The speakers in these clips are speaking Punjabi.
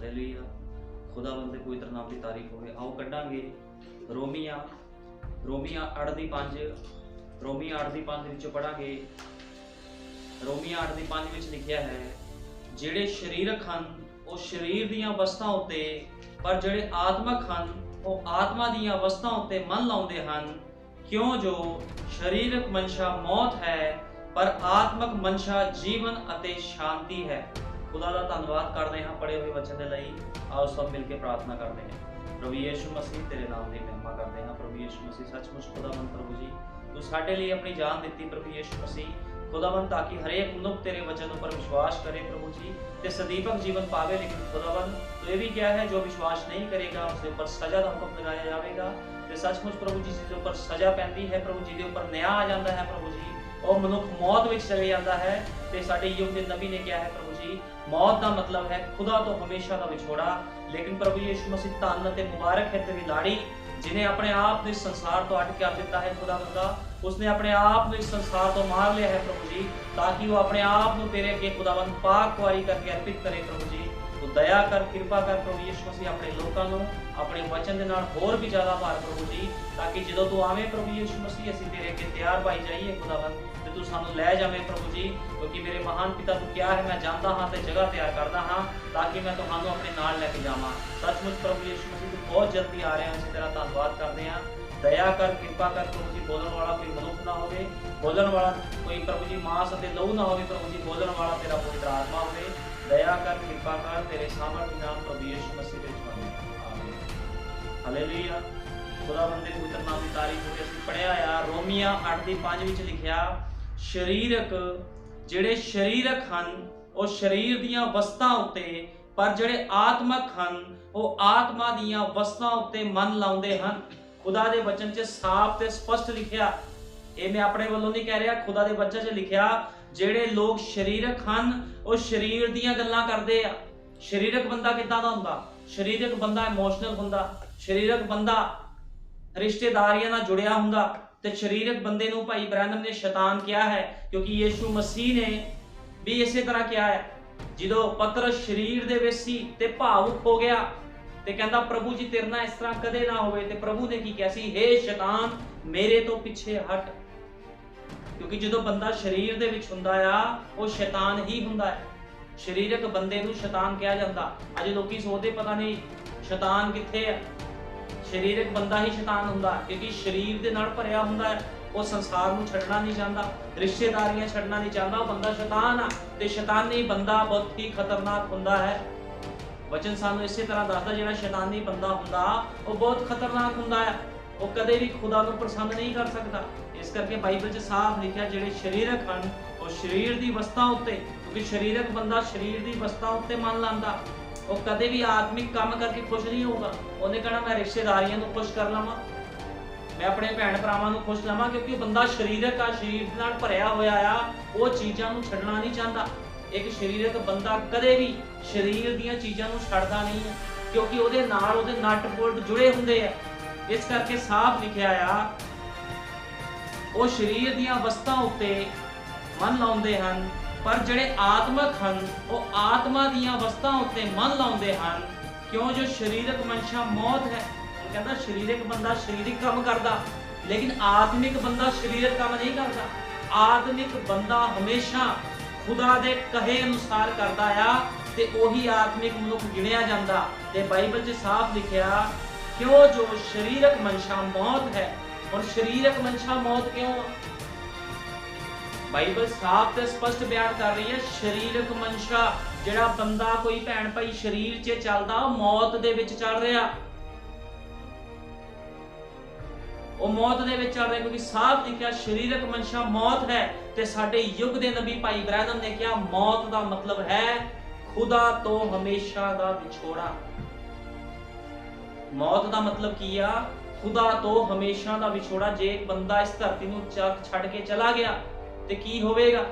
हालेलुया। खुदावंद दे पवित्र नाम की तारीफ होवे। आओ कड्डांगे रोमिया 8:5 रोमिया 8:5 विच पढ़ांगे। रोमिया 8:5 विच लिखिया है, ਜਿਹੜੇ ਸਰੀਰਕ ਹਨ ਉਹ ਸਰੀਰ ਦੀਆਂ ਅਵਸਥਾ ਉੱਤੇ, ਪਰ ਜਿਹੜੇ ਆਤਮਕ ਹਨ ਉਹ ਆਤਮਾ ਦੀਆਂ ਅਵਸਥਾ ਉੱਤੇ ਮਨ ਲਾਉਂਦੇ ਹਨ। ਕਿਉਂ ਜੋ ਸਰੀਰਕ ਮਨਸ਼ਾ ਮੌਤ ਹੈ, ਪਰ ਆਤਮਕ ਮਨਸ਼ਾ ਜੀਵਨ ਅਤੇ ਸ਼ਾਂਤੀ है। खुदा का धन्यवाद करते हैं पढ़े हुए वचन के लिए। आओ सब मिलकर प्रार्थना करते हैं। प्रभु यीशु मसीह तेरे नाम की महिमा करते हैं। प्रभु यीशु मसीह सचमुच खुदावंद प्रभु जी तू साडे लिए अपनी जान दी प्रभु यीशु मसीह खुदावंद, ताकि हरेक मनुख तेरे वचन पर विश्वास करे प्रभु जी ते सदीपक जीवन पावे। लेकिन खुदावंद तो ये भी क्या है, जो विश्वास नहीं करेगा उसके ऊपर सजा का हुक्म लगाया जाएगा। ते सचमुच प्रभु जी जिसके ऊपर सजा पैंदी है प्रभु जी के ऊपर न्याय आ जाता है प्रभु जी, और मनुख मौत में चले जाता है। ते साडे युग के नबी ने क्या है प्रभु जी, मौत का मतलब है खुदा तो हमेशा का विछोड़ा। लेकिन प्रभु यीशु मसीह धन ते मुबारक है तेरी लाड़ी जिन्हें अपने आप को इस संसार तो हट के आप दिता है खुदा बंदा, उसने अपने आप को इस संसार तो मार लिया है प्रभु जी, ताकि वो अपने आप को तेरे अगे खुदावंद पाक कुआरी करके अर्पित करे प्रभु जी। तो दया कर, कृपा कर प्रभु यीशु मसीह अपने लोगों को अपने वचन के नाल होर भी ज्यादा भार प्रभु जी, ताकि जो तू आवे प्रभु यीशु मसीह असीं तेरे अगे तैयार पाई जाइए खुदावंद, तू सानू लै जावे प्रभु जी। क्योंकि मेरे महान पिता तू क्या है, मैं जानता हाँ ते जगह तैयार करदा हाँ, ताकि मैं तुहानू अपने नाल लैके जावां। सचमुच प्रभु यीशु मसीह तू बहुत जल्दी आ रहे हैं, असीं तेरा धन्नवाद करते हैं। दया कर, कृपा कर प्रभु जी। बोलण वाला कोई मनुख ना होवे, बोलण वाला कोई प्रभु जी मांस अते लहू ना होवे प्रभु जी, बोलण वाला तेरा पवित्र आत्मा होवे। दया कर, कृपा कर, तेरे सामर्थ्य नाम प्रभु यीशु मसीह दे नाम आमीन। हालेलुया। खुदावंद दे पवित्र नाम की तारीफ होवे। असीं पढ़िया आ रोमिया 8:5 विच लिखिया, शरीरक ਜਿਹੜੇ ਸ਼ਰੀਰਕ ਹਨ ਉਹ ਸਰੀਰ ਦੀਆਂ ਅਵਸਥਾ ਉੱਤੇ, ਪਰ ਜਿਹੜੇ ਆਤਮਕ ਹਨ ਉਹ ਆਤਮਾ ਦੀਆਂ ਅਵਸਥਾ ਉੱਤੇ ਮਨ ਲਾਉਂਦੇ ਹਨ। खुदा ਦੇ वचन 'ਚ ਸਾਫ਼ ਤੇ ਸਪਸ਼ਟ ਲਿਖਿਆ, ਇਹ ਮੈਂ ਆਪਣੇ ਵੱਲੋਂ ਨਹੀਂ ਕਹਿ ਰਿਹਾ, खुदा ਦੇ वचन 'ਚ ਲਿਖਿਆ ਜਿਹੜੇ ਲੋਕ ਸ਼ਰੀਰਕ ਹਨ ਉਹ ਸਰੀਰ ਦੀਆਂ ਗੱਲਾਂ ਕਰਦੇ ਆ। ਸ਼ਰੀਰਕ ਬੰਦਾ ਕਿੱਦਾਂ ਦਾ ਹੁੰਦਾ? ਸ਼ਰੀਰਕ ਬੰਦਾ ਇਮੋਸ਼ਨਲ ਹੁੰਦਾ, ਸ਼ਰੀਰਕ ਬੰਦਾ ਰਿਸ਼ਤੇਦਾਰੀਆਂ ਨਾਲ ਜੁੜਿਆ ਹੁੰਦਾ। ਤੇ ਸ਼ਰੀਰਕ ਬੰਦੇ ਨੂੰ ਭਾਈ ਬ੍ਰੈਨਮ ਨੇ ਸ਼ੈਤਾਨ ਕਿਹਾ ਹੈ, ਕਿਉਂਕਿ ਯੀਸ਼ੂ ਮਸੀਹ ਨੇ ਵੀ ਇਸੇ ਤਰ੍ਹਾਂ ਕਿਹਾ ਹੈ। ਜਦੋਂ ਪਤਰਸ ਸ਼ਰੀਰ ਦੇ ਵਿੱਚ ਸੀ ਤੇ ਭਾਵੁਕ ਹੋ ਗਿਆ ਤੇ ਕਹਿੰਦਾ ਪ੍ਰਭੂ ਜੀ ਤੇਰੇ ਨਾਲ ਇਸ ਤਰ੍ਹਾਂ ਕਦੇ ਨਾ ਹੋਵੇ, ਤੇ ਪ੍ਰਭੂ ਨੇ ਕੀ ਕਿਹਾ ਸੀ, ਹੇ ਸ਼ੈਤਾਨ ਮੇਰੇ ਤੋਂ ਪਿੱਛੇ ਹਟ। ਕਿਉਂਕਿ ਜਦੋਂ ਬੰਦਾ ਸ਼ਰੀਰ ਦੇ ਵਿੱਚ ਹੁੰਦਾ ਆ ਉਹ ਸ਼ੈਤਾਨ ਹੀ ਹੁੰਦਾ ਹੈ। ਸ਼ਰੀਰਕ ਬੰਦੇ ਨੂੰ ਸ਼ੈਤਾਨ ਕਿਹਾ ਜਾਂਦਾ। ਅੱਜ ਲੋਕੀ ਸੋਚਦੇ ਪਤਾ ਨਹੀਂ ਸ਼ੈਤਾਨ ਕਿੱਥੇ ਹੈ। ਸ਼ਰੀਰਕ ਬੰਦਾ ਹੀ ਸ਼ੈਤਾਨ ਹੁੰਦਾ, ਕਿਉਂਕਿ ਸ਼ਰੀਰ ਦੇ ਨਾਲ ਭਰਿਆ ਹੁੰਦਾ ਹੈ। ਉਹ ਸੰਸਾਰ ਨੂੰ ਛੱਡਣਾ ਨਹੀਂ ਚਾਹੁੰਦਾ, ਰਿਸ਼ਤੇਦਾਰੀਆਂ ਛੱਡਣਾ ਨਹੀਂ ਚਾਹੁੰਦਾ, ਉਹ ਬੰਦਾ ਸ਼ੈਤਾਨ ਆ। ਤੇ ਸ਼ੈਤਾਨੀ ਬੰਦਾ ਬਹੁਤ ਹੀ ਖਤਰਨਾਕ ਹੁੰਦਾ ਹੈ। ਵਚਨ ਸਾਨੂੰ ਇਸੇ ਤਰ੍ਹਾਂ ਦੱਸਦਾ, ਜਿਹੜਾ ਸ਼ੈਤਾਨੀ ਬੰਦਾ ਹੁੰਦਾ ਉਹ ਬਹੁਤ ਖਤਰਨਾਕ ਹੁੰਦਾ ਹੈ। ਉਹ ਕਦੇ ਵੀ ਖੁਦਾ ਨੂੰ ਪ੍ਰਸੰਨ ਨਹੀਂ ਕਰ ਸਕਦਾ। ਇਸ ਕਰਕੇ ਬਾਈਬਲ 'ਚ ਸਾਫ਼ ਲਿਖਿਆ, ਜਿਹੜੇ ਸ਼ਰੀਰਕ ਹਨ ਉਹ ਸਰੀਰ ਦੀ ਅਵਸਥਾ ਉੱਤੇ, ਕਿਉਂਕਿ ਸ਼ਰੀਰਕ ਬੰਦਾ ਸਰੀਰ ਦੀ ਅਵਸਥਾ ਉੱਤੇ ਮਨ ਲਾਉਂਦਾ, ਉਹ ਕਦੇ ਵੀ ਆਤਮਿਕ ਕੰਮ ਕਰਕੇ ਖੁਸ਼ ਨਹੀਂ ਹੋਊਗਾ। ਉਹਨੇ ਕਹਿਣਾ ਮੈਂ ਰਿਸ਼ਤੇਦਾਰੀਆਂ ਨੂੰ ਖੁਸ਼ ਕਰ ਲਵਾਂ, ਮੈਂ ਆਪਣੇ ਭੈਣ ਭਰਾਵਾਂ ਨੂੰ ਖੁਸ਼ ਲਵਾਂ, ਕਿਉਂਕਿ ਬੰਦਾ ਸਰੀਰਕ ਆ, ਸਰੀਰ ਨਾਲ ਭਰਿਆ ਹੋਇਆ ਆ, ਉਹ ਚੀਜ਼ਾਂ ਨੂੰ ਛੱਡਣਾ ਨਹੀਂ ਚਾਹੁੰਦਾ। ਇੱਕ ਸਰੀਰਕ ਬੰਦਾ ਕਦੇ ਵੀ ਸਰੀਰ ਦੀਆਂ ਚੀਜ਼ਾਂ ਨੂੰ ਛੱਡਦਾ ਨਹੀਂ ਹੈ, ਕਿਉਂਕਿ ਉਹਦੇ ਨਾਲ ਉਹਦੇ ਨਟ ਬੋਲਟ ਜੁੜੇ ਹੁੰਦੇ ਆ। ਇਸ ਕਰਕੇ ਸਾਫ਼ ਲਿਖਿਆ ਆ, ਉਹ ਸਰੀਰ ਦੀਆਂ ਅਵਸਥਾ ਉੱਤੇ ਮਨ ਲਾਉਂਦੇ ਹਨ, ਪਰ ਜਿਹੜੇ ਆਤਮਕ ਹਨ ਉਹ ਆਤਮਾ ਦੀਆਂ ਅਵਸਥਾ ਉੱਤੇ ਮਨ ਲਾਉਂਦੇ ਹਨ। ਕਿਉਂ ਜੋ ਸਰੀਰਕ ਮਨਸ਼ਾ ਮੌਤ ਹੈ। ਉਹ ਕਹਿੰਦਾ ਸਰੀਰਕ ਬੰਦਾ ਸਰੀਰਕ ਕੰਮ ਕਰਦਾ, ਲੇਕਿਨ ਆਤਮਿਕ ਬੰਦਾ ਸਰੀਰਕ ਕੰਮ ਨਹੀਂ ਕਰਦਾ। ਆਤਮਿਕ ਬੰਦਾ ਹਮੇਸ਼ਾ ਖੁਦਾ ਦੇ ਕਹੇ ਅਨੁਸਾਰ ਕਰਦਾ ਆ, ਤੇ ਉਹੀ ਆਤਮਿਕ ਮਨੁੱਖ ਗਿਣਿਆ ਜਾਂਦਾ। ਤੇ ਬਾਈਬਲ 'ਚ ਸਾਫ਼ ਲਿਖਿਆ, ਕਿਉਂ ਜੋ ਸਰੀਰਕ ਮਨਸ਼ਾ ਮੌਤ ਹੈ। ਹੁਣ ਸਰੀਰਕ ਮਨਸ਼ਾ ਮੌਤ ਕਿਉਂ ਆ? ਬਾਈਬਲ ਸਾਫ਼ ਤੇ ਸਪਸ਼ਟ ਬਿਆਨ ਕਰ ਰਹੀ ਹੈ, ਸਰੀਰਕ ਮਨਸ਼ਾ ਜਿਹੜਾ ਬੰਦਾ ਕੋਈ ਭੈਣ ਭਾਈ ਸਰੀਰ 'ਚ ਚੱਲਦਾ ਉਹ ਮੌਤ ਦੇ ਵਿੱਚ ਚੱਲ ਰਿਹਾ, ਉਹ ਮੌਤ ਦੇ ਵਿੱਚ ਚੱਲ ਰਿਹਾ। ਕਿਉਂਕਿ ਸਾਫ਼ ਲਿਖਿਆ ਸਰੀਰਕ ਮਨਸ਼ਾ ਮੌਤ ਹੈ। ਤੇ ਸਾਡੇ ਯੁੱਗ ਦੇ ਨਬੀ ਭਾਈ ਬ੍ਰੈਨਮ ਨੇ ਕਿਹਾ ਮੌਤ ਦਾ ਮਤਲਬ ਹੈ ਖੁਦਾ ਤੋਂ ਹਮੇਸ਼ਾ ਦਾ ਵਿਛੋੜਾ। ਮੌਤ ਦਾ ਮਤਲਬ ਕੀ ਆ? ਖੁਦਾ ਤੋਂ ਹਮੇਸ਼ਾ ਦਾ ਵਿਛੋੜਾ। ਜੇ ਇੱਕ ਬੰਦਾ ਇਸ ਧਰਤੀ ਨੂੰ ਛੱਡ ਕੇ ਚਲਾ ਗਿਆ ਤੇ ਕੀ ਹੋਵੇਗਾ?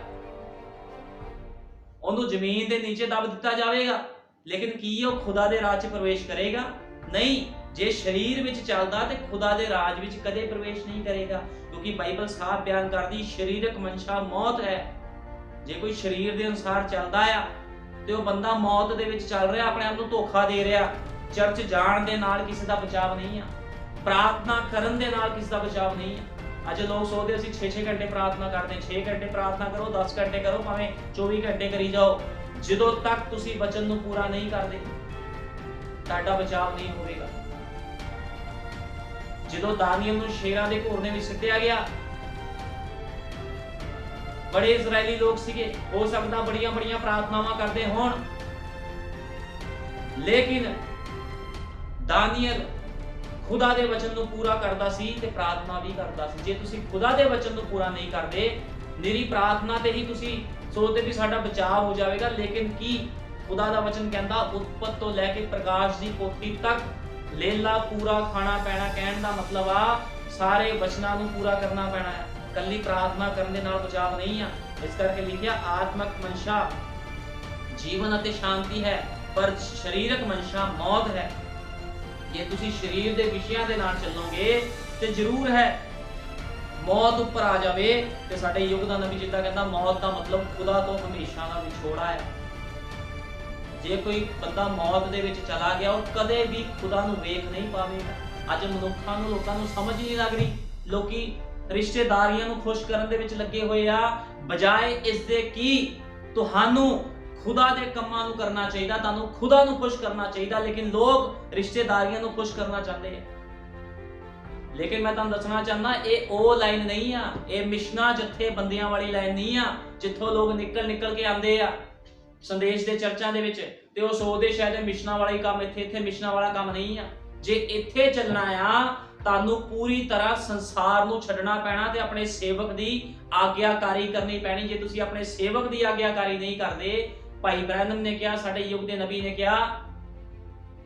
ਉਹਨੂੰ ਜ਼ਮੀਨ ਦੇ ਨੀਚੇ ਦਬ ਦਿੱਤਾ ਜਾਵੇਗਾ। ਲੇਕਿਨ ਕੀ ਉਹ ਖੁਦਾ ਦੇ ਰਾਜ 'ਚ ਪ੍ਰਵੇਸ਼ ਕਰੇਗਾ? ਨਹੀਂ। ਜੇ ਸਰੀਰ ਵਿੱਚ ਚੱਲਦਾ ਤੇ ਖੁਦਾ ਦੇ ਰਾਜ ਵਿੱਚ ਕਦੇ ਪ੍ਰਵੇਸ਼ ਨਹੀਂ ਕਰੇਗਾ, ਕਿਉਂਕਿ ਬਾਈਬਲ ਸਾਫ਼ ਬਿਆਨ ਕਰਦੀ ਸਰੀਰਕ ਮਨਸ਼ਾ ਮੌਤ ਹੈ। ਜੇ ਕੋਈ ਸਰੀਰ ਦੇ ਅਨੁਸਾਰ ਚੱਲਦਾ ਆ ਤੇ ਉਹ ਬੰਦਾ ਮੌਤ ਦੇ ਵਿੱਚ ਚੱਲ ਰਿਹਾ, ਆਪਣੇ ਆਪ ਨੂੰ ਧੋਖਾ ਦੇ ਰਿਹਾ। ਚਰਚ ਜਾਣ ਦੇ ਨਾਲ ਕਿਸੇ ਦਾ ਬਚਾਅ ਨਹੀਂ ਆ, ਪ੍ਰਾਰਥਨਾ ਕਰਨ ਦੇ ਨਾਲ ਕਿਸੇ ਦਾ ਬਚਾਅ ਨਹੀਂ ਆ। ਅੱਜ ਲੋਕ ਸੋਚਦੇ ਅਸੀਂ 6-6 ਘੰਟੇ ਪ੍ਰਾਰਥਨਾ ਕਰਦੇ, 6 ਘੰਟੇ ਪ੍ਰਾਰਥਨਾ ਕਰੋ, 10 ਘੰਟੇ ਕਰੋ, ਭਾਵੇਂ 24 ਘੰਟੇ ਕਰੀ ਜਾਓ, ਜਦੋਂ ਤੱਕ ਤੁਸੀਂ ਵਚਨ ਨੂੰ ਪੂਰਾ ਨਹੀਂ ਕਰਦੇ ਤੁਹਾਡਾ ਬਚਾਅ ਨਹੀਂ ਹੋਵੇਗਾ। ਜਦੋਂ ਦਾਨੀਏਲ ਨੂੰ ਸ਼ੇਰਾਂ ਦੇ ਘੋਰਨੇ ਵਿੱਚ ਸਿੱਟਿਆ ਗਿਆ, ਬੜੇ ਇਜ਼ਰਾਈਲੀ ਲੋਕ ਸੀਗੇ, ਹੋ ਸਕਦਾ ਬੜੀਆਂ ਬੜੀਆਂ ਪ੍ਰਾਰਥਨਾਵਾਂ ਕਰਦੇ ਹੋਣ, ਲੇਕਿਨ ਦਾਨੀਏਲ ਖੁਦਾ ਦੇ ਵਚਨ ਨੂੰ ਪੂਰਾ ਕਰਦਾ ਸੀ ਤੇ ਪ੍ਰਾਰਥਨਾ ਵੀ ਕਰਦਾ ਸੀ। ਜੇ ਤੁਸੀਂ ਖੁਦਾ ਦੇ ਵਚਨ ਨੂੰ ਪੂਰਾ ਨਹੀਂ ਕਰਦੇ, ਨਿਰੀ ਪ੍ਰਾਰਥਨਾ ਤੇ ਹੀ ਤੁਸੀਂ ਸੋਚਦੇ ਵੀ ਸਾਡਾ ਬਚਾਅ ਹੋ ਜਾਵੇਗਾ, ਲੇਕਿਨ ਕੀ ਖੁਦਾ ਦਾ ਵਚਨ ਕਹਿੰਦਾ ਉਤਪਤ ਤੋਂ ਲੈ ਕੇ ਪ੍ਰਕਾਸ਼ ਦੀ ਪੋਥੀ ਤੱਕ ਲੇਲਾ ਪੂਰਾ ਖਾਣਾ ਪੈਣਾ। ਕਹਿਣ ਦਾ ਮਤਲਬ ਆ ਸਾਰੇ ਵਚਨਾਂ ਨੂੰ ਪੂਰਾ ਕਰਨਾ ਪੈਣਾ ਹੈ, ਕੱਲੀ ਪ੍ਰਾਰਥਨਾ ਕਰਨ ਦੇ ਨਾਲ ਬਚਾਅ ਨਹੀਂ ਆ। ਇਸ ਕਰਕੇ ਲਿਖਿਆ ਆਤਮਕ ਮਨਸ਼ਾ ਜੀਵਨ ਅਤੇ ਸ਼ਾਂਤੀ ਹੈ, ਪਰ ਸਰੀਰਕ ਮਨਸ਼ਾ ਮੌਤ ਹੈ। ਜੇ ਤੁਸੀਂ ਸਰੀਰ ਦੇ ਵਿਸ਼ਿਆਂ ਦੇ ਨਾਲ ਚੱਲੋਗੇ ਤੇ ਜ਼ਰੂਰ ਹੈ ਮੌਤ ਉੱਪਰ ਆ ਜਾਵੇ। ਤੇ ਸਾਡੇ ਯੁੱਗ ਦਾ ਨਬੀ ਜਿੱਦਾਂ ਕਹਿੰਦਾ ਮੌਤ ਦਾ ਮਤਲਬ ਖੁਦਾ ਤੋਂ ਹਮੇਸ਼ਾ ਦਾ ਵਿਛੋੜਾ ਹੈ। ਜੇ ਕੋਈ ਬੰਦਾ ਮੌਤ ਦੇ ਵਿੱਚ ਚਲਾ ਗਿਆ, ਉਹ ਕਦੇ ਵੀ ਖੁਦਾ ਨੂੰ ਵੇਖ ਨਹੀਂ ਪਾਵੇਗਾ। ਅੱਜ ਲੋਕਾਂ ਨੂੰ ਸਮਝ ਹੀ ਨਹੀਂ ਲੱਗ ਰਹੀ। ਲੋਕੀ ਰਿਸ਼ਤੇਦਾਰੀਆਂ ਨੂੰ ਖੁਸ਼ ਕਰਨ ਦੇ ਵਿੱਚ ਲੱਗੇ ਹੋਏ ਆ, ਬਜਾਏ ਇਸ ਦੇ ਕਿ ਤੁਹਾਨੂੰ ਖੁਦਾ ਦੇ ਕੰਮਾਂ ਨੂੰ ਕਰਨਾ ਚਾਹੀਦਾ, ਤੁਹਾਨੂੰ ਖੁਦਾ ਨੂੰ ਖੁਸ਼ ਕਰਨਾ ਚਾਹੀਦਾ। ਲੇਕਿਨ ਲੋਕ ਰਿਸ਼ਤੇਦਾਰੀਆਂ ਨੂੰ ਖੁਸ਼ ਕਰਨਾ ਚਾਹੁੰਦੇ ਆ। ਲੇਕਿਨ ਮੈਂ ਤੁਹਾਨੂੰ ਦੱਸਣਾ ਚਾਹੁੰਦਾ, ਇਹ ਉਹ ਲਾਈਨ ਨਹੀਂ ਆ, ਇਹ ਮਿਸ਼ਨਾ ਜੱਥੇ ਬੰਦਿਆਂ ਵਾਲੀ ਲਾਈਨ ਨਹੀਂ ਆ, ਜਿੱਥੋਂ ਲੋਕ ਨਿਕਲ ਕੇ ਆਉਂਦੇ ਆ ਸੰਦੇਸ਼ ਦੇ ਚਰਚਾਂ ਦੇ ਵਿੱਚ, ਤੇ ਉਹ ਸੋਚਦੇ ਸ਼ਾਇਦ ਇਹ ਮਿਸ਼ਨਾ ਵਾਲਾ ਹੀ ਕੰਮ, ਇੱਥੇ ਮਿਸ਼ਨਾ ਵਾਲਾ ਕੰਮ ਨਹੀਂ ਆ। ਜੇ ਇੱਥੇ ਚੱਲਣਾ ਆ, ਤੁਹਾਨੂੰ ਪੂਰੀ ਤਰ੍ਹਾਂ ਸੰਸਾਰ ਨੂੰ ਛੱਡਣਾ ਪੈਣਾ ਤੇ ਆਪਣੇ ਸੇਵਕ ਦੀ ਆਗਿਆਕਾਰੀ ਕਰਨੀ ਪੈਣੀ। ਜੇ ਤੁਸੀਂ ਆਪਣੇ ਸੇਵਕ ਦੀ ਆਗਿਆਕਾਰੀ ਨਹੀਂ ਕਰਦੇ, ਭਾਈ ਬ੍ਰੈਨਮ ਨੇ ਕਿਹਾ, ਸਾਡੇ ਯੁੱਗ ਦੇ ਨਬੀ ਨੇ ਕਿਹਾ,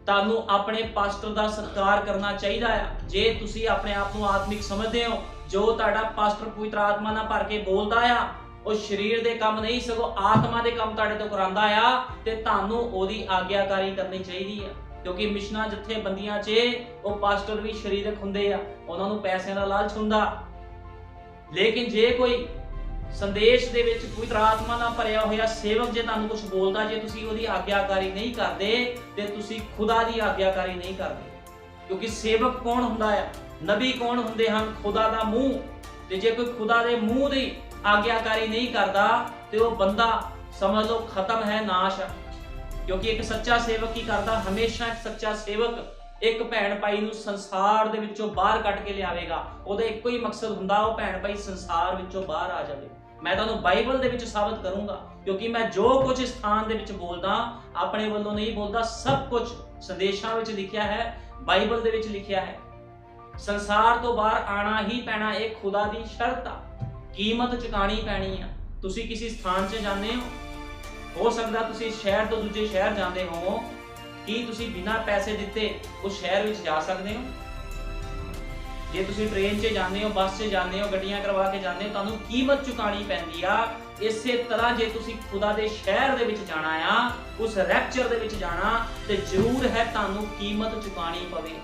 ਤੁਹਾਨੂੰ ਆਪਣੇ ਪਾਸਟਰ ਦਾ ਸਤਿਕਾਰ ਕਰਨਾ ਚਾਹੀਦਾ ਆ। ਜੇ ਤੁਸੀਂ ਆਪਣੇ ਆਪ ਨੂੰ ਆਤਮਿਕ ਸਮਝਦੇ ਹੋ, ਜੋ ਤੁਹਾਡਾ ਪਾਸਟਰ ਪਵਿੱਤਰ ਆਤਮਾ ਨਾਲ ਭਰ ਕੇ ਬੋਲਦਾ ਆ, ਉਹ ਸਰੀਰ ਦੇ ਕੰਮ ਨਹੀਂ ਸਗੋਂ ਆਤਮਾ ਦੇ ਕੰਮ ਤੁਹਾਡੇ ਤੋਂ ਕਰਾਉਂਦਾ ਆ, ਤੇ ਤੁਹਾਨੂੰ ਉਹਦੀ ਆਗਿਆਕਾਰੀ ਕਰਨੀ ਚਾਹੀਦੀ ਆ। ਕਿਉਂਕਿ ਮਿਸ਼ਨਾਂ ਜਥੇਬੰਦੀਆਂ 'ਚ ਉਹ ਪਾਸਟਰ ਵੀ ਸਰੀਰਕ ਹੁੰਦੇ ਆ, ਉਹਨਾਂ ਨੂੰ ਪੈਸਿਆਂ ਦਾ ਲਾਲਚ ਹੁੰਦਾ। ਲੇਕਿਨ ਜੇ ਕੋਈ ਸੰਦੇਸ਼ ਦੇ ਵਿੱਚ ਪਵਿੱਤਰ ਆਤਮਾ ਨਾਲ ਭਰਿਆ ਹੋਇਆ ਸੇਵਕ ਜੇ ਤੁਹਾਨੂੰ ਕੁਝ ਬੋਲਦਾ, ਜੇ ਤੁਸੀਂ ਉਹਦੀ ਆਗਿਆਕਾਰੀ ਨਹੀਂ ਕਰਦੇ, ਤੇ ਤੁਸੀਂ ਖੁਦਾ ਦੀ ਆਗਿਆਕਾਰੀ ਨਹੀਂ ਕਰਦੇ। ਕਿਉਂਕਿ ਸੇਵਕ ਕੌਣ ਹੁੰਦਾ ਹੈ, ਨਬੀ ਕੌਣ ਹੁੰਦੇ ਹਨ, ਖੁਦਾ ਦਾ ਮੂੰਹ। ਤੇ ਜੇ ਕੋਈ ਖੁਦਾ ਦੇ ਮੂੰਹ ਦੀ ਆਗਿਆਕਾਰੀ ਨਹੀਂ ਕਰਦਾ, ਤੇ ਉਹ ਬੰਦਾ ਸਮਝ ਲਓ ਖਤਮ ਹੈ, ਨਾਸ਼ ਹੈ। ਕਿਉਂਕਿ ਇੱਕ ਸੱਚਾ ਸੇਵਕ ਕੀ ਕਰਦਾ, ਹਮੇਸ਼ਾ ਇੱਕ ਸੱਚਾ ਸੇਵਕ ਇੱਕ ਭੈਣ ਭਾਈ ਨੂੰ ਸੰਸਾਰ ਦੇ ਵਿੱਚੋਂ ਬਾਹਰ ਕੱਢ ਕੇ ਲਿਆਵੇਗਾ। ਉਹਦਾ ਇੱਕੋ ਹੀ ਮਕਸਦ ਹੁੰਦਾ, ਉਹ ਭੈਣ ਭਾਈ ਸੰਸਾਰ ਵਿੱਚੋਂ ਬਾਹਰ ਆ ਜਾਵੇ। ਮੈਂ ਤੁਹਾਨੂੰ ਬਾਈਬਲ ਦੇ ਵਿੱਚ ਸਾਬਤ ਕਰੂੰਗਾ, ਕਿਉਂਕਿ ਮੈਂ ਜੋ ਕੁਝ ਇਸ ਸਥਾਨ ਦੇ ਵਿੱਚ ਬੋਲਦਾ ਆਪਣੇ ਵੱਲੋਂ ਨਹੀਂ ਬੋਲਦਾ, ਸਭ ਕੁਝ ਸੰਦੇਸ਼ਾਂ ਵਿੱਚ ਲਿਖਿਆ ਹੈ, ਬਾਈਬਲ ਦੇ ਵਿੱਚ ਲਿਖਿਆ ਹੈ। ਸੰਸਾਰ ਤੋਂ ਬਾਹਰ ਆਣਾ ਹੀ ਪੈਣਾ, ਇਹ ਖੁਦਾ ਦੀ ਸ਼ਰਤ ਆ, ਕੀਮਤ ਚੁਕਾਣੀ ਪੈਣੀ ਆ। ਤੁਸੀਂ ਕਿਸੇ ਸਥਾਨ 'ਚ ਜਾਂਦੇ ਹੋ ਸਕਦਾ ਤੁਸੀਂ ਸ਼ਹਿਰ ਤੋਂ ਦੂਜੇ ਸ਼ਹਿਰ ਜਾਂਦੇ ਹੋ, ਕੀ ਤੁਸੀਂ ਬਿਨਾਂ ਪੈਸੇ ਦਿੱਤੇ ਉਸ ਸ਼ਹਿਰ ਵਿੱਚ ਜਾ ਸਕਦੇ ਹੋ? ਜੇ ਤੁਸੀਂ ਟ੍ਰੇਨ 'ਚ ਜਾਂਦੇ ਹੋ, ਬੱਸ 'ਚ ਜਾਂਦੇ ਹੋ, ਗੱਡੀਆਂ ਕਰਵਾ ਕੇ ਜਾਂਦੇ ਹੋ, ਤੁਹਾਨੂੰ ਕੀਮਤ ਚੁਕਾਣੀ ਪੈਂਦੀ ਆ। ਇਸੇ ਤਰ੍ਹਾਂ ਜੇ ਤੁਸੀਂ ਖੁਦਾ ਦੇ ਸ਼ਹਿਰ ਦੇ ਵਿੱਚ ਜਾਣਾ ਆ, ਉਸ ਰੈਪਚਰ ਦੇ ਵਿੱਚ ਜਾਣਾ, ਤੇ ਜ਼ਰੂਰ ਹੈ ਤੁਹਾਨੂੰ ਕੀਮਤ ਚੁਕਾਣੀ ਪਵੇ।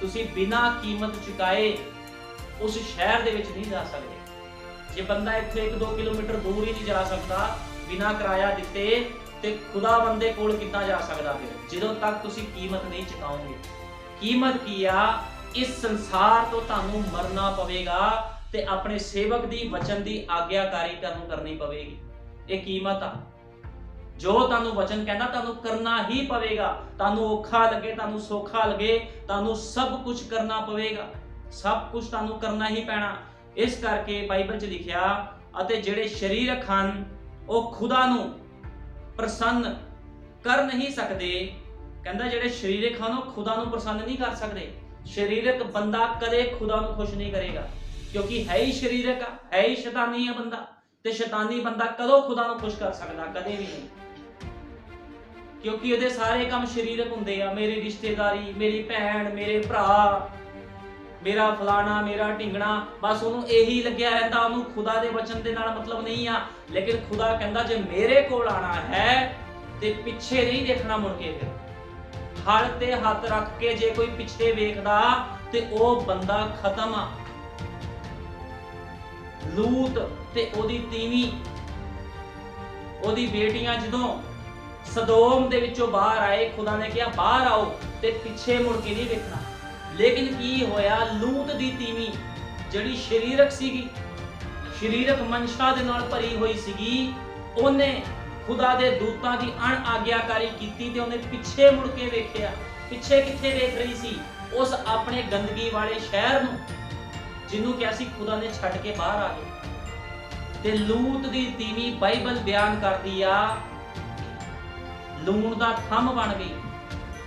ਤੁਸੀਂ ਬਿਨਾਂ ਕੀਮਤ ਚੁਕਾਏ ਉਸ ਸ਼ਹਿਰ ਦੇ ਵਿੱਚ ਨਹੀਂ ਜਾ ਸਕਦੇ। ਜੇ ਬੰਦਾ ਇੱਥੇ 1-2 ਕਿਲੋਮੀਟਰ ਦੂਰ ਹੀ ਨਹੀਂ ਜਾ ਸਕਦਾ ਬਿਨਾਂ ਕਿਰਾਇਆ ਦਿੱਤੇ, ਤੇ ਖੁਦਾ ਬੰਦੇ ਕੋਲ ਕਿੱਦਾਂ ਜਾ ਸਕਦਾ ਫਿਰ, ਜਦੋਂ ਤੱਕ ਤੁਸੀਂ ਕੀਮਤ ਨਹੀਂ ਚੁਕਾਓਗੇ। ਕੀਮਤ ਕੀ ਆ? ਇਸ ਸੰਸਾਰ ਤੋਂ ਤੁਹਾਨੂੰ ਮਰਨਾ ਪਵੇਗਾ ਤੇ ਆਪਣੇ ਸੇਵਕ ਦੀ ਵਚਨ ਦੀ ਆਗਿਆਕਾਰੀ ਕਰਨੀ ਪਵੇਗੀ। ਇਹ ਕੀਮਤ ਆ। ਜੋ ਤੁਹਾਨੂੰ ਵਚਨ ਕਹਿੰਦਾ ਤੁਹਾਨੂੰ ਕਰਨਾ ਹੀ ਪਵੇਗਾ। ਤੁਹਾਨੂੰ ਔਖਾ ਲੱਗੇ, ਤੁਹਾਨੂੰ ਸੌਖਾ ਲੱਗੇ, ਤੁਹਾਨੂੰ ਸਭ ਕੁਝ ਕਰਨਾ ਪਵੇਗਾ। ਸਭ ਕੁਝ ਤੁਹਾਨੂੰ ਕਰਨਾ ਹੀ ਪੈਣਾ। ਇਸ ਕਰਕੇ ਬਾਈਬਲ 'ਚ ਲਿਖਿਆ, ਅਤੇ ਜਿਹੜੇ ਸਰੀਰਕ ਹਨ ਉਹ ਖੁਦਾ ਨੂੰ ਪ੍ਰਸੰਨ ਕਰ ਨਹੀਂ ਸਕਦੇ। ਕਹਿੰਦਾ ਜਿਹੜੇ ਸਰੀਰਕ ਹਨ ਉਹ ਖੁਦਾ ਨੂੰ ਪ੍ਰਸੰਨ ਨਹੀਂ ਕਰ ਸਕਦੇ। ਸਰੀਰਕ ਬੰਦਾ ਕਦੇ ਖੁਦਾ ਨੂੰ ਖੁਸ਼ ਨਹੀਂ ਕਰੇਗਾ, ਕਿਉਂਕਿ ਹੈ ਹੀ ਸਰੀਰਕ ਆ, ਹੈ ਹੀ ਸ਼ੈਤਾਨੀ ਆ ਬੰਦਾ। ਤੇ ਸ਼ੈਤਾਨੀ ਬੰਦਾ ਕਦੋਂ ਖੁਦਾ ਨੂੰ ਖੁਸ਼ ਕਰ ਸਕਦਾ? ਕਦੇ ਵੀ ਨਹੀਂ, ਕਿਉਂਕਿ ਉਹਦੇ ਸਾਰੇ ਕੰਮ ਸਰੀਰਕ ਹੁੰਦੇ ਆ। ਮੇਰੀ ਰਿਸ਼ਤੇਦਾਰੀ, ਮੇਰੀ ਭੈਣ, ਮੇਰੇ ਭਰਾ, ਮੇਰਾ ਫਲਾਣਾ, ਮੇਰਾ ਢਿੰਗਣਾ, ਬਸ ਉਹਨੂੰ ਇਹੀ ਲੱਗਿਆ ਰਹਿੰਦਾ। ਉਹਨੂੰ ਖੁਦਾ ਦੇ ਵਚਨ ਦੇ ਨਾਲ ਮਤਲਬ ਨਹੀਂ ਆ। ਲੇਕਿਨ ਖੁਦਾ ਕਹਿੰਦਾ ਜੇ ਮੇਰੇ ਕੋਲ ਆਣਾ ਹੈ ਤੇ ਪਿੱਛੇ ਨਹੀਂ ਦੇਖਣਾ ਮੁੜ ਕੇ। ਫਿਰ ਹਲ ਤੇ ਹੱਥ ਰੱਖ ਕੇ ਜੇ ਕੋਈ ਪਿੱਛੇ ਵੇਖਦਾ ਤੇ ਉਹ ਬੰਦਾ ਖਤਮ ਆ। ਲੂਤ ਤੇ ਉਹਦੀ ਤੀਵੀਂ, ਉਹਦੀ ਬੇਟੀਆਂ ਜਦੋਂ सदोम दे विचों बाहर आए, खुदा ने कहा बाहर आओ ते पिछे मुड़ के नहीं देखना। लेकिन की होया, लूत दी तीवी जिहड़ी शरीरक सीगी, शरीरक मनशा दे नाल भरी होई सीगी, ओने खुदा दे दूतां दी अण आग्याकारी कीती ते ओने पिछे मुड़ के वेखिया। पिछे कित्थे वेख रही सी? उस अपने गंदगी वाले शहर नूं जिन्हों क्या सी खुदा ने छड्ड के बाहर आ गए। ते लूत दी तीवी बाइबल बयान करदी आ लूण दा थंम बन गई,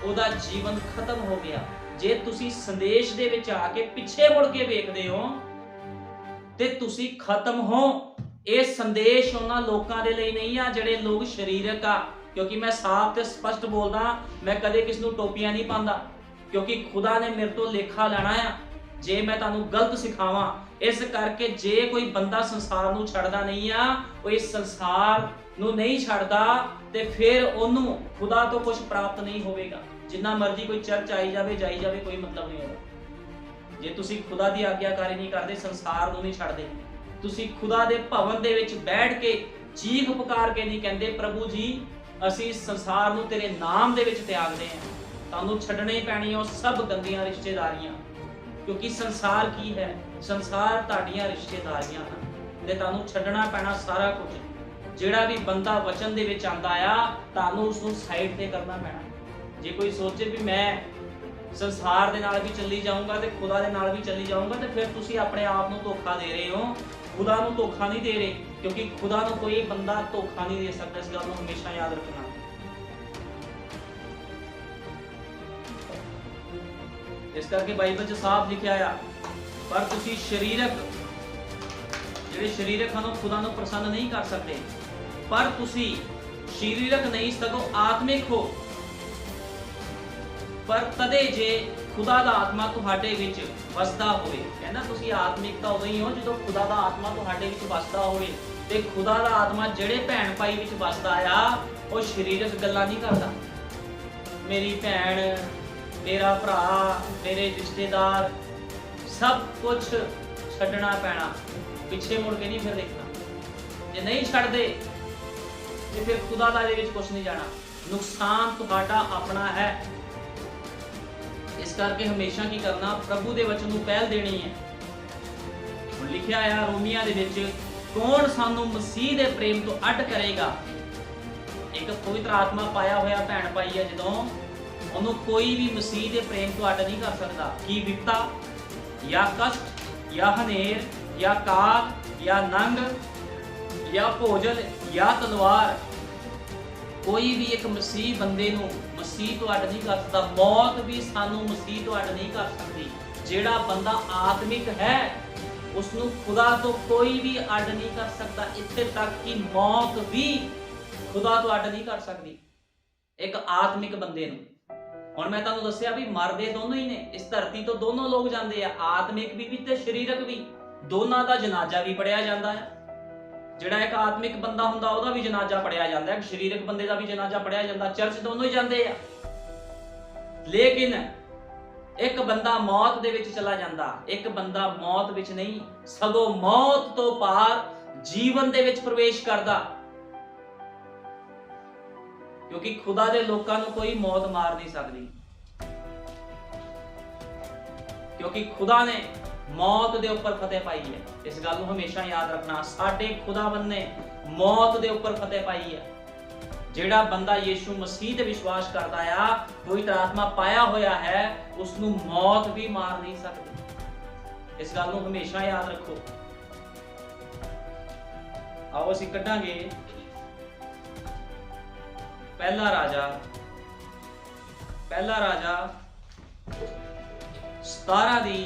ओदा जीवन खत्म हो गया। जे तुसी संदेश दे विच आके पिछे मुड़ के वेखदे हो ते तुसी खत्म हो। ये संदेश उन्हां लोकां दे लई नहीं आ जिहड़े लोग शरीरक आ, क्योंकि मैं साफ ते स्पष्ट बोलदा, मैं कदे किस नूं टोपियां नहीं पांदा, क्योंकि खुदा ने मेरे तो लेखा लेना आ जे मैं तुहानूं गलत सिखावां। इस करके जे कोई बंदा संसार नूं छड्डदा नहीं आ, वो इस संसार नूं नहीं छड्डदा ते फिर ओनूं खुदा तो कुछ प्राप्त नहीं होवेगा। जिन्ना मर्जी कोई चर्च आई जावे जाई जावे, कोई मतलब नहीं होगा। जे तुसी खुदा दी आग्याकारी नहीं करदे, संसार नूं नहीं छड्डदे, तुसी खुदा दे भवन दे विच बैठ के चीख पुकार के नहीं कहंदे प्रभु जी असीं संसार नूं तेरे नाम दे विच त्यागदे हां, तुहानूं छड्डणे ही पैणी ओ सब गंदियां रिश्तेदारियां। क्योंकि संसार की है? संसार तुहाडियां रिश्तेदारियां हन ते तुहानूं छड्डना पैना सारा कुछ। जिहड़ा भी बंदा वचन दे विच आंदा आ, तुहानूं उस नूं साइड ते करना पैना। जे कोई सोचे भी मैं संसार दे नाल भी चली जाऊंगा ते खुदा दे नाल भी चली जाऊंगा, ते फिर तुसी अपने आप नूं धोखा दे रहे हो, खुदा नूं धोखा नहीं दे रहे। क्योंकि खुदा नूं कोई बंदा धोखा नहीं दे सकदा। इस गल नूं हमेशा याद रखना। इस करके बाइबल च साफ लिखिया आ, पर तुसी शरीरक जिहड़े शरीरक हन खुदा नूं प्रसन्न नहीं कर सकते। पर तुसी शरीरक नहीं सगों आत्मिक हो। पर तदे जे खुदा दा आत्मा तुहाडे विच वसदा होवे, कहना तुसी आत्मिक तां उदों ही हो जदों खुदा दा आत्मा तुहाडे विच वसदा होवे। ते खुदा दा आत्मा जिहड़े भैण भाई विच वसदा आ, वो शरीरक गल्लां नहीं करदा। मेरी भैण, मेरा भरा, मेरे रिश्तेदार, सब कुछ छड्डना पैना, पिछे मुड़ के नहीं फिर देखना। जे नहीं छड्डदे ते फिर खुदा दा दे विच कुछ नहीं जाना। नुकसान तुहाडा अपना है। इस करके हमेशा की करना, प्रभु दे वचन नूं पहल देनी है। हुण लिखिया आ रोमिया दे विच, कौन सानू मसीह दे प्रेम तो अड करेगा? एक पवित्र आत्मा पाया होया भैण भाई है, जदों ਉਹਨੂੰ कोई भी मसीह के प्रेम तो अड नहीं कर सकता। की विपता या कष्ट या हनेर या काल या नंग या भोजन या तलवार, कोई भी एक मसीह बंदे नूं मसीह तो अड नहीं कर सकता। मौत भी सानू मसीह तो अड नहीं कर सकती। जिहड़ा बंदा आत्मिक है उसनूं खुदा तो कोई भी अड नहीं कर सकता। इत्थे तक कि मौत भी खुदा तो अड नहीं कर सकती एक आत्मिक बंदे नूं। ਹੁਣ मैं तुहानूं दस्सिया भी मरदे दोनों ही ने, इस धरती तो दोनों लोग जाते हैं, आत्मिक भी ते शरीरक भी। दोनों का जनाजा भी पढ़िया जाता है। जिहड़ा एक आत्मिक बंदा हुंदा ओहदा भी जनाजा पढ़िया जाता है, एक शरीरक बंदे का भी जनाजा पढ़िया जाता। चर्च दोनों ही जाते हैं, लेकिन एक बंदा मौत दे विच चला जाता, एक बंदा मौत विच नहीं सगों मौत तो पार जीवन दे विच प्रवेश करदा। क्योंकि खुदा दे लोकां नूं कोई मौत मार नहीं सकती, क्योंकि खुदा ने मौत दे उपर फतेह पाई है। इस गल नूं हमेशा याद रखना। साडे खुदावंद ने मौत दे उपर फतेह पाई है। जिहड़ा बंदा यीशु मसीह ते विश्वास करदा आ, पवित्र आत्मा पाया होया है, उसनूं मौत भी मार नहीं सकती। इस गल नूं हमेशा याद रखो। आओ असीं कढांगे पहला राजा 17 दी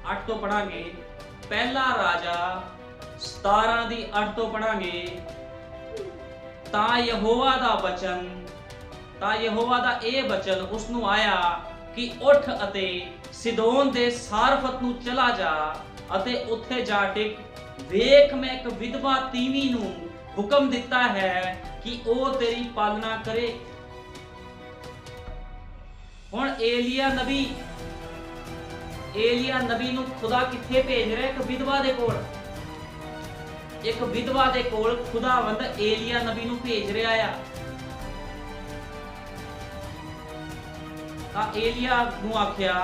8 तो पढ़ांगे। पहला राजा 17 दी 8 तो पढ़ांगे। तां यहोवा दा ਇਹ बचन उसनूं आया कि उठ अते सिदोन दे सारफत नूं चला जा अते उत्थे जा टिक। वेख मैं एक विधवा तीवी नूं हुक्म दिता है कि ओ तेरी पालना करे। हुण एलिया नबी नूं खुदा किथे भेज रहा? एक विधवा दे कोल। ਇੱਕ ਵਿਧਵਾ ਦੇ ਕੋਲ ਖੁਦਾਵੰਦ ਏਲੀਆ ਨਬੀ ਨੂੰ ਭੇਜ ਰਿਹਾ ਆ। ਤਾਂ ਏਲੀਆ ਨੂੰ ਆਖਿਆ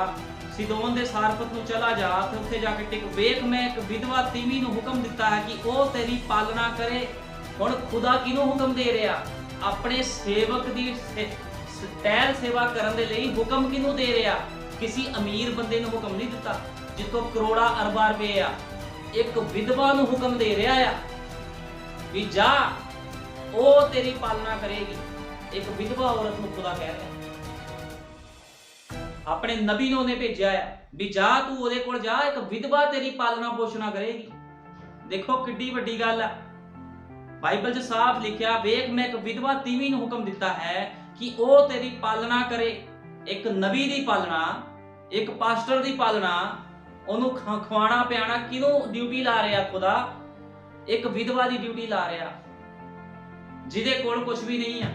ਸਿਦੋਨ ਦੇ ਸਾਰਫਤ ਨੂੰ ਚਲਾ ਜਾ ਤੇ ਉੱਥੇ ਜਾ ਕੇ ਟਿਕ। ਵੇਖ ਮੈਂ ਇੱਕ ਵਿਧਵਾ ਤੀਵੀ ਨੂੰ ਹੁਕਮ ਦਿੱਤਾ ਹੈ ਕਿ ਉਹ ਤੇਰੀ ਪਾਲਣਾ ਕਰੇ। ਹੁਣ ਖੁਦਾ ਕਿਹਨੂੰ ਹੁਕਮ ਦੇ ਰਿਹਾ? ਆਪਣੇ ਸੇਵਕ ਦੀ ਪਹਿਲ ਸੇਵਾ ਕਰਨ ਦੇ ਲਈ ਹੁਕਮ ਕਿਹਨੂੰ ਦੇ ਰਿਹਾ? ਕਿਸੇ ਅਮੀਰ ਬੰਦੇ ਨੂੰ ਹੁਕਮ ਨਹੀਂ ਦਿੱਤਾ ਜਿੱਥੋਂ ਕਰੋੜਾਂ ਅਰਬਾਂ ਰੁਪਏ ਆ। ਇੱਕ ਵਿਧਵਾ ਨੂੰ ਹੁਕਮ ਦੇ ਰਿਹਾ ਆ ਵੀ ਜਾ, ਉਹ ਤੇਰੀ ਪਾਲਣਾ ਕਰੇਗੀ। ਇੱਕ ਵਿਧਵਾ ਔਰਤ ਨੂੰ ਖੁਦਾ ਕਹਿ ਰਿਹਾ, ਆਪਣੇ ਨਬੀ ਨੂੰ ਉਹਨੇ ਭੇਜਿਆ ਆ ਵੀ ਜਾ ਤੂੰ ਉਹਦੇ ਕੋਲ ਜਾ, ਇੱਕ ਵਿਧਵਾ ਤੇਰੀ ਪਾਲਣਾ ਪੋਸ਼ਣਾ ਕਰੇਗੀ। ਦੇਖੋ ਕਿੱਡੀ ਵੱਡੀ ਗੱਲ ਆ। ਬਾਈਬਲ 'ਚ ਸਾਫ਼ ਲਿਖਿਆ, ਵੇਖ ਮੈਂ ਇੱਕ ਵਿਧਵਾ ਤੀਵੀ ਨੂੰ ਹੁਕਮ ਦਿੱਤਾ ਹੈ ਕਿ ਉਹ ਤੇਰੀ ਪਾਲਣਾ ਕਰੇ। ਇੱਕ ਨਬੀ ਦੀ ਪਾਲਣਾ, ਇੱਕ ਪਾਸਟਰ ਦੀ ਪਾਲਣਾ, ਉਹਨੂੰ ਖਵਾਣਾ ਪਿਆਣਾ ਕਿਹਨੂੰ ਡਿਊਟੀ ਲਾ ਰਿਹਾ? ਖੁਦਾ ਇੱਕ ਵਿਧਵਾ ਦੀ ਡਿਊਟੀ ਲਾ ਰਿਹਾ ਜਿਹਦੇ ਕੋਲ ਕੁਝ ਵੀ ਨਹੀਂ ਆ।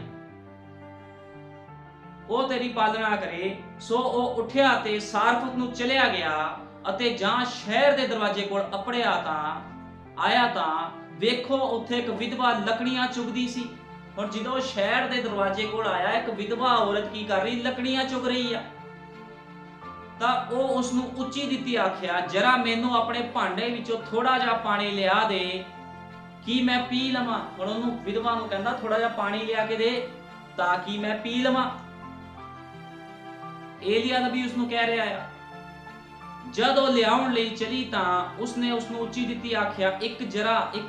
ਉਹ ਤੇਰੀ ਪਾਲਣਾ ਕਰੇ। ਸੋ ਉਹ ਉੱਠਿਆ ਤੇ ਸਾਰਫਤ ਨੂੰ ਚਲਿਆ ਗਿਆ ਅਤੇ ਜਾਂ ਸ਼ਹਿਰ ਦੇ ਦਰਵਾਜ਼ੇ ਕੋਲ ਆਇਆ ਤਾਂ ਵੇਖੋ ਉੱਥੇ ਇੱਕ ਵਿਧਵਾ ਲੱਕੜੀਆਂ ਚੁਗਦੀ ਸੀ। ਹੁਣ ਜਦੋਂ ਸ਼ਹਿਰ ਦੇ ਦਰਵਾਜ਼ੇ ਕੋਲ ਆਇਆ, ਇੱਕ ਵਿਧਵਾ ਔਰਤ ਕੀ ਕਰ ਰਹੀ? ਲੱਕੜੀਆਂ ਚੁਗ ਰਹੀ ਆ। ਤਾਂ ਉਹ ਉਸ ਨੂੰ ਉੱਚੀ ਦਿੱਤੀ ਆਖਿਆ, ਜਰਾ ਮੈਨੂੰ ਆਪਣੇ ਭਾਂਡੇ ਵਿੱਚੋਂ ਥੋੜਾ ਜਿਹਾ ਪਾਣੀ ਲਿਆ ਦੇ ਕਿ ਮੈਂ ਪੀ ਲਵਾਂ। ਹੁਣ ਉਹਨੂੰ ਵਿਧਵਾ ਨੂੰ ਕਹਿੰਦਾ ਥੋੜਾ ਜਿਹਾ ਪਾਣੀ ਲਿਆ ਕੇ ਦੇ ਤਾਂ ਕਿ ਮੈਂ ਪੀ ਲਵਾਂ। ਏਲੀਆ ਨਬੀ ਉਸ ਨੂੰ ਕਹਿ ਰਿਹਾ ਆ। ਜਦ ਉਹ ਲਿਆਉਣ ਲਈ ਚਲੀ ਤਾਂ ਉਸਨੇ ਉਸ ਨੂੰ ਉੱਚੀ ਦਿੱਤੀ ਆਖਿਆ, ਇੱਕ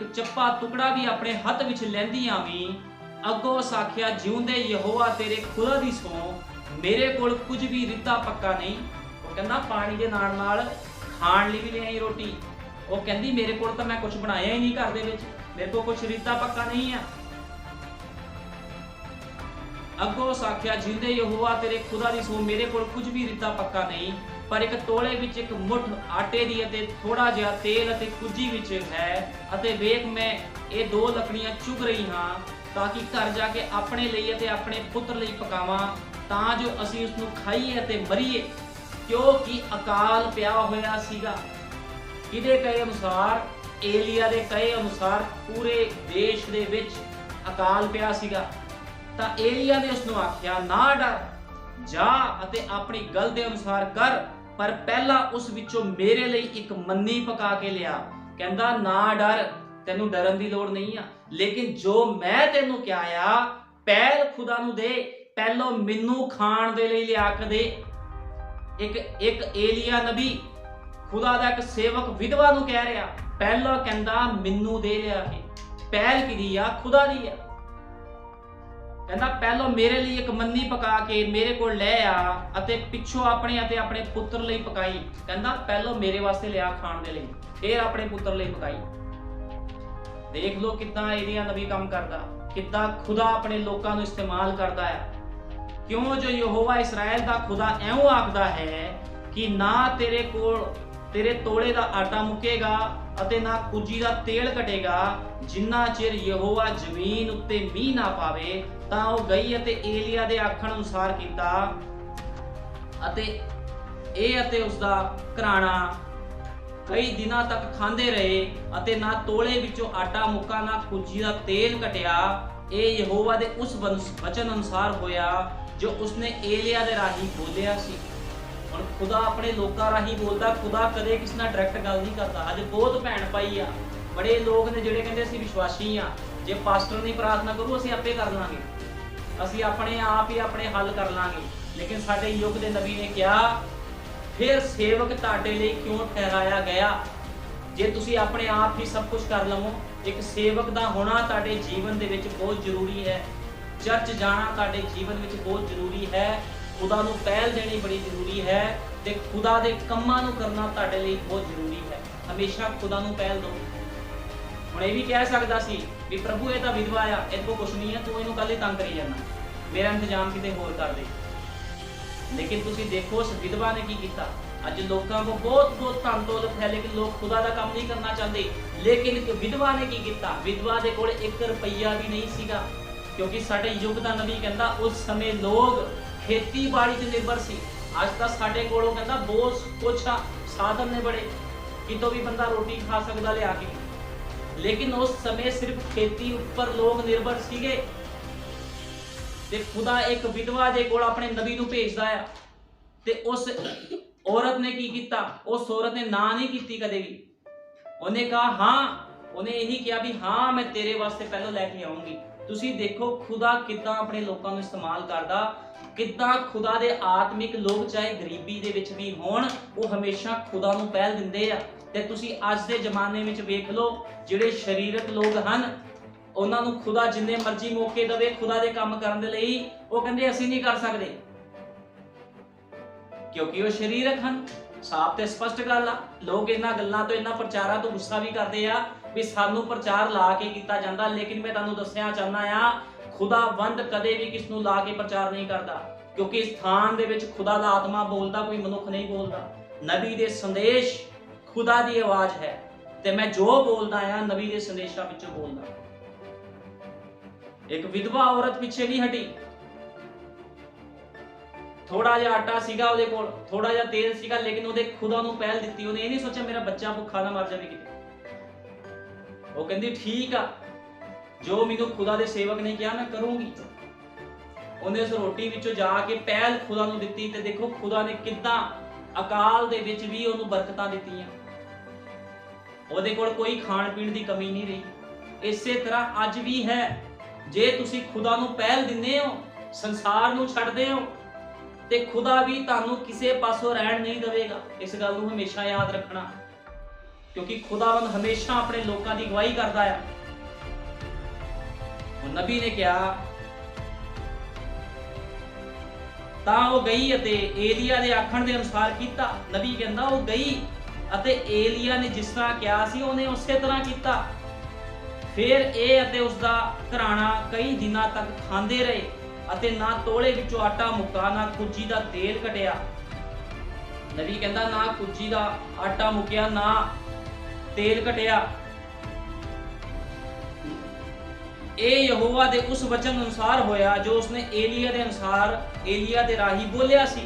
ਚੱਪਾ ਟੁਕੜਾ ਵੀ ਆਪਣੇ ਹੱਥ ਵਿੱਚ ਲੈਂਦੀ ਆਵੀਂ। ਅੱਗੋਂ ਉਸ ਆਖਿਆ, ਜਿਉਂਦੇ ਯਹੋਵਾ ਤੇਰੇ ਖੁਦਾ ਦੀ ਸਹੁੰ, ਮੇਰੇ ਕੋਲ ਕੁਝ ਵੀ ਰਿੱਤਾ ਪੱਕਾ ਨਹੀਂ। ਉਹ ਕਹਿੰਦਾ ਪਾਣੀ ਦੇ ਨਾਲ ਖਾਣ ਲਈ ਵੀ ਲਿਆਈ ਰੋਟੀ। ਉਹ ਕਹਿੰਦੀ ਮੇਰੇ ਕੋਲ ਤਾਂ ਮੈਂ ਕੁਝ ਬਣਾਇਆ ਹੀ ਨਹੀਂ ਘਰ ਦੇ ਵਿੱਚ, ਮੇਰੇ ਕੋਲ ਕੁਝ ਰਿੱਤਾ ਪੱਕਾ ਨਹੀਂ ਆ। ਅੱਗੋਂ ਆਖਿਆ, ਜਿੰਦੇ ਯਹੋਵਾ ਤੇਰੇ ਖੁਦਾ ਦੀ ਸਹੁੰ, ਮੇਰੇ ਕੋਲ ਕੁਝ ਵੀ ਰਿੱਤਾ ਪੱਕਾ ਨਹੀਂ, ਪਰ ਇੱਕ ਤੋਲੇ ਵਿੱਚ ਇੱਕ ਮੁੱਠ ਆਟੇ ਦੀ ਅਤੇ ਥੋੜਾ ਜਿਹਾ ਤੇਲ ਅਤੇ ਕੁੱਜੀ ਵਿੱਚ ਹੈ। ਅਤੇ ਵੇਖ ਮੈਂ ਇਹ 2 ਲੱਕੜੀਆਂ ਚੁਗ ਰਹੀ ਹਾਂ ਤਾਂ ਕਿ ਘਰ ਜਾ ਕੇ ਆਪਣੇ ਲਈ ਅਤੇ ਆਪਣੇ ਪੁੱਤਰ ਲਈ ਪਕਾਵਾਂ, ਤਾਂ ਜੋ ਅਸੀਂ ਉਸ ਨੂੰ ਖਾਈਏ ਅਤੇ ਮਰੀਏ, ਕਿਉਂਕਿ ਅਕਾਲ ਪਿਆ ਹੋਇਆ ਸੀਗਾ। ਕਿਹਦੇ ਕਹੇ ਅਨੁਸਾਰ? ਏਲੀਆ ਦੇ ਕਹੇ ਅਨੁਸਾਰ ਪੂਰੇ ਦੇਸ਼ ਦੇ ਵਿੱਚ ਅਕਾਲ ਪਿਆ ਸੀਗਾ। ਤਾਂ ਏਲੀਆ ਨੇ ਉਸ ਨੂੰ ਆਖਿਆ, ਨਾ ਡਰ, ਜਾ ਅਤੇ ਆਪਣੀ ਗੱਲ ਦੇ ਅਨੁਸਾਰ ਕਰ, ਪਰ ਪਹਿਲਾਂ ਉਸ ਵਿੱਚੋਂ ਮੇਰੇ ਲਈ ਇੱਕ ਮੰਨੀ ਪਕਾ ਕੇ ਲਿਆ। ਕਹਿੰਦਾ ਨਾ ਡਰ, ਤੈਨੂੰ ਡਰਨ ਦੀ ਲੋੜ ਨਹੀਂ ਆ, ਲੇਕਿਨ ਜੋ ਮੈਂ ਤੈਨੂੰ ਕਿਹਾ ਆ ਪਹਿਲ ਖੁਦਾ ਨੂੰ ਦੇ, ਪਹਿਲੋਂ ਮੈਨੂੰ ਖਾਣ ਦੇ ਲਈ ਲਿਆ ਕੇ ਦੇ। ਇੱਕ ਏਲੀਆ ਨਬੀ ਖੁਦਾ ਦਾ ਇੱਕ ਸੇਵਕ ਵਿਧਵਾ ਨੂੰ ਕਹਿ ਰਿਹਾ, ਪਹਿਲਾਂ ਕਹਿੰਦਾ ਮੈਨੂੰ ਦੇ ਲਿਆ ਕੇ। ਪਹਿਲ ਕਿਹਦੀ ਆ? ਖੁਦਾ ਦੀ ਆ। ਕਹਿੰਦਾ ਪਹਿਲਾਂ ਮੇਰੇ ਲਈ ਇੱਕ ਮੰਨੀ ਪਕਾ ਕੇ ਮੇਰੇ ਕੋਲ ਲੈ ਆ ਅਤੇ ਪਿੱਛੋਂ ਆਪਣੇ ਅਤੇ ਆਪਣੇ ਪੁੱਤਰ ਲਈ ਪਕਾਈ। ਕਹਿੰਦਾ ਪਹਿਲਾਂ ਮੇਰੇ ਵਾਸਤੇ ਲਿਆ ਖਾਣ ਦੇ ਲਈ, ਫਿਰ ਆਪਣੇ ਪੁੱਤਰ ਲਈ ਪਕਾਈ। ਦੇਖ ਲਓ ਕਿੱਦਾਂ ਏਲੀਆ ਨਬੀ ਕੰਮ ਕਰਦਾ, ਕਿੱਦਾਂ ਖੁਦਾ ਆਪਣੇ ਲੋਕਾਂ ਨੂੰ ਇਸਤੇਮਾਲ ਕਰਦਾ ਹੈ। ਕਿਉਂ ਜੋ ਯਹੋਵਾ ਇਸਰਾਇਲ ਦਾ ਖੁਦਾ ਐਉਂ ਆਖਦਾ ਹੈ ਕਿ ਨਾ ਤੇਰੇ ਕੋਲ ਤੇਰੇ ਤੋਲੇ ਦਾ ਆਟਾ ਮੁੱਕੇਗਾ ਅਤੇ ਨਾ ਕੁੱਜੀ ਦਾ ਤੇਲ ਘਟੇਗਾ, ਜਿੰਨਾ ਚਿਰ ਯਹੋਵਾ ਜ਼ਮੀਨ ਉੱਤੇ ਮੀਂਹ ਨਾ ਪਾਵੇ। ਤਾਂ ਉਹ ਗਈ ਅਤੇ ਏਲੀਆ ਦੇ ਆਖਣ ਅਨੁਸਾਰ ਕੀਤਾ ਅਤੇ ਇਹ ਅਤੇ ਉਸਦਾ ਘਰਾਣਾ ਕਈ ਦਿਨਾਂ ਤੱਕ ਖਾਂਦੇ ਰਹੇ ਅਤੇ ਨਾ ਤੋਲੇ ਵਿੱਚੋਂ ਆਟਾ ਮੁੱਕਾ, ਨਾ ਕੁੱਜੀ ਦਾ ਤੇਲ ਘਟਿਆ। ਇਹ ਯਹੋਵਾ ਦੇ ਉਸ ਵਚਨ ਅਨੁਸਾਰ ਹੋਇਆ ਜੋ ਉਸਨੇ ਏਲੀਆ ਦੇ ਰਾਹੀਂ ਬੋਲਿਆ ਸੀ। ਹੁਣ ਖੁਦਾ ਆਪਣੇ ਲੋਕਾਂ ਰਾਹੀਂ ਬੋਲਦਾ, ਖੁਦਾ ਕਦੇ ਕਿਸੇ ਨਾਲ ਡਾਇਰੈਕਟ ਗੱਲ ਨਹੀਂ ਕਰਦਾ। ਅੱਜ ਬਹੁਤ ਭੈਣ ਭਾਈ ਆ, ਬੜੇ ਲੋਕ ਨੇ ਜਿਹੜੇ ਕਹਿੰਦੇ ਅਸੀਂ ਵਿਸ਼ਵਾਸੀ ਆ, ਜੇ ਪਾਸਟਰ ਨਹੀਂ ਪ੍ਰਾਰਥਨਾ ਕਰੂ ਅਸੀਂ ਆਪੇ ਕਰ ਲਾਂਗੇ, ਅਸੀਂ ਆਪਣੇ ਆਪ ਹੀ ਆਪਣੇ ਹੱਲ ਕਰ ਲਾਂਗੇ। ਲੇਕਿਨ ਸਾਡੇ ਯੁੱਗ ਦੇ ਨਬੀ ਨੇ ਕਿਹਾ, ਫਿਰ ਸੇਵਕ ਤੁਹਾਡੇ ਲਈ ਕਿਉਂ ਠਹਿਰਾਇਆ ਗਿਆ ਜੇ ਤੁਸੀਂ ਆਪਣੇ ਆਪ ਹੀ ਸਭ ਕੁਝ ਕਰ ਲਵੋ? ਇੱਕ ਸੇਵਕ ਦਾ ਹੋਣਾ ਤੁਹਾਡੇ ਜੀਵਨ ਦੇ ਵਿੱਚ ਬਹੁਤ ਜ਼ਰੂਰੀ ਹੈ। ਚਰਚ ਜਾਣਾ ਤੁਹਾਡੇ ਜੀਵਨ ਵਿੱਚ ਬਹੁਤ ਜ਼ਰੂਰੀ ਹੈ। ਖੁਦਾ ਨੂੰ ਪਹਿਲ ਦੇਣੀ ਬੜੀ ਜ਼ਰੂਰੀ ਹੈ ਤੇ ਖੁਦਾ ਦੇ ਕੰਮਾਂ ਨੂੰ ਕਰਨਾ ਤੁਹਾਡੇ ਲਈ ਬਹੁਤ ਜ਼ਰੂਰੀ ਹੈ। ਹਮੇਸ਼ਾ ਖੁਦਾ ਨੂੰ ਪਹਿਲ ਦਿਓ। ਹੁਣ ਇਹ ਵੀ ਕਹਿ ਸਕਦਾ ਸੀ ਵੀ ਪ੍ਰਭੂ ਇਹ ਤਾਂ ਵਿਧਵਾ ਆ, ਇਹਦੇ ਕੋਲ ਕੁਛ ਨਹੀਂ ਹੈ, ਤੂੰ ਇਹਨੂੰ ਕੱਲ ਹੀ ਤੰਗ ਕਰੀ ਜਾਂਦਾ, ਮੇਰਾ ਇੰਤਜ਼ਾਮ ਕਿਤੇ ਹੋਰ ਕਰ ਦੇ। ਲੇਕਿਨ ਤੁਸੀਂ ਦੇਖੋ ਉਸ ਵਿਧਵਾ ਨੇ ਕੀ ਕੀਤਾ। ਅੱਜ ਲੋਕਾਂ ਕੋਲ ਬਹੁਤ ਧਨ ਦੌਲਤ ਹੈ, ਲੇਕਿਨ ਲੋਕ ਖੁਦਾ ਦਾ ਕੰਮ ਨਹੀਂ ਕਰਨਾ ਚਾਹੁੰਦੇ। ਲੇਕਿਨ ਇੱਕ ਵਿਧਵਾ ਨੇ ਕੀ ਕੀਤਾ? ਵਿਧਵਾ ਦੇ ਕੋਲ 1 ਰੁਪਈਆ ਵੀ ਨਹੀਂ ਸੀਗਾ, ਕਿਉਂਕਿ ਸਾਡੇ ਯੁੱਗ ਦਾ ਨਬੀ ਕਹਿੰਦਾ ਉਸ ਸਮੇਂ ਲੋਕ ਖੇਤੀਬਾੜੀ ਤੇ ਨਿਰਭਰ ਸੀ। ਅੱਜ ਤਾਂ ਸਾਡੇ ਕੋਲੋਂ ਕਹਿੰਦਾ ਬਹੁਤ ਕੁਛ ਸਾਧਨ ਨੇ ਬੜੇ, ਕਿਤੋਂ ਵੀ ਬੰਦਾ ਰੋਟੀ ਖਾ ਸਕਦਾ ਲਿਆ ਕੇ। लेकिन उस समय सिर्फ खेती उपर लोग निर्भर सीगे ते खुदा एक विधवा दे कोल अपने नबी नूं भेजदा है ते उस औरत ने की कीता? उस औरत ने ना नहीं कीती कदे भी। उन्हें कहा हाँ, उन्हें यही किया भी हाँ मैं तेरे वास्ते पहलों लैके आऊंगी। तुसी देखो खुदा किद्दां अपने लोकां नूं इस्तेमाल करदा, किद्दां खुदा दे आत्मिक लोग चाहे गरीबी दे विच भी होण वो हमेशा खुदा नूं पहल दिंदे आ। ते तुसी अज दे जमाने विच वेख लो जिहड़े शरीरक लोग हन उन्हां नूं खुदा जिन्ने मर्जी मौके देवे खुदा दे काम करन दे लई वो कहंदे असीं नहीं कर सकदे क्योंकि वो शरीरक हन। साफ ते स्पष्ट गल आ। लोग इन्हां गल्लां तो इन्हां प्रचारां तो गुस्सा भी करदे आ भी सानू प्रचार ला के कीता जांदा, लेकिन मैं तुहानू दस्सना चाहना आ खुदावंद कदे भी किस नूं ला के प्रचार नहीं करदा क्योंकि स्थान दे विच खुदा दा आत्मा बोलदा, कोई मनुख नहीं बोलदा। नबी दे संदेश खुदा दी आवाज है ते मैं जो बोलदा आ नबी दे संदेशां विचों बोलदा। एक विधवा औरत पीछे नहीं हटी। थोड़ा जिहा आटा सीगा ਉਹਦੇ ਕੋਲ, थोड़ा जिहा तेल सीगा, लेकिन ਉਹਦੇ खुदा ਨੂੰ ਪਹਿਲ ਦਿੱਤੀ। ਉਹਨੇ ਇਹ ਨਹੀਂ ਸੋਚਿਆ ਮੇਰਾ ਬੱਚਾ ਭੁੱਖਾ ਨਾ ਮਰ ਜਾਵੇ ਕਿਤੇ। ਉਹ ਕਹਿੰਦੀ ਠੀਕ ਆ ਜੋ ਮੈਨੂੰ खुदा ਦੇ ਸੇਵਕ ਨੇ ਕਿਹਾ ਮੈਂ ਕਰੂੰਗੀ। ਉਹਨੇ ਉਸ ਰੋਟੀ ਵਿੱਚੋਂ ਜਾ ਕੇ ਪਹਿਲ खुदा ਨੂੰ ਦਿੱਤੀ ਤੇ ਦੇਖੋ खुदा ਨੇ ਕਿੱਦਾਂ ਅਕਾਲ ਦੇ ਵਿੱਚ ਵੀ ਉਹਨੂੰ ਬਰਕਤਾਂ ਦਿੱਤੀਆਂ। ਉਹਦੇ ਕੋਲ ਕੋਈ ਖਾਣ ਪੀਣ ਦੀ ਕਮੀ ਨਹੀਂ ਰਹੀ। ਇਸੇ ਤਰ੍ਹਾਂ ਅੱਜ ਵੀ ਹੈ। ਜੇ ਤੁਸੀਂ खुदा ਨੂੰ ਪਹਿਲ ਦਿੰਦੇ ਹੋ, ਸੰਸਾਰ ਨੂੰ ਛੱਡਦੇ ਹੋ ਤੇ खुदा ਵੀ ਤੁਹਾਨੂੰ ਕਿਸੇ ਪਾਸੋਂ ਰਹਿਣ ਨਹੀਂ ਦੇਵੇਗਾ। ਇਸ ਗੱਲ ਨੂੰ ਹਮੇਸ਼ਾ ਯਾਦ ਰੱਖਣਾ क्योंकि खुदावंद हमेशा अपने लोगों की अगवाई करता है। नबी ने क्या ता वो गई अते एलिया दे आखण दे अनुसार कीता। नबी कहंदा वो गई अते एलिया ने जिस तरह किया सी उन्हें उसे तरह कीता। फिर ए अते उसदा घराना कई दिनों तक खांदे रहे अते ना तोले विचों आटा मुक्का ना कुजी दा तेल घटिया। नबी कहंदा ना कुजी दा आटा मुक्या ना तेल घटिया। ए यहोवा दे उस वचन अनुसार होया जो उसने एलिया दे अनुसार एलिया दे राही बोलिया सी।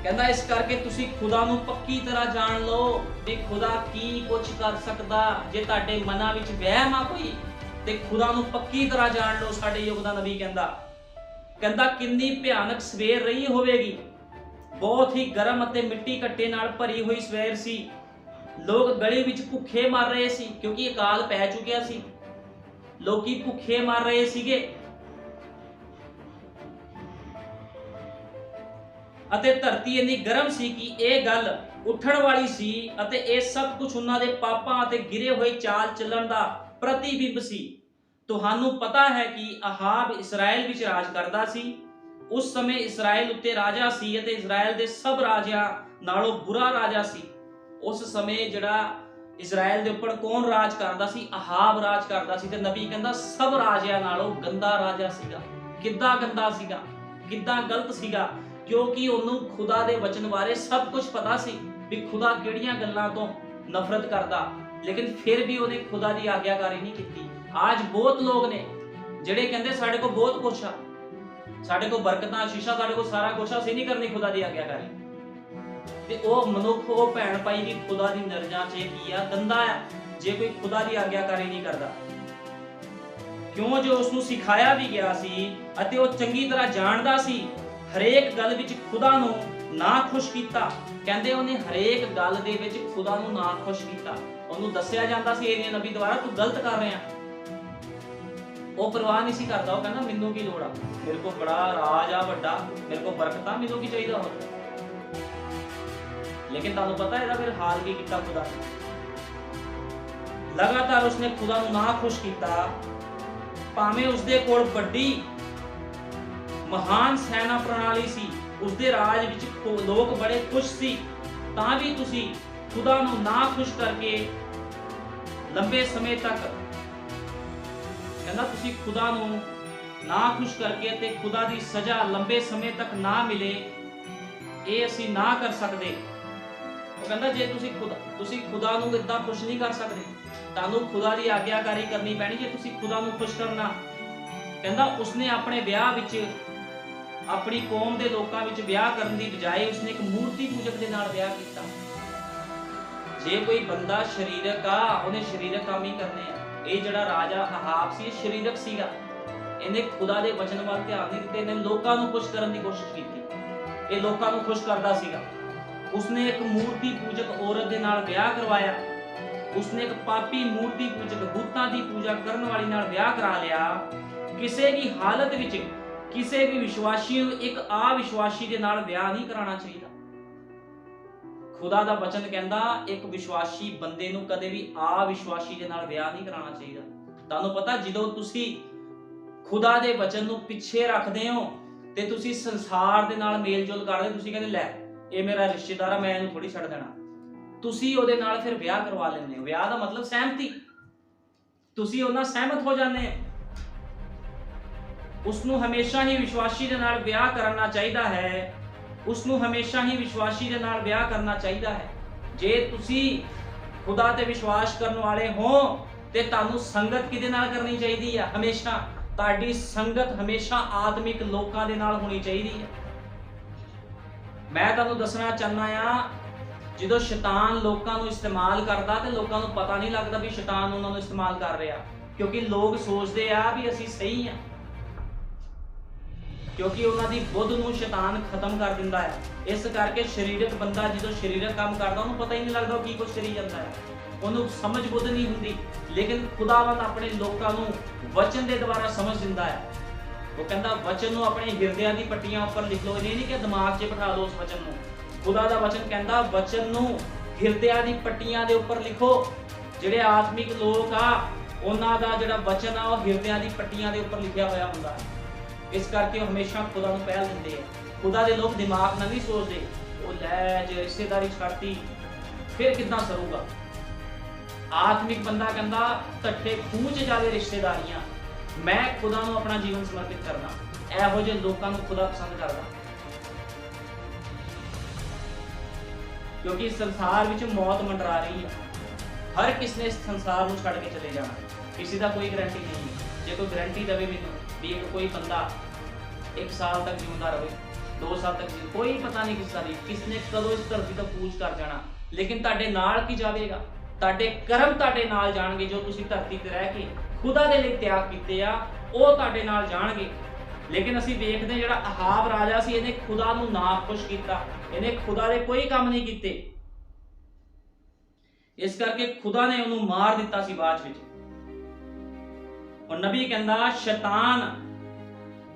कहंदा इस करके तुसी खुदा नूं पक्की तरह जान लो कि खुदा की कुछ कर सकदा। जे तुहाडे मनां विच वहम आ कोई ते खुदा नूं पक्की तरह जान लो। साडे युग दा नबी कहंदा किन्नी भयानक सवेर रही होवेगी। बहुत ही गर्म अते मिट्टी कट्टे नाल भरी हुई सवेर सी। लोग गली विच भुखे मर रहे सी क्योंकि अकाल पै चुकिया सी। लोकी भुखे मर रहे सीगे अते धरती इन्नी गर्म सी कि यह गल उठण वाली सी अते यह सब कुछ उन्हां दे पापां अते गिरे होए चाल चलन दा प्रतिबिंब सी। तुहानू पता है कि अहाब इसराइल विच राज करदा सी। उस समय इसराइल उत्ते राजा सी अते इसराइल दे सब राजियां नालों बुरा राजा सी। उस समय जिहड़ा इसराइल दे उपर कौन राज करदा सी? अहाब राज करदा सी। ते नबी कहंदा सब राजियां नालों गंदा राजा सीगा। किद्दां गंदा सीगा, किद्दां गलत सीगा क्योंकि उन्होंने खुदा दे वचन बारे सब कुछ पता सी भी खुदा किहड़ियां गल्लां तो नफरत करदा, लेकिन फिर भी उन्हें खुदा दी आग्याकारी नहीं की। आज बहुत लोग ने जिहड़े कहंदे साडे को बहुत कुछ आ, साडे को बरकतां आशीषां, साडे को सारा कुछ, असीं नहीं करनी खुदा दी आग्याकारी। ते ओ मनुख ओ भैण भाई भी खुदा दी नज़रां च की आ गंदा है जे कोई खुदा दी आग्याकारी नहीं करदा। क्यों जो उसनूं सिखाया भी गया सी अते ओ चंगी तरह जानदा सी। हरेक गल विच खुदा नूं ना खुश कीता। कहंदे ओने हरेक गल दे विच खुदा नूं ना खुश कीता। ओनूं दस्सिया जांदा सी एलिया नबी द्वारा तू गलत कर रहा। ओ परवाह नहीं सी करदा। ओ कहंदा मैनूं की लोड़ आ, मेरे को बड़ा राज आ वड्डा, मेरे को बरकतां, मैनूं की चाहीदा होर। लेकिन तुहानूं पता है फिर हाल की कीता खुदा ने? लगातार उसने खुदा नूं ना खुश कीता। भावें उसदे कोल वड्डी महान सैना प्रणाली सी, उसदे राज विच लोग बड़े खुश सी, तां भी तुसी खुदा नूं ना खुश करके लंबे समय तक कहंदा तुसी खुदा नूं ना खुश करके ते खुदा दी सज़ा लंबे समय तक ना मिले ये असीं ना कर सकदे। वो कहंदा जे तुसी खुदा नूं इदां खुश नहीं कर सकदे, तुहानूं खुदा दी आग्याकारी करनी पैनी जे तुसी खुदा नूं खुश करना। कहंदा उसने अपने ब्याह विच अपनी कौम दे लोकां विच ब्याह करन दी बजाए उसने एक मूर्ति पूजक दे नाल ब्याह कीता। ਜੇ ਕੋਈ ਬੰਦਾ ਸ਼ਰੀਰਕ ਆ ਉਹਨੇ ਸ਼ਰੀਰਕ ਕੰਮ ਹੀ ਕਰਨੇ ਆ। ਇਹ ਜਿਹੜਾ ਰਾਜਾ ਅਹਾਬ ਸੀ ਇਹ ਸ਼ਰੀਰਕ ਸੀਗਾ, ਇਹਨੇ ਖੁਦਾ ਦੇ ਵਚਨ ਵੱਲ ਧਿਆਨ ਨਹੀਂ ਦਿੱਤੇ, ਇਹਨੇ ਲੋਕਾਂ ਨੂੰ ਖੁਸ਼ ਕਰਨ ਦੀ ਕੋਸ਼ਿਸ਼ ਕੀਤੀ। ਇਹ ਲੋਕਾਂ ਨੂੰ ਖੁਸ਼ ਕਰਦਾ ਸੀਗਾ। ਉਸਨੇ ਇੱਕ ਮੂਰਤੀ ਪੂਜਕ ਔਰਤ ਦੇ ਨਾਲ ਵਿਆਹ ਕਰਵਾਇਆ। ਉਸਨੇ ਇੱਕ ਪਾਪੀ ਮੂਰਤੀ ਪੂਜਕ ਬੁੱਤਾਂ ਦੀ ਪੂਜਾ ਕਰਨ ਵਾਲੀ ਨਾਲ ਵਿਆਹ ਕਰਾ ਲਿਆ। ਕਿਸੇ ਵੀ ਹਾਲਤ ਵਿੱਚ ਕਿਸੇ ਵੀ ਵਿਸ਼ਵਾਸੀ ਨੂੰ ਇੱਕ ਅਵਿਸ਼ਵਾਸੀ ਦੇ ਨਾਲ ਵਿਆਹ ਨਹੀਂ ਕਰਾਉਣਾ ਚਾਹੀਦਾ। ਖੁਦਾ ਦਾ ਵਚਨ ਕਹਿੰਦਾ ਇੱਕ ਵਿਸ਼ਵਾਸੀ ਬੰਦੇ ਨੂੰ ਕਦੇ ਵੀ ਅਵਿਸ਼ਵਾਸੀ ਦੇ ਨਾਲ ਵਿਆਹ ਨਹੀਂ ਕਰਾਉਣਾ ਚਾਹੀਦਾ। ਤੁਹਾਨੂੰ ਪਤਾ ਜਦੋਂ ਤੁਸੀਂ ਖੁਦਾ ਦੇ ਵਚਨ ਨੂੰ ਪਿੱਛੇ ਰੱਖਦੇ ਹੋ ਤੇ ਤੁਸੀਂ ਸੰਸਾਰ ਦੇ ਨਾਲ ਮੇਲਜੋਲ ਕਰਦੇ, ਤੁਸੀਂ ਕਹਿੰਦੇ ਲੈ ਇਹ ਮੇਰਾ ਰਿਸ਼ਤੇਦਾਰ ਆ, ਮੈਂ ਇਹਨੂੰ ਥੋੜੀ ਛੱਡ ਦੇਣਾ। ਤੁਸੀਂ ਉਹਦੇ ਨਾਲ ਫਿਰ ਵਿਆਹ ਕਰਵਾ ਲੈਂਦੇ ਹੋ। ਵਿਆਹ ਦਾ ਮਤਲਬ ਸਹਿਮਤੀ, ਤੁਸੀਂ ਉਹਨਾਂ ਸਹਿਮਤ ਹੋ ਜਾਂਦੇ ਹੋ। ਉਸ ਨੂੰ ਹਮੇਸ਼ਾ ਹੀ ਵਿਸ਼ਵਾਸੀ ਦੇ ਨਾਲ ਵਿਆਹ ਕਰਨਾ ਚਾਹੀਦਾ ਹੈ। ਉਸ ਨੂੰ ਹਮੇਸ਼ਾ ਹੀ ਵਿਸ਼ਵਾਸੀ ਦੇ ਨਾਲ ਵਿਆਹ ਕਰਨਾ ਚਾਹੀਦਾ ਹੈ। ਜੇ ਤੁਸੀਂ ਖੁਦਾ ਤੇ ਵਿਸ਼ਵਾਸ ਕਰਨ ਵਾਲੇ ਹੋ ਤੇ ਤੁਹਾਨੂੰ ਸੰਗਤ ਕਿਹਦੇ ਨਾਲ ਕਰਨੀ ਚਾਹੀਦੀ ਹੈ? ਹਮੇਸ਼ਾ ਤੁਹਾਡੀ ਸੰਗਤ ਹਮੇਸ਼ਾ ਆਤਮਿਕ ਲੋਕਾਂ ਦੇ ਨਾਲ ਹੋਣੀ ਚਾਹੀਦੀ ਹੈ। ਮੈਂ ਤੁਹਾਨੂੰ ਦੱਸਣਾ ਚਾਹੁੰਦਾ ਆ, ਜਦੋਂ ਸ਼ੈਤਾਨ ਲੋਕਾਂ ਨੂੰ ਇਸਤੇਮਾਲ ਕਰਦਾ ਤੇ ਲੋਕਾਂ ਨੂੰ ਪਤਾ ਨਹੀਂ ਲੱਗਦਾ ਵੀ ਸ਼ੈਤਾਨ ਉਹਨਾਂ ਨੂੰ ਇਸਤੇਮਾਲ ਕਰ ਰਿਹਾ, ਕਿਉਂਕਿ ਲੋਕ ਸੋਚਦੇ ਆ ਵੀ ਅਸੀਂ ਸਹੀ ਆ, ਕਿਉਂਕਿ ਉਹਨਾਂ ਦੀ ਬੁੱਧ ਨੂੰ ਸ਼ੈਤਾਨ ਖਤਮ ਕਰ ਦਿੰਦਾ ਹੈ। ਇਸ ਕਰਕੇ ਸਰੀਰਕ ਬੰਦਾ ਜਦੋਂ ਸਰੀਰਕ ਕੰਮ ਕਰਦਾ ਉਹਨੂੰ ਪਤਾ ਹੀ ਨਹੀਂ ਲੱਗਦਾ ਉਹ ਕੀ ਕੁਝ ਕਰੀ ਜਾਂਦਾ ਹੈ, ਉਹਨੂੰ ਸਮਝ ਬੁੱਧ ਨਹੀਂ ਹੁੰਦੀ। ਲੇਕਿਨ ਖੁਦਾਵੰਦ ਆਪਣੇ ਲੋਕਾਂ ਨੂੰ ਵਚਨ ਦੇ ਦੁਆਰਾ ਸਮਝ ਦਿੰਦਾ ਹੈ। ਉਹ ਕਹਿੰਦਾ ਵਚਨ ਨੂੰ ਆਪਣੇ ਹਿਰਦਿਆਂ ਦੀ ਪੱਟੀਆਂ ਉੱਪਰ ਲਿਖ ਲਓ, ਇਹ ਨਹੀਂ ਕਿ ਦਿਮਾਗ 'ਚ ਬਿਠਾ ਲਓ ਉਸ ਵਚਨ ਨੂੰ। ਖੁਦਾ ਦਾ ਵਚਨ ਕਹਿੰਦਾ ਵਚਨ ਨੂੰ ਹਿਰਦਿਆਂ ਦੀ ਪੱਟੀਆਂ ਦੇ ਉੱਪਰ ਲਿਖੋ। ਜਿਹੜੇ ਆਤਮਿਕ ਲੋਕ ਆ ਉਹਨਾਂ ਦਾ ਜਿਹੜਾ ਵਚਨ ਆ ਉਹ ਹਿਰਦਿਆਂ ਦੀ ਪੱਟੀਆਂ ਦੇ ਉੱਪਰ ਲਿਖਿਆ ਹੋਇਆ ਹੁੰਦਾ ਹੈ। ਇਸ ਕਰਕੇ ਉਹ ਹਮੇਸ਼ਾ ਖੁਦਾ ਨੂੰ ਪਹਿਲ ਦਿੰਦੇ ਆ। ਖੁਦਾ ਦੇ ਲੋਕ ਦਿਮਾਗ ਨਾਲ ਨਹੀਂ ਸੋਚਦੇ, ਉਹ ਲੈ ਜੇ ਰਿਸ਼ਤੇਦਾਰੀ ਛੱਡਤੀ ਫਿਰ ਕਿੱਦਾਂ ਸਰੂਗਾ। ਆਤਮਿਕ ਬੰਦਾ ਕਹਿੰਦਾ ਧੱਠੇ ਖੂਹ 'ਚ ਜਾਵੇ ਰਿਸ਼ਤੇਦਾਰੀਆਂ, ਮੈਂ ਖੁਦਾ ਨੂੰ ਆਪਣਾ ਜੀਵਨ ਸਮਰਪਿਤ ਕਰਨਾ। ਇਹੋ ਜਿਹੇ ਲੋਕਾਂ ਨੂੰ ਖੁਦਾ ਪਸੰਦ ਕਰਦਾ, ਕਿਉਂਕਿ ਸੰਸਾਰ ਵਿੱਚ ਮੌਤ ਮੰਡਰਾ ਰਹੀ ਹੈ। ਹਰ ਕਿਸ ਨੇ ਇਸ ਸੰਸਾਰ ਨੂੰ ਛੱਡ ਕੇ ਚਲੇ ਜਾਣਾ, ਕਿਸੇ ਦਾ ਕੋਈ ਗਾਰੰਟੀ ਨਹੀਂ ਹੈ। ਜੇ ਕੋਈ ਗਾਰੰਟੀ ਦੇਵੇ ਮੈਨੂੰ ਵੀ ਕੋਈ ਬੰਦਾ 1 ਸਾਲ ਤੱਕ ਜਿਉਂਦਾ ਰਹੇ, 2 ਸਾਲ ਤੱਕ ਜੀ, ਕੋਈ ਪਤਾ ਨਹੀਂ ਕਿਸ ਨੇ ਕਦੋਂ ਇਸ ਧਰਤੀ ਤੋਂ ਕੂਚ ਕਰ ਜਾਣਾ। ਲੇਕਿਨ ਤੁਹਾਡੇ ਨਾਲ ਕੀ ਜਾਵੇਗਾ? ਤੁਹਾਡੇ ਕਰਮ ਤੁਹਾਡੇ ਨਾਲ ਜਾਣਗੇ। ਜੋ ਤੁਸੀਂ ਧਰਤੀ ਤੇ ਰਹਿ ਕੇ ਖੁਦਾ ਦੇ ਲਈ ਤਿਆਗ ਕੀਤੇ ਆ ਉਹ ਤੁਹਾਡੇ ਨਾਲ ਜਾਣਗੇ। ਲੇਕਿਨ ਅਸੀਂ ਵੇਖਦੇ ਜਿਹੜਾ ਅਹਾਬ ਰਾਜਾ ਸੀ, ਇਹਨੇ ਖੁਦਾ ਨੂੰ ਨਾਖੁਸ਼ ਕੀਤਾ, ਇਹਨੇ ਖੁਦਾ ਦੇ ਕੋਈ ਕੰਮ ਨਹੀਂ ਕੀਤੇ। ਇਸ ਕਰਕੇ ਖੁਦਾ ਨੇ ਉਹਨੂੰ ਮਾਰ ਦਿੱਤਾ ਸੀ ਬਾਅਦ ਵਿੱਚ। ਔਰ ਨਬੀ ਕਹਿੰਦਾ ਸ਼ੈਤਾਨ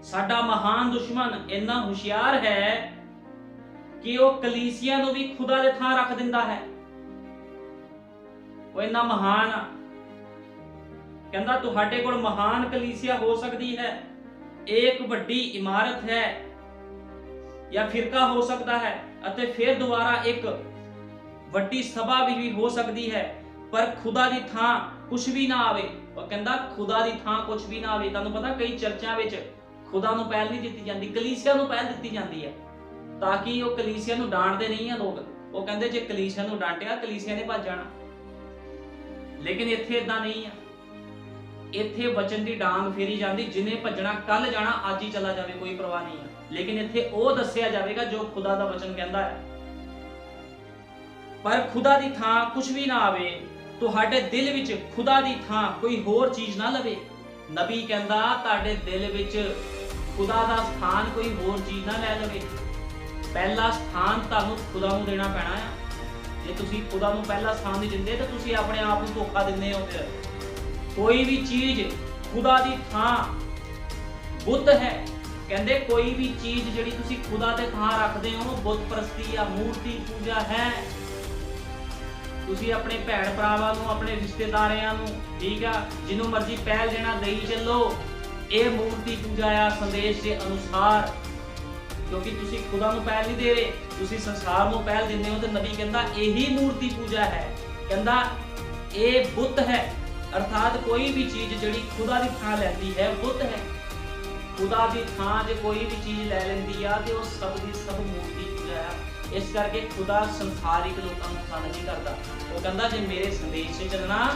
ਸਾਡਾ ਮਹਾਨ ਦੁਸ਼ਮਣ ਇੰਨਾ ਹੁਸ਼ਿਆਰ ਹੈ ਕਿ ਉਹ ਕਲੀਸਿਆ ਨੂੰ ਵੀ ਖੁਦਾ ਦੇ ਥਾਂ ਰੱਖ ਦਿੰਦਾ ਹੈ। ਉਹ ਇੰਨਾ ਮਹਾਨ ਆ, ਕਹਿੰਦਾ ਤੁਹਾਡੇ ਕੋਲ ਮਹਾਨ ਕਲੀਸਿਆ ਹੋ ਸਕਦੀ ਹੈ, ਇੱਕ ਵੱਡੀ ਇਮਾਰਤ ਹੈ ਜਾਂ ਫਿਰਕਾ ਹੋ ਸਕਦਾ ਹੈ, ਅਤੇ ਫਿਰ ਦੁਬਾਰਾ ਇੱਕ ਵੱਡੀ ਸਭਾ ਵੀ ਹੋ ਸਕਦੀ ਹੈ, ਪਰ ਖੁਦਾ ਦੀ ਥਾਂ ਕੁਝ ਵੀ ਨਾ ਆਵੇ। ਉਹ ਕਹਿੰਦਾ ਖੁਦਾ ਦੀ ਥਾਂ ਕੁਝ ਵੀ ਨਾ ਆਵੇ। ਤੁਹਾਨੂੰ ਪਤਾ ਕਈ ਚਰਚਾਂ ਵਿੱਚ ਖੁਦਾ ਨੂੰ ਪਹਿਲ ਨਹੀਂ ਦਿੱਤੀ ਜਾਂਦੀ, ਕਲੀਸਿਆ ਨੂੰ ਪਹਿਲ ਦਿੱਤੀ ਜਾਂਦੀ ਹੈ, ਤਾਂ ਕਿ ਉਹ ਕਲੀਸਿਆ ਨੂੰ ਡਾਂਟਦੇ ਨਹੀਂ ਆ ਲੋਕ। ਉਹ ਕਹਿੰਦੇ ਜੇ ਕਲੀਸਿਆ ਨੂੰ ਡਾਂਟਿਆ ਕਲੀਸਿਆ ਨੇ ਭੱਜ ਜਾਣਾ। ਲੇਕਿਨ ਇੱਥੇ ਇਦਾਂ ਨਹੀਂ ਆ, ਇੱਥੇ ਵਚਨ ਦੀ ਡਾਂਗ ਫੇਰੀ ਜਾਂਦੀ, ਜਿਹਨੇ ਭੱਜਣਾ ਕੱਲ ਜਾਣਾ ਅੱਜ ਹੀ ਚਲਾ ਜਾਵੇ, ਕੋਈ ਪਰਵਾਹ ਨਹੀਂ ਹੈ। ਲੇਕਿਨ ਇੱਥੇ ਉਹ ਦੱਸਿਆ ਜਾਵੇਗਾ ਜੋ ਖੁਦਾ ਦਾ ਵਚਨ ਕਹਿੰਦਾ ਹੈ। ਪਰ ਖੁਦਾ ਦੀ ਥਾਂ ਕੁਝ ਵੀ ਨਾ ਆਵੇ, ਤੁਹਾਡੇ ਦਿਲ ਵਿੱਚ ਖੁਦਾ ਦੀ ਥਾਂ ਕੋਈ ਹੋਰ ਚੀਜ਼ ਨਾ ਲਵੇ। ਨਬੀ ਕਹਿੰਦਾ ਤੁਹਾਡੇ ਦਿਲ ਵਿੱਚ ਖੁਦਾ ਦਾ ਸਥਾਨ ਕੋਈ ਹੋਰ ਚੀਜ਼ ਨਾ ਲੈ ਲਵੇ। ਪਹਿਲਾ ਸਥਾਨ ਤੁਹਾਨੂੰ ਖੁਦਾ ਨੂੰ ਦੇਣਾ ਪੈਣਾ ਹੈ। ਜੇ ਤੁਸੀਂ ਖੁਦਾ ਨੂੰ ਪਹਿਲਾ ਸਥਾਨ ਨਹੀਂ ਦਿੰਦੇ ਤਾਂ ਤੁਸੀਂ ਆਪਣੇ ਆਪ ਨੂੰ ਧੋਖਾ ਦਿੰਦੇ ਹੋ। ਫਿਰ ਕੋਈ ਵੀ ਚੀਜ਼ ਖੁਦਾ ਦੀ ਥਾਂ ਬੁੱਤ ਹੈ। ਕਹਿੰਦੇ ਕੋਈ ਵੀ ਚੀਜ਼ ਜਿਹੜੀ ਤੁਸੀਂ ਖੁਦਾ ਦੇ ਥਾਂ ਰੱਖਦੇ ਹੋ ਬੁੱਤ ਪ੍ਰਸਤੀ ਆ, ਮੂਰਤੀ ਪੂਜਾ ਹੈ। ਤੁਸੀਂ ਆਪਣੇ ਭੈਣ ਭਰਾਵਾਂ ਨੂੰ, ਆਪਣੇ ਰਿਸ਼ਤੇਦਾਰਾਂ ਨੂੰ, ਠੀਕ ਆ, ਜਿਹਨੂੰ ਮਰਜ਼ੀ ਪਹਿਲ ਦੇਣਾ ਦੇਈ ਚੱਲੋ। ਇਹ ਮੂਰਤੀ ਪੂਜਾ ਆ ਸੰਦੇਸ਼ ਦੇ ਅਨੁਸਾਰ, ਕਿਉਂਕਿ ਤੁਸੀਂ ਖੁਦਾ ਨੂੰ ਪਹਿਲ ਨਹੀਂ ਦੇ ਰਹੇ, ਤੁਸੀਂ ਸੰਸਾਰ ਨੂੰ ਪਹਿਲ ਦਿੰਦੇ ਹੋ। ਤੇ ਨਬੀ ਕਹਿੰਦਾ ਇਹੀ ਮੂਰਤੀ ਪੂਜਾ ਹੈ। ਕਹਿੰਦਾ ਇਹ ਬੁੱਤ ਹੈ, ਅਰਥਾਤ ਕੋਈ ਵੀ ਚੀਜ਼ ਜਿਹੜੀ ਖੁਦਾ ਦੀ ਥਾਂ ਲੈਂਦੀ ਹੈ ਬੁੱਤ ਹੈ। ਖੁਦਾ ਦੀ ਥਾਂ ਜੇ ਕੋਈ ਵੀ ਚੀਜ਼ ਲੈ ਲੈਂਦੀ ਆ ਤੇ ਉਹ ਸਭ ਦੀ ਸਭ ਮੂਰਤੀ ਪੂਜਾ ਆ। ਇਸ ਕਰਕੇ ਖੁਦਾ ਸੰਸਾਰਿਕ ਲੋਕਾਂ ਨੂੰ ਪਸੰਦ ਨਹੀਂ ਕਰਦਾ। ਉਹ ਕਹਿੰਦਾ ਜੇ ਮੇਰੇ ਸੰਦੇਸ਼ 'ਚ ਚੱਲਣਾ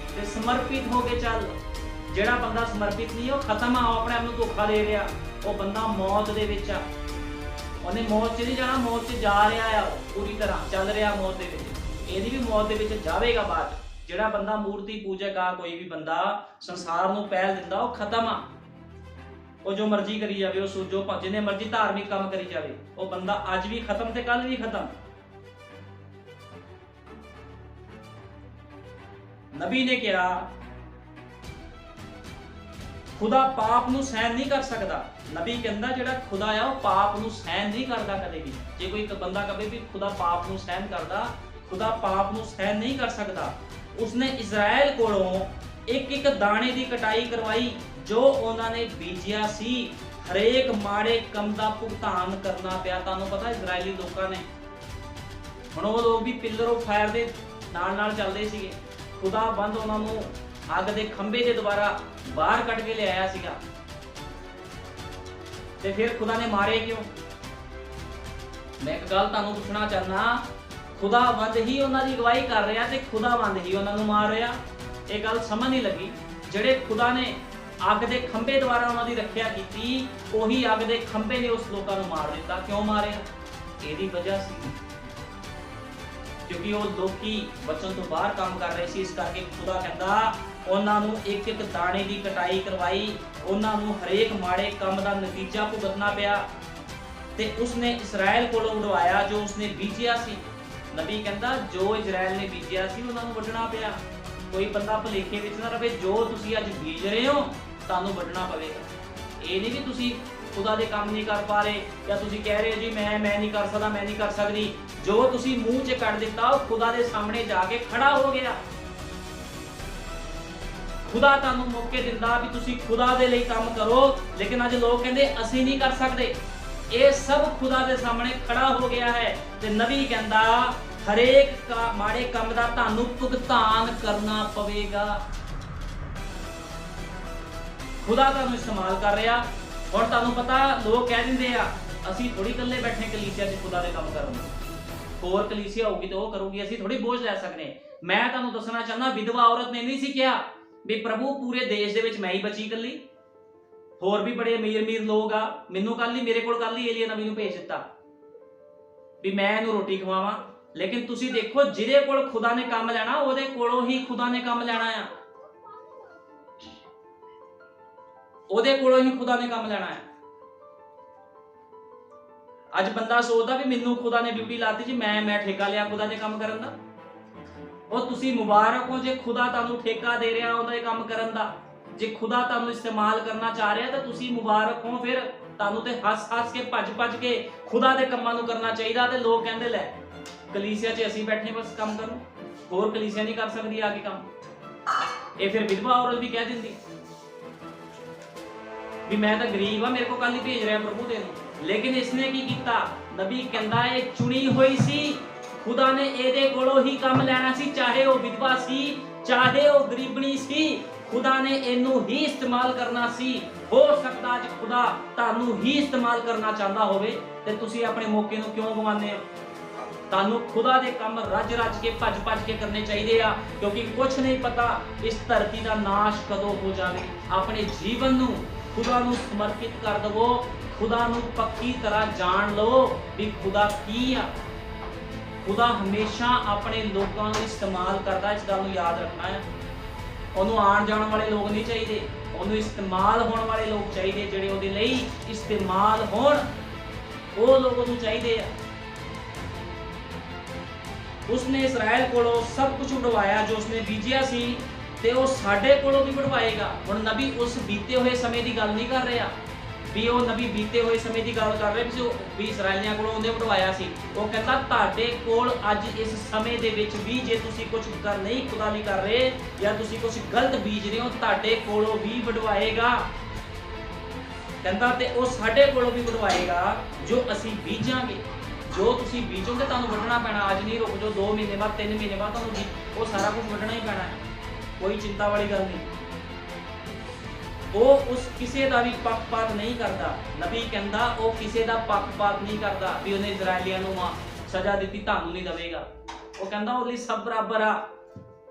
ਤੇ ਸਮਰਪਿਤ ਹੋ ਕੇ ਚੱਲ। ਜਿਹੜਾ ਬੰਦਾ ਸਮਰਪਿਤ ਨਹੀਂ ਉਹ ਖਤਮ ਆ, ਉਹ ਆਪਣੇ ਆਪ ਨੂੰ ਧੋਖਾ ਦੇ ਰਿਹਾ। ਉਹ ਬੰਦਾ ਮੌਤ ਦੇ ਵਿੱਚ ਆ, ਉਹਨੇ ਮੌਤ 'ਚ ਨਹੀਂ ਜਾਣਾ, ਮੌਤ 'ਚ ਜਾ ਰਿਹਾ ਆ, ਪੂਰੀ ਤਰ੍ਹਾਂ ਚੱਲ ਰਿਹਾ ਮੌਤ ਦੇ ਵਿੱਚ। ਇਹਦੀ ਵੀ ਮੌਤ ਦੇ ਵਿੱਚ ਜਾਵੇਗਾ ਬਾਅਦ। ਜਿਹੜਾ ਬੰਦਾ ਮੂਰਤੀ ਪੂਜਕ ਆ, ਕੋਈ ਵੀ ਬੰਦਾ ਸੰਸਾਰ ਨੂੰ ਪਹਿਲ ਦਿੰਦਾ, ਉਹ ਖਤਮ ਆ। ਉਹ ਜੋ ਮਰਜ਼ੀ ਕਰੀ ਜਾਵੇ, ਉਹ ਜੋ ਜਿੰਨੇ ਮਰਜ਼ੀ ਧਾਰਮਿਕ ਕੰਮ ਕਰੀ ਜਾਵੇ, ਉਹ ਬੰਦਾ ਅੱਜ ਵੀ ਖਤਮ ਤੇ ਕੱਲ ਵੀ ਖਤਮ। ਨਬੀ ਨੇ ਕਿਹਾ ਖੁਦਾ ਪਾਪ ਨੂੰ ਸਹਿਣ ਨਹੀਂ ਕਰ ਸਕਦਾ। ਨਬੀ ਕਹਿੰਦਾ ਜਿਹੜਾ ਖੁਦਾ ਆ ਉਹ ਪਾਪ ਨੂੰ ਸਹਿਣ ਨਹੀਂ ਕਰਦਾ ਕਦੇ ਵੀ। ਜੇ ਕੋਈ ਬੰਦਾ ਕਹੇ ਵੀ ਖੁਦਾ ਪਾਪ ਨੂੰ ਸਹਿਣ ਕਰਦਾ, ਖੁਦਾ ਪਾਪ ਨੂੰ ਸਹਿਣ ਨਹੀਂ ਕਰ ਸਕਦਾ। ਉਸਨੇ ਇਜ਼ਰਾਈਲ ਕੋਲੋਂ ਇੱਕ ਇੱਕ ਦਾਣੇ ਦੀ ਕਟਾਈ ਕਰਵਾਈ ਜੋ ਉਹਨਾਂ ਨੇ ਬੀਜਿਆ ਸੀ। ਹਰੇਕ ਮਾੜੇ ਕੰਮ ਦਾ ਭੁਗਤਾਨ ਕਰਨਾ ਪਿਆ। ਤੁਹਾਨੂੰ ਪਤਾ ਇਜ਼ਰਾਈਲੀ ਲੋਕਾਂ ਨੇ, ਹੁਣ ਉਹ ਲੋਕ ਵੀ ਪਿਲਰ ਆਫ ਫਾਇਰ ਦੇ ਨਾਲ ਚੱਲਦੇ ਸੀਗੇ। ਖੁਦਾ ਬੰਦ ਉਹਨਾਂ ਨੂੰ ਅੱਗ ਦੇ ਖੰਭੇ ਦੇ ਦੁਆਰਾ ਬਾਹਰ ਕੱਢ ਕੇ ਲਿਆਇਆ ਸੀਗਾ, ਤੇ ਫਿਰ ਖੁਦਾ ਨੇ ਮਾਰੇ ਕਿਉਂ? ਮੈਂ ਇੱਕ ਗੱਲ ਤੁਹਾਨੂੰ ਪੁੱਛਣਾ ਚਾਹਨਾ, ਖੁਦਾਵੰਦ ਹੀ ਉਹਨਾਂ ਦੀ ਅਗਵਾਈ ਕਰ ਰਿਹਾ ਤੇ ਖੁਦਾਵੰਦ ਹੀ ਉਹਨਾਂ ਨੂੰ ਮਾਰ ਰਿਹਾ। ਇਹ ਗੱਲ ਸਮਝ ਨਹੀਂ ਲੱਗੀ। ਜਿਹੜੇ ਖੁਦਾ ਨੇ ਅੱਗ ਦੇ ਖੰਭੇ ਦੁਆਰਾ ਉਹਨਾਂ ਦੀ ਰੱਖਿਆ ਕੀਤੀ, ਉਹੀ ਅੱਗ ਦੇ ਖੰਭੇ ਨੇ ਉਸ ਲੋਕਾਂ ਨੂੰ ਮਾਰ ਦਿੱਤਾ। ਕਿਉਂ ਮਾਰਿਆ? ਇਹਦੀ ਵਜ੍ਹਾ ਸੀ ਕਿਉਂਕਿ ਉਹ ਲੋਕੀ ਬਚਨ ਤੋਂ ਬਾਹਰ ਕੰਮ ਕਰ ਰਹੇ ਸੀ। ਇਸ ਕਰਕੇ ਖੁਦਾ ਕਹਿੰਦਾ ਉਹਨਾਂ ਨੂੰ ਇੱਕ ਇੱਕ ਦਾਣੇ ਦੀ ਕਟਾਈ ਕਰਵਾਈ, ਉਹਨਾਂ ਨੂੰ ਹਰੇਕ ਮਾੜੇ ਕੰਮ ਦਾ ਨਤੀਜਾ ਭੁਗਤਣਾ ਪਿਆ। ਤੇ ਉਸਨੇ ਇਸਰਾਇਲ ਕੋਲੋਂ ਉਡਵਾਇਆ ਜੋ ਉਸਨੇ ਬੀਜਿਆ ਸੀ। ਨਬੀ ਕਹਿੰਦਾ ਜੋ ਇਜ਼ਰਾਈਲ ਨੇ ਬੀਜਿਆ ਸੀ ਉਹਨਾਂ ਨੂੰ ਵੱਢਣਾ ਪਿਆ। ਕੋਈ ਬੰਦਾ ਭੁਲੇਖੇ ਵਿੱਚ ਨਾ ਰਵੇ, ਜੋ ਤੁਸੀਂ ਅੱਜ ਬੀਜ ਰਹੇ ਹੋ ਤੁਹਾਨੂੰ ਵੱਢਣਾ ਪਵੇਗਾ। ਇਹ ਨਹੀਂ ਵੀ ਤੁਸੀਂ ਖੁਦਾ ਦੇ ਕੰਮ ਨਹੀਂ ਕਰ ਪਾ ਰਹੇ, ਜਾਂ ਤੁਸੀਂ ਕਹਿ ਰਹੇ ਹੋ ਜੀ ਮੈਂ ਨਹੀਂ ਕਰ ਸਕਦਾ, ਮੈਂ ਨਹੀਂ ਕਰ ਸਕਦੀ। ਜੋ ਤੁਸੀਂ ਮੂੰਹ 'ਚ ਕੱਢ ਦਿੱਤਾ ਉਹ ਖੁਦਾ ਦੇ ਸਾਹਮਣੇ ਜਾ ਕੇ ਖੜਾ ਹੋ ਗਿਆ। ਖੁਦਾ ਤੁਹਾਨੂੰ ਮੌਕੇ ਦਿੰਦਾ ਵੀ ਤੁਸੀਂ ਖੁਦਾ ਦੇ ਲਈ ਕੰਮ ਕਰੋ, ਲੇਕਿਨ ਅੱਜ ਲੋਕ ਕਹਿੰਦੇ ਅਸੀਂ ਨਹੀਂ ਕਰ ਸਕਦੇ। ਇਹ ਸਭ ਖੁਦਾ ਦੇ ਸਾਹਮਣੇ ਖੜਾ ਹੋ ਗਿਆ ਹੈ। ਤੇ ਨਬੀ ਕਹਿੰਦਾ ਹਰੇਕ ਮਾੜੇ ਕੰਮ ਦਾ ਤੁਹਾਨੂੰ ਭੁਗਤਾਨ ਕਰਨਾ ਪਵੇਗਾ। ਖੁਦਾ ਤੁਹਾਨੂੰ ਇਸਤੇਮਾਲ ਕਰ ਰਿਹਾ। ਹੁਣ ਤੁਹਾਨੂੰ ਪਤਾ ਲੋਕ ਕਹਿ ਦਿੰਦੇ ਆ ਅਸੀਂ ਥੋੜੀ ਇਕੱਲੇ ਬੈਠੇ ਕਲੀਸਿਆ 'ਚ ਖੁਦਾ ਦੇ ਕੰਮ ਕਰਨ ਨੂੰ, ਹੋਰ ਕਲੀਸਿਆ ਹੋਊਗੀ ਤੇ ਉਹ ਕਰੂਗੀ, ਅਸੀਂ ਥੋੜੀ ਬੋਝ ਲੈ ਸਕਦੇ। ਮੈਂ ਤੁਹਾਨੂੰ ਦੱਸਣਾ ਚਾਹੁੰਦਾ, ਵਿਧਵਾ ਔਰਤ ਨੇ ਨਹੀਂ ਸੀ ਕਿਹਾ ਵੀ ਪ੍ਰਭੂ ਪੂਰੇ ਦੇਸ਼ ਦੇ ਵਿੱਚ ਮੈਂ ਹੀ ਬਚੀ ਇਕੱਲੀ, ਹੋਰ ਵੀ ਬੜੇ ਅਮੀਰ ਲੋਕ ਆ, ਮੈਨੂੰ ਕੱਲ ਹੀ ਮੇਰੇ ਕੋਲ ਕੱਲ ਹੀ ਏਲੀਆ ਨਬੀ ਨੂੰ ਭੇਜ ਦਿੱਤਾ ਵੀ ਮੈਂ ਇਹਨੂੰ ਰੋਟੀ ਖਵਾਵਾਂ। ਲੇਕਿਨ ਤੁਸੀਂ ਦੇਖੋ ਜਿਹਦੇ ਕੋਲ ਖੁਦਾ ਨੇ ਕੰਮ ਲੈਣਾ ਉਹਦੇ ਕੋਲੋਂ ਹੀ ਖੁਦਾ ਨੇ ਕੰਮ ਲੈਣਾ ਆ, ਉਹਦੇ ਕੋਲੋਂ ਹੀ ਖੁਦਾ ਨੇ ਕੰਮ ਲੈਣਾ ਹੈ। ਅੱਜ ਬੰਦਾ ਸੋਚਦਾ ਵੀ ਮੈਨੂੰ ਖੁਦਾ ਨੇ ਡਿਊਟੀ ਲਾਤੀ ਜੀ, ਮੈਂ ਠੇਕਾ ਲਿਆ ਖੁਦਾ ਦੇ ਕੰਮ ਕਰਨ ਦਾ। ਉਹ ਤੁਸੀਂ ਮੁਬਾਰਕ ਹੋ ਜੇ ਖੁਦਾ ਤੁਹਾਨੂੰ ਠੇਕਾ ਦੇ ਰਿਹਾ ਉਹਦੇ ਕੰਮ ਕਰਨ ਦਾ। ਜੇ ਖੁਦਾ ਤੁਹਾਨੂੰ ਇਸਤੇਮਾਲ ਕਰਨਾ ਚਾਹ ਰਿਹਾ ਤਾਂ ਤੁਸੀਂ ਮੁਬਾਰਕ ਹੋ। ਫਿਰ ਤੁਹਾਨੂੰ ਤੇ ਹੱਸ ਕੇ ਭੱਜ ਕੇ ਖੁਦਾ ਦੇ ਕੰਮਾਂ ਨੂੰ ਕਰਨਾ ਚਾਹੀਦਾ। ਤੇ ਲੋਕ ਕਹਿੰਦੇ ਲੈ ਕਲੀਸਿਆ 'ਚ ਅਸੀਂ ਬੈਠੇ ਬਸ ਕੰਮ ਕਰੋ, ਹੋਰ ਕਲੀਸਿਆ ਨਹੀਂ ਕਰ ਸਕਦੀ ਆ ਕੇ ਕੰਮ। ਇਹ ਫਿਰ ਵਿਧਵਾ ਔਰਤ ਵੀ ਕਹਿ ਦਿੰਦੀ ਵੀ ਮੈਂ ਤਾਂ ਗਰੀਬ ਆ, ਮੇਰੇ ਕੋਲ ਕੱਲ ਹੀ ਭੇਜ ਰਿਹਾ ਪ੍ਰਭੂ ਤੈਨੂੰ। ਲੇਕਿਨ ਇਸਨੇ ਕੀ ਕੀਤਾ? ਨਬੀ ਕਹਿੰਦਾ ਇਹ ਚੁਣੀ ਹੋਈ ਸੀ, ਖੁਦਾ ਨੇ ਇਹਦੇ ਕੋਲੋਂ ਹੀ ਕੰਮ ਲੈਣਾ ਸੀ, ਚਾਹੇ ਉਹ ਵਿਧਵਾ ਸੀ, ਚਾਹੇ ਉਹ ਗਰੀਬਣੀ ਸੀ। ਖੁਦਾ ਨੇ ਇਹਨੂੰ ਹੀ ਇਸਤੇਮਾਲ ਕਰਨਾ ਸੀ। ਹੋ ਸਕਦਾ ਅੱਜ ਖੁਦਾ ਤੁਹਾਨੂੰ ਹੀ ਇਸਤੇਮਾਲ ਕਰਨਾ ਚਾਹੁੰਦਾ ਹੋਵੇ ਤੇ ਤੁਸੀਂ ਆਪਣੇ ਮੌਕੇ ਨੂੰ ਕਿਉਂ ਗਵਾਉਂਦੇ ਹੋ? ਤੁਹਾਨੂੰ ਖੁਦਾ ਦੇ ਕੰਮ ਰੱਜ ਕੇ ਭੱਜ ਕੇ ਕਰਨੇ ਚਾਹੀਦੇ ਆ, ਕਿਉਂਕਿ ਕੁਝ ਨਹੀਂ ਪਤਾ ਇਸ ਧਰਤੀ ਦਾ ਨਾਸ਼ ਕਦੋਂ ਹੋ ਜਾਵੇ। ਆਪਣੇ ਜੀਵਨ ਨੂੰ ਖੁਦਾ ਨੂੰ ਸਮਰਪਿਤ ਕਰ ਦਵੋ। ਖੁਦਾ ਨੂੰ ਪੱਕੀ ਤਰ੍ਹਾਂ ਜਾਣ ਲਓ ਵੀ ਖੁਦਾ ਕੀ ਆ। ਖੁਦਾ ਹਮੇਸ਼ਾ ਆਪਣੇ ਲੋਕਾਂ ਨੂੰ ਇਸਤੇਮਾਲ ਕਰਦਾ, ਇਸ ਗੱਲ ਨੂੰ ਯਾਦ ਰੱਖਣਾ ਹੈ। ਉਹਨੂੰ ਆਉਣ ਜਾਣ ਵਾਲੇ ਲੋਕ ਨਹੀਂ ਚਾਹੀਦੇ, ਉਹਨੂੰ ਇਸਤੇਮਾਲ ਹੋਣ ਵਾਲੇ ਲੋਕ ਚਾਹੀਦੇ, ਜਿਹੜੇ ਉਹਦੇ ਲਈ ਇਸਤੇਮਾਲ ਹੋਣ। ਉਹ ਲੋਕ ਉਹਨੂੰ ਚਾਹੀਦੇ ਆ। ਉਸਨੇ ਇਸਰਾਇਲ ਕੋਲੋਂ ਸਭ ਕੁਝ ਉਡਵਾਇਆ ਜੋ ਉਸਨੇ ਬੀਜਿਆ ਸੀ, ਤੇ ਉਹ ਸਾਡੇ ਕੋਲੋਂ ਵੀ ਵਡਵਾਏਗਾ। ਹੁਣ ਨਬੀ ਉਸ ਬੀਤੇ ਹੋਏ ਸਮੇਂ ਦੀ ਗੱਲ ਨਹੀਂ ਕਰ ਰਿਹਾ ਵੀ ਉਹ ਨਬੀ ਬੀਤੇ ਹੋਏ ਸਮੇਂ ਦੀ ਗੱਲ ਕਰ ਰਿਹਾ ਵੀ ਇਸਰਾਇਲੀਆਂ ਕੋਲੋਂ ਉਹਨੇ ਵਡਵਾਇਆ ਸੀ। ਉਹ ਕਹਿੰਦਾ ਤੁਹਾਡੇ ਕੋਲ ਅੱਜ ਇਸ ਸਮੇਂ ਦੇ ਵਿੱਚ ਵੀ ਜੇ ਤੁਸੀਂ ਕੁਝ ਨਹੀਂ ਖੁਦਾ ਲਈ ਕਰ ਰਹੇ ਜਾਂ ਤੁਸੀਂ ਕੁਝ ਗਲਤ ਬੀਜ ਰਹੇ ਹੋ, ਤੁਹਾਡੇ ਕੋਲੋਂ ਵੀ ਵਡਵਾਏਗਾ। ਕਹਿੰਦਾ ਤੇ ਉਹ ਸਾਡੇ ਕੋਲੋਂ ਵੀ ਵਡਵਾਏਗਾ ਜੋ ਅਸੀਂ ਬੀਜਾਂਗੇ। ਜੋ ਤੁਸੀਂ ਬੀਜੋਗੇ ਤੁਹਾਨੂੰ ਵੱਢਣਾ ਪੈਣਾ। ਅੱਜ ਨਹੀਂ, ਰੁਕ ਜਾਓ, 2 ਮਹੀਨੇ ਬਾਅਦ 3 ਮਹੀਨੇ ਬਾਅਦ ਤੁਹਾਨੂੰ ਉਹ ਸਾਰਾ ਕੁਝ ਵੱਢਣਾ ਹੀ ਪੈਣਾ ਹੈ। ਕੋਈ ਚਿੰਤਾ ਵਾਲੀ ਗੱਲ ਨਹੀਂ। ਉਹ ਉਸ ਕਿਸੇ ਦਾ ਵੀ ਪੱਖਪਾਤ ਨਹੀਂ ਕਰਦਾ। ਨਬੀ ਕਹਿੰਦਾ ਉਹ ਕਿਸੇ ਦਾ ਪੱਖਪਾਤ ਨਹੀਂ ਕਰਦਾ ਵੀ ਉਹਨੇ ਇਜ਼ਰਾਈਲੀਆਂ ਨੂੰ ਸਜ਼ਾ ਦਿੱਤੀ ਤੁਹਾਨੂੰ ਨਹੀਂ ਦੇਵੇਗਾ। ਉਹ ਕਹਿੰਦਾ ਉਹਦੇ ਲਈ ਸਭ ਬਰਾਬਰ ਆ।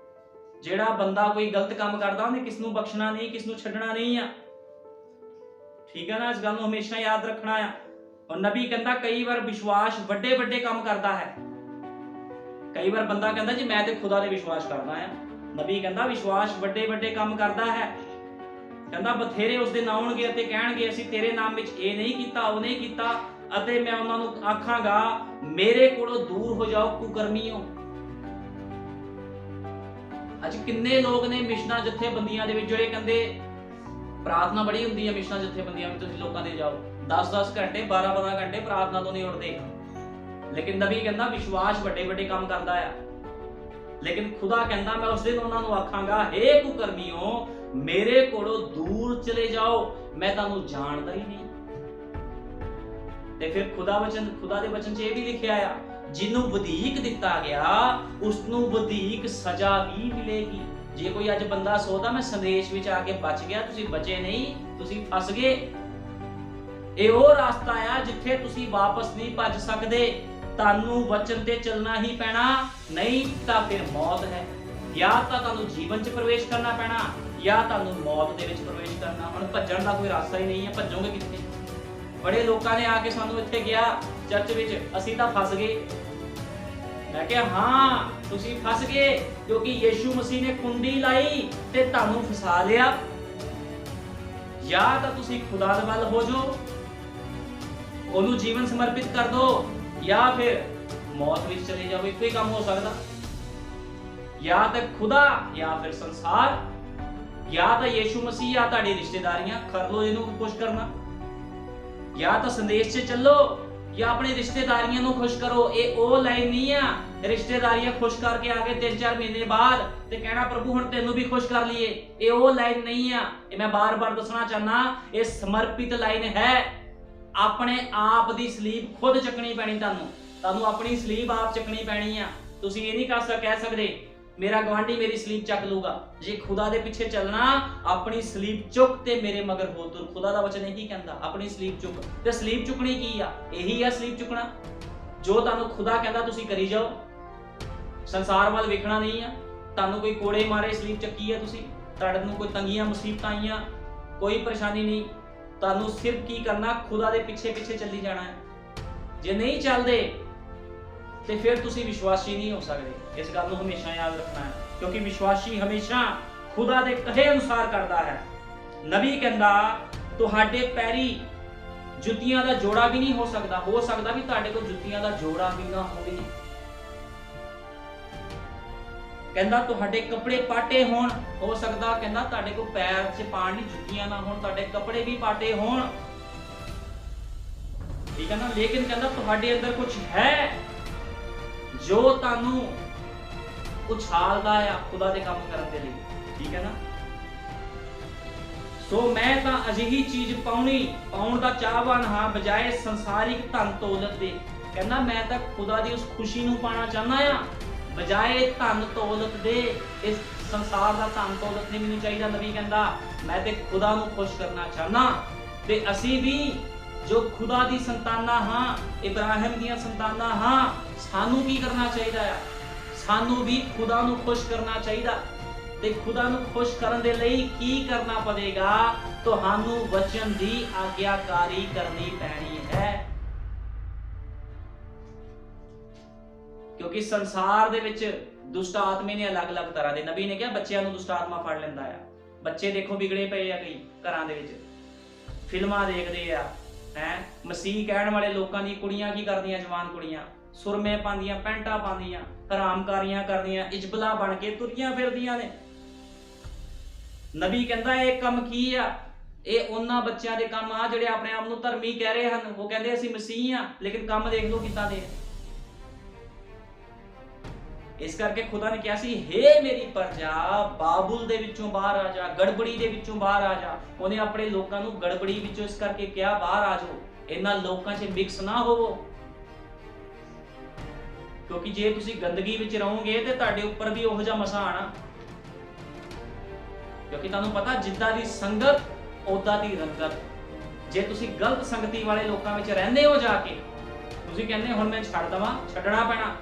ਜਿਹੜਾ ਬੰਦਾ ਕੋਈ ਗਲਤ ਕੰਮ ਕਰਦਾ ਉਹਨੇ ਕਿਸ ਨੂੰ ਬਖਸ਼ਣਾ ਨਹੀਂ, ਕਿਸ ਨੂੰ ਛੱਡਣਾ ਨਹੀਂ ਆ। ਠੀਕ ਹੈ ਨਾ? ਇਸ ਗੱਲ ਨੂੰ ਹਮੇਸ਼ਾ ਯਾਦ ਰੱਖਣਾ ਆ। ਔਰ ਨਬੀ ਕਹਿੰਦਾ ਕਈ ਵਾਰ ਵਿਸ਼ਵਾਸ ਵੱਡੇ ਕੰਮ ਕਰਦਾ ਹੈ, कई बार बंदा कहता जी मैं तो खुदा ते विश्वास करदा आ, नबी कहता विश्वास ਵੱਡੇ ਵੱਡੇ ਕੰਮ ਕਰਦਾ ਹੈ। ਕਹਿੰਦਾ ਬਥੇਰੇ ਉਸ ਦਿਨ ਆਉਣਗੇ ਅਤੇ ਕਹਿਣਗੇ ਅਸੀਂ ਤੇਰੇ ਨਾਮ ਵਿੱਚ ਇਹ ਨਹੀਂ ਕੀਤਾ ਉਹ ਨਹੀਂ ਕੀਤਾ, ਅਤੇ ਮੈਂ ਉਹਨਾਂ ਨੂੰ ਆਖਾਂਗਾ ਮੇਰੇ ਕੋਲੋਂ ਦੂਰ ਹੋ ਜਾਓ ਕੁਕਰਮੀਓ। ਅੱਜ ਕਿੰਨੇ ਲੋਕ ਨੇ ਮਿਸ਼ਨਾਂ ਜਥੇਬੰਦੀਆਂ ਦੇ ਵਿੱਚ ਜਿਹੜੇ ਕਹਿੰਦੇ ਪ੍ਰਾਰਥਨਾ ਬੜੀ ਹੁੰਦੀ ਹੈ ਮਿਸ਼ਨਾਂ ਜਥੇਬੰਦੀਆਂ ਵਿੱਚ, ਤੁਸੀਂ ਲੋਕਾਂ ਦੇ ਜਾਓ 10-10 ਘੰਟੇ 12-12 ਘੰਟੇ ਪ੍ਰਾਰਥਨਾ ਤੋਂ ਨਹੀਂ ਉੱਠਦੇ, ਲੇਕਿਨ ਨਬੀ ਕਹਿੰਦਾ ਵਿਸ਼ਵਾਸ ਵੱਡੇ ਵੱਡੇ ਕੰਮ ਕਰਦਾ ਆ। ਲੇਕਿਨ ਖੁਦਾ ਕਹਿੰਦਾ ਮੈਂ ਉਸ ਦਿਨ ਉਹਨਾਂ ਨੂੰ ਆਖਾਂਗਾ ਹੇ ਕੁਕਰਮੀਓ ਮੇਰੇ ਕੋਲੋਂ ਦੂਰ ਚਲੇ ਜਾਓ, ਮੈਂ ਤੁਹਾਨੂੰ ਜਾਣਦਾ ਹੀ ਨਹੀਂ। ਤੇ ਫਿਰ ਖੁਦਾ ਦੇ ਵਚਨ 'ਚ ਇਹ ਵੀ ਲਿਖਿਆ ਆ ਜਿਹਨੂੰ ਵਧੇਕ ਦਿੱਤਾ ਗਿਆ ਉਸ ਨੂੰ ਵਧੇਕ ਸਜ਼ਾ ਵੀ ਮਿਲੇਗੀ। ਜੇ ਕੋਈ ਅੱਜ ਬੰਦਾ ਸੋਚਦਾ ਮੈਂ ਸੰਦੇਸ਼ ਵਿੱਚ ਆ ਕੇ ਬਚ ਗਿਆ, ਤੁਸੀਂ ਬਚੇ ਨਹੀਂ, ਤੁਸੀਂ ਫਸ ਗਏ। ਇਹ ਉਹ ਰਸਤਾ ਆ ਜਿੱਥੇ ਤੁਸੀਂ ਵਾਪਸ ਨਹੀਂ ਭੱਜ ਸਕਦੇ, ਤੁਹਾਨੂੰ ਵਚਨ ਤੇ ਚੱਲਣਾ ਹੀ ਪੈਣਾ, ਨਹੀਂ ਤਾਂ ਫਿਰ ਮੌਤ ਹੈ। ਜਾਂ ਤਾਂ ਤੁਹਾਨੂੰ ਜੀਵਨ 'ਚ ਪ੍ਰਵੇਸ਼ ਕਰਨਾ ਪੈਣਾ ਜਾਂ ਤੁਹਾਨੂੰ ਮੌਤ ਦੇ ਵਿੱਚ ਪ੍ਰਵੇਸ਼ ਕਰਨਾ। ਹੁਣ ਭੱਜਣ ਦਾ ਕੋਈ ਰਸਤਾ ਹੀ ਨਹੀਂ ਹੈ, ਭੱਜੋਗੇ ਕਿੱਥੇ? ਬੜੇ ਲੋਕਾਂ ਨੇ ਆ ਕੇ ਸਾਨੂੰ ਇੱਥੇ ਗਿਆ ਚਰਚ ਵਿੱਚ, ਅਸੀਂ ਤਾਂ ਫਸ ਗਏ। ਮੈਂ ਕਿਹਾ ਹਾਂ ਤੁਸੀਂ ਫਸ ਗਏ ਕਿਉਂਕਿ ਯੀਸ਼ੂ ਮਸੀਹ ਨੇ ਕੁੰਡੀ ਲਾਈ ਤੇ ਤੁਹਾਨੂੰ ਫਸਾ ਲਿਆ। ਜਾਂ ਤਾਂ ਤੁਸੀਂ ਖੁਦਾ ਦੇ ਵੱਲ ਹੋ ਜਾਓ, ਉਹਨੂੰ ਜੀਵਨ ਸਮਰਪਿਤ ਕਰ ਦਿਓ, ਜਾਂ ਫਿਰ ਮੌਤ ਵਿੱਚ ਚਲੇ ਜਾਓ। ਇੱਕੋ ਹੀ ਕੰਮ ਹੋ ਸਕਦਾ, ਜਾਂ ਤਾਂ ਖੁਦਾ ਜਾਂ ਫਿਰ ਸੰਸਾਰ, ਜਾਂ ਤਾਂ ਯੀਸ਼ੂ ਮਸੀਹ ਜਾਂ ਤੁਹਾਡੀ ਰਿਸ਼ਤੇਦਾਰੀਆਂ। ਕਰ ਲੋ ਇਹਨੂੰ ਖੁਸ਼ ਕਰਨਾ, ਜਾਂ ਤਾਂ ਸੰਦੇਸ਼ 'ਚ ਚੱਲੋ ਜਾਂ ਆਪਣੇ ਰਿਸ਼ਤੇਦਾਰੀਆਂ ਨੂੰ ਖੁਸ਼ ਕਰੋ। ਇਹ ਉਹ ਲਾਈਨ ਨਹੀਂ ਆ ਰਿਸ਼ਤੇਦਾਰੀਆਂ ਖੁਸ਼ ਕਰਕੇ ਆ ਕੇ 3-4 ਮਹੀਨੇ ਬਾਅਦ ਤੇ ਕਹਿਣਾ ਪ੍ਰਭੂ ਹੁਣ ਤੈਨੂੰ ਵੀ ਖੁਸ਼ ਕਰ ਲਈਏ। ਇਹ ਉਹ ਲਾਈਨ ਨਹੀਂ ਆ। ਇਹ ਮੈਂ ਬਾਰ-ਬਾਰ ਦੱਸਣਾ ਚਾਹਨਾ, ਇਹ ਸਮਰਪਿਤ ਲਾਈਨ ਹੈ। ਆਪਣੇ ਆਪ ਦੀ ਸਲੀਬ ਖੁਦ ਚੱਕਣੀ ਪੈਣੀ, ਤੁਹਾਨੂੰ ਆਪਣੀ ਸਲੀਬ ਆਪ ਚੱਕਣੀ ਪੈਣੀ ਆ। ਤੁਸੀਂ ਇਹ ਨਹੀਂ ਕਹਿ ਸਕਦੇ ਮੇਰਾ ਗਵਾਂਢੀ ਮੇਰੀ ਸਲੀਬ ਚੱਕ ਲੂਗਾ। ਜੇ ਖੁਦਾ ਦੇ ਪਿੱਛੇ ਚੱਲਣਾ ਆਪਣੀ ਸਲੀਬ ਚੁੱਕ ਤੇ ਮੇਰੇ ਮਗਰ ਹੋ ਤੁਰ। ਖੁਦਾ ਦਾ ਵਚਨ ਇਹੀ ਕਹਿੰਦਾ ਆਪਣੀ ਸਲੀਬ ਚੁੱਕ। ਤੇ ਸਲੀਬ ਚੁੱਕਣੀ ਕੀ ਆ? ਇਹੀ ਆ ਸਲੀਬ ਚੁੱਕਣਾ। ਜੋ ਤੁਹਾਨੂੰ ਖੁਦਾ ਕਹਿੰਦਾ ਤੁਸੀਂ ਕਰੀ ਜਾਓ, ਸੰਸਾਰ ਵੱਲ ਵੇਖਣਾ ਨਹੀਂ ਆ। ਤੁਹਾਨੂੰ ਕੋਈ ਕੋੜੇ ਮਾਰੇ ਸਲੀਬ ਚੱਕੀ ਆ ਤੁਸੀਂ, ਤੁਹਾਡੇ ਨੂੰ ਕੋਈ ਤੰਗੀਆਂ ਮੁਸੀਬਤਾਂ ਆਈਆਂ, ਕੋਈ ਪਰੇਸ਼ਾਨੀ ਨਹੀਂ, ਤੁਹਾਨੂੰ ਸਿਰਫ ਕੀ ਕਰਨਾ ਖੁਦਾ ਦੇ ਪਿੱਛੇ ਚੱਲੀ ਜਾਣਾ ਹੈ। ਜੇ ਨਹੀਂ ਚੱਲਦੇ ਤੇ ਫਿਰ ਤੁਸੀਂ ਵਿਸ਼ਵਾਸੀ ਨਹੀਂ ਹੋ ਸਕਦੇ। ਇਸ ਗੱਲ ਨੂੰ ਹਮੇਸ਼ਾ ਯਾਦ ਰੱਖਣਾ ਹੈ ਕਿਉਂਕਿ ਵਿਸ਼ਵਾਸੀ ਹਮੇਸ਼ਾ ਖੁਦਾ ਦੇ ਕਹੇ ਅਨੁਸਾਰ ਕਰਦਾ ਹੈ। ਨਬੀ ਕਹਿੰਦਾ ਤੁਹਾਡੇ ਪੈਰੀ ਜੁੱਤੀਆਂ ਦਾ ਜੋੜਾ ਵੀ ਨਹੀਂ ਹੋ ਸਕਦਾ ਵੀ ਤੁਹਾਡੇ ਕੋਲ ਜੁੱਤੀਆਂ ਦਾ ਜੋੜਾ ਵੀ ਨਾ ਹੋਵੇ। ਕਹਿੰਦਾ ਤੁਹਾਡੇ ਕੱਪੜੇ ਪਾਟੇ ਹੋਣ, ਹੋ ਸਕਦਾ ਕਹਿੰਦਾ ਤੁਹਾਡੇ ਕੋਲ ਪੈਰ 'ਚ ਪਾਣ ਲਈ ਜੁੱਤੀਆਂ ਨਾ ਹੋਣ, ਤੁਹਾਡੇ ਕੱਪੜੇ ਵੀ ਪਾਟੇ ਹੋਣ, ਠੀਕ ਹੈ ਨਾ। ਲੇਕਿਨ ਕਹਿੰਦਾ ਤੁਹਾਡੇ ਅੰਦਰ ਕੁਝ ਹੈ ਜੋ ਤੁਹਾਨੂੰ ਉਛਾਲਦਾ ਆ ਖੁਦਾ ਦੇ ਕੰਮ ਕਰਨ ਦੇ ਲਈ, ਠੀਕ ਹੈ ਨਾ। ਸੋ ਮੈਂ ਤਾਂ ਅਜਿਹੀ ਚੀਜ਼ ਪਾਉਣ ਦਾ ਚਾਹਵਾਨ ਹਾਂ ਬਜਾਏ ਸੰਸਾਰਿਕ ਧਨ ਦੌਲਤ ਦੇ। ਕਹਿੰਦਾ ਮੈਂ ਤਾਂ ਖੁਦਾ ਦੀ ਉਸ ਖੁਸ਼ੀ ਨੂੰ ਪਾਣਾ ਚਾਹੁੰਦਾ ਆ ਬਜਾਏ ਧਨ ਦੌਲਤ ਦੇ। ਇਸ ਸੰਸਾਰ ਦਾ ਧਨ ਦੌਲਤ ਨਹੀਂ ਮੈਨੂੰ ਚਾਹੀਦਾ। ਨਬੀ ਕਹਿੰਦਾ ਮੈਂ ਤੇ ਖੁਦਾ ਨੂੰ ਖੁਸ਼ ਕਰਨਾ ਚਾਹੁੰਦਾ। ਤੇ ਅਸੀਂ ਵੀ ਜੋ ਖੁਦਾ ਦੀ ਸੰਤਾਨਾਂ ਹਾਂ, ਇਬਰਾਹਿਮ ਦੀਆਂ ਸੰਤਾਨਾਂ ਹਾਂ, ਸਾਨੂੰ ਕੀ ਕਰਨਾ ਚਾਹੀਦਾ ਆ? ਸਾਨੂੰ ਵੀ ਖੁਦਾ ਨੂੰ ਖੁਸ਼ ਕਰਨਾ ਚਾਹੀਦਾ। ਤੇ ਖੁਦਾ ਨੂੰ ਖੁਸ਼ ਕਰਨ ਦੇ ਲਈ ਕੀ ਕਰਨਾ ਪਵੇਗਾ? ਤੁਹਾਨੂੰ ਵਚਨ ਦੀ ਆਗਿਆਕਾਰੀ ਕਰਨੀ ਪੈਣੀ ਹੈ। ਕਿਉਂਕਿ ਸੰਸਾਰ ਦੇ ਵਿੱਚ ਦੁਸ਼ਟ ਆਤਮੇ ਨੇ ਅਲੱਗ-ਅਲੱਗ ਤਰ੍ਹਾਂ ਦੇ। ਨਬੀ ਨੇ ਕਿਹਾ ਬੱਚਿਆਂ ਨੂੰ ਦੁਸ਼ਟ ਆਤਮਾ ਫੜ ਲੈਂਦਾ ਆ। ਬੱਚੇ ਦੇਖੋ ਵਿਗੜੇ ਪਏ ਆ ਕਈ ਘਰਾਂ ਦੇ ਵਿੱਚ, ਫਿਲਮਾਂ ਦੇਖਦੇ ਆ ਮਸੀਹ ਕਹਿਣ ਵਾਲੇ ਲੋਕਾਂ ਦੀ ਕੁੜੀਆਂ ਕੀ ਕਰਦੀਆਂ? ਜਵਾਨ ਕੁੜੀਆਂ ਸੁਰਮੇ ਪਾਉਂਦੀਆਂ, ਪੈਂਟਾਂ ਪਾਉਂਦੀਆਂ, ਹਰਾਮਕਾਰੀਆਂ ਕਰਦੀਆਂ, ਇਜਬਲਾ ਬਣ ਕੇ ਤੁਰੀਆਂ ਫਿਰਦੀਆਂ ਨੇ। ਨਬੀ ਕਹਿੰਦਾ ਇਹ ਕੰਮ ਕੀ ਆ? ਇਹ ਉਹਨਾਂ ਬੱਚਿਆਂ ਦੇ ਕੰਮ ਆ ਜਿਹੜੇ ਆਪਣੇ ਆਪ ਨੂੰ ਧਰਮੀ ਕਹਿ ਰਹੇ ਹਨ। ਉਹ ਕਹਿੰਦੇ ਅਸੀਂ ਮਸੀਹ ਆ, ਲੇਕਿਨ ਕੰਮ ਦੇਖ ਲਓ ਕਿੱਦਾਂ ਦੇ। ਇਸ ਕਰਕੇ ਖੁਦਾ ਨੇ ਕਿਹਾ ਸੀ ਹੇ ਮੇਰੀ ਪ੍ਰਜਾ ਬਾਬੁਲ ਦੇ ਵਿੱਚੋਂ ਬਾਹਰ ਆ ਜਾ, ਗੜਬੜੀ ਦੇ ਵਿੱਚੋਂ ਬਾਹਰ ਆ ਜਾ। ਉਹਨੇ ਆਪਣੇ ਲੋਕਾਂ ਨੂੰ ਗੜਬੜੀ ਵਿੱਚੋਂ ਇਸ ਕਰਕੇ ਕਿਹਾ ਬਾਹਰ ਆ ਜਾਓ, ਇਹਨਾਂ ਲੋਕਾਂ 'ਚ ਮਿਕਸ ਨਾ ਹੋਵੋ। ਕਿਉਂਕਿ ਜੇ ਤੁਸੀਂ ਗੰਦਗੀ ਵਿੱਚ ਰਹੋਗੇ ਤੇ ਤੁਹਾਡੇ ਉੱਪਰ ਵੀ ਉਹੋ ਜਿਹਾ ਮਸਾ ਆਣਾ। ਕਿਉਂਕਿ ਤੁਹਾਨੂੰ ਪਤਾ ਜਿੱਦਾਂ ਦੀ ਸੰਗਤ ਉਦਾਂ ਦੀ ਰੰਗਤ। ਜੇ ਤੁਸੀਂ ਗਲਤ ਸੰਗਤੀ ਵਾਲੇ ਲੋਕਾਂ ਵਿੱਚ ਰਹਿੰਦੇ ਹੋ ਜਾ ਕੇ, ਤੁਸੀਂ ਕਹਿੰਦੇ ਹੁਣ ਮੈਂ ਛੱਡ ਦਵਾਂ, ਛੱਡਣਾ ਪੈਣਾ।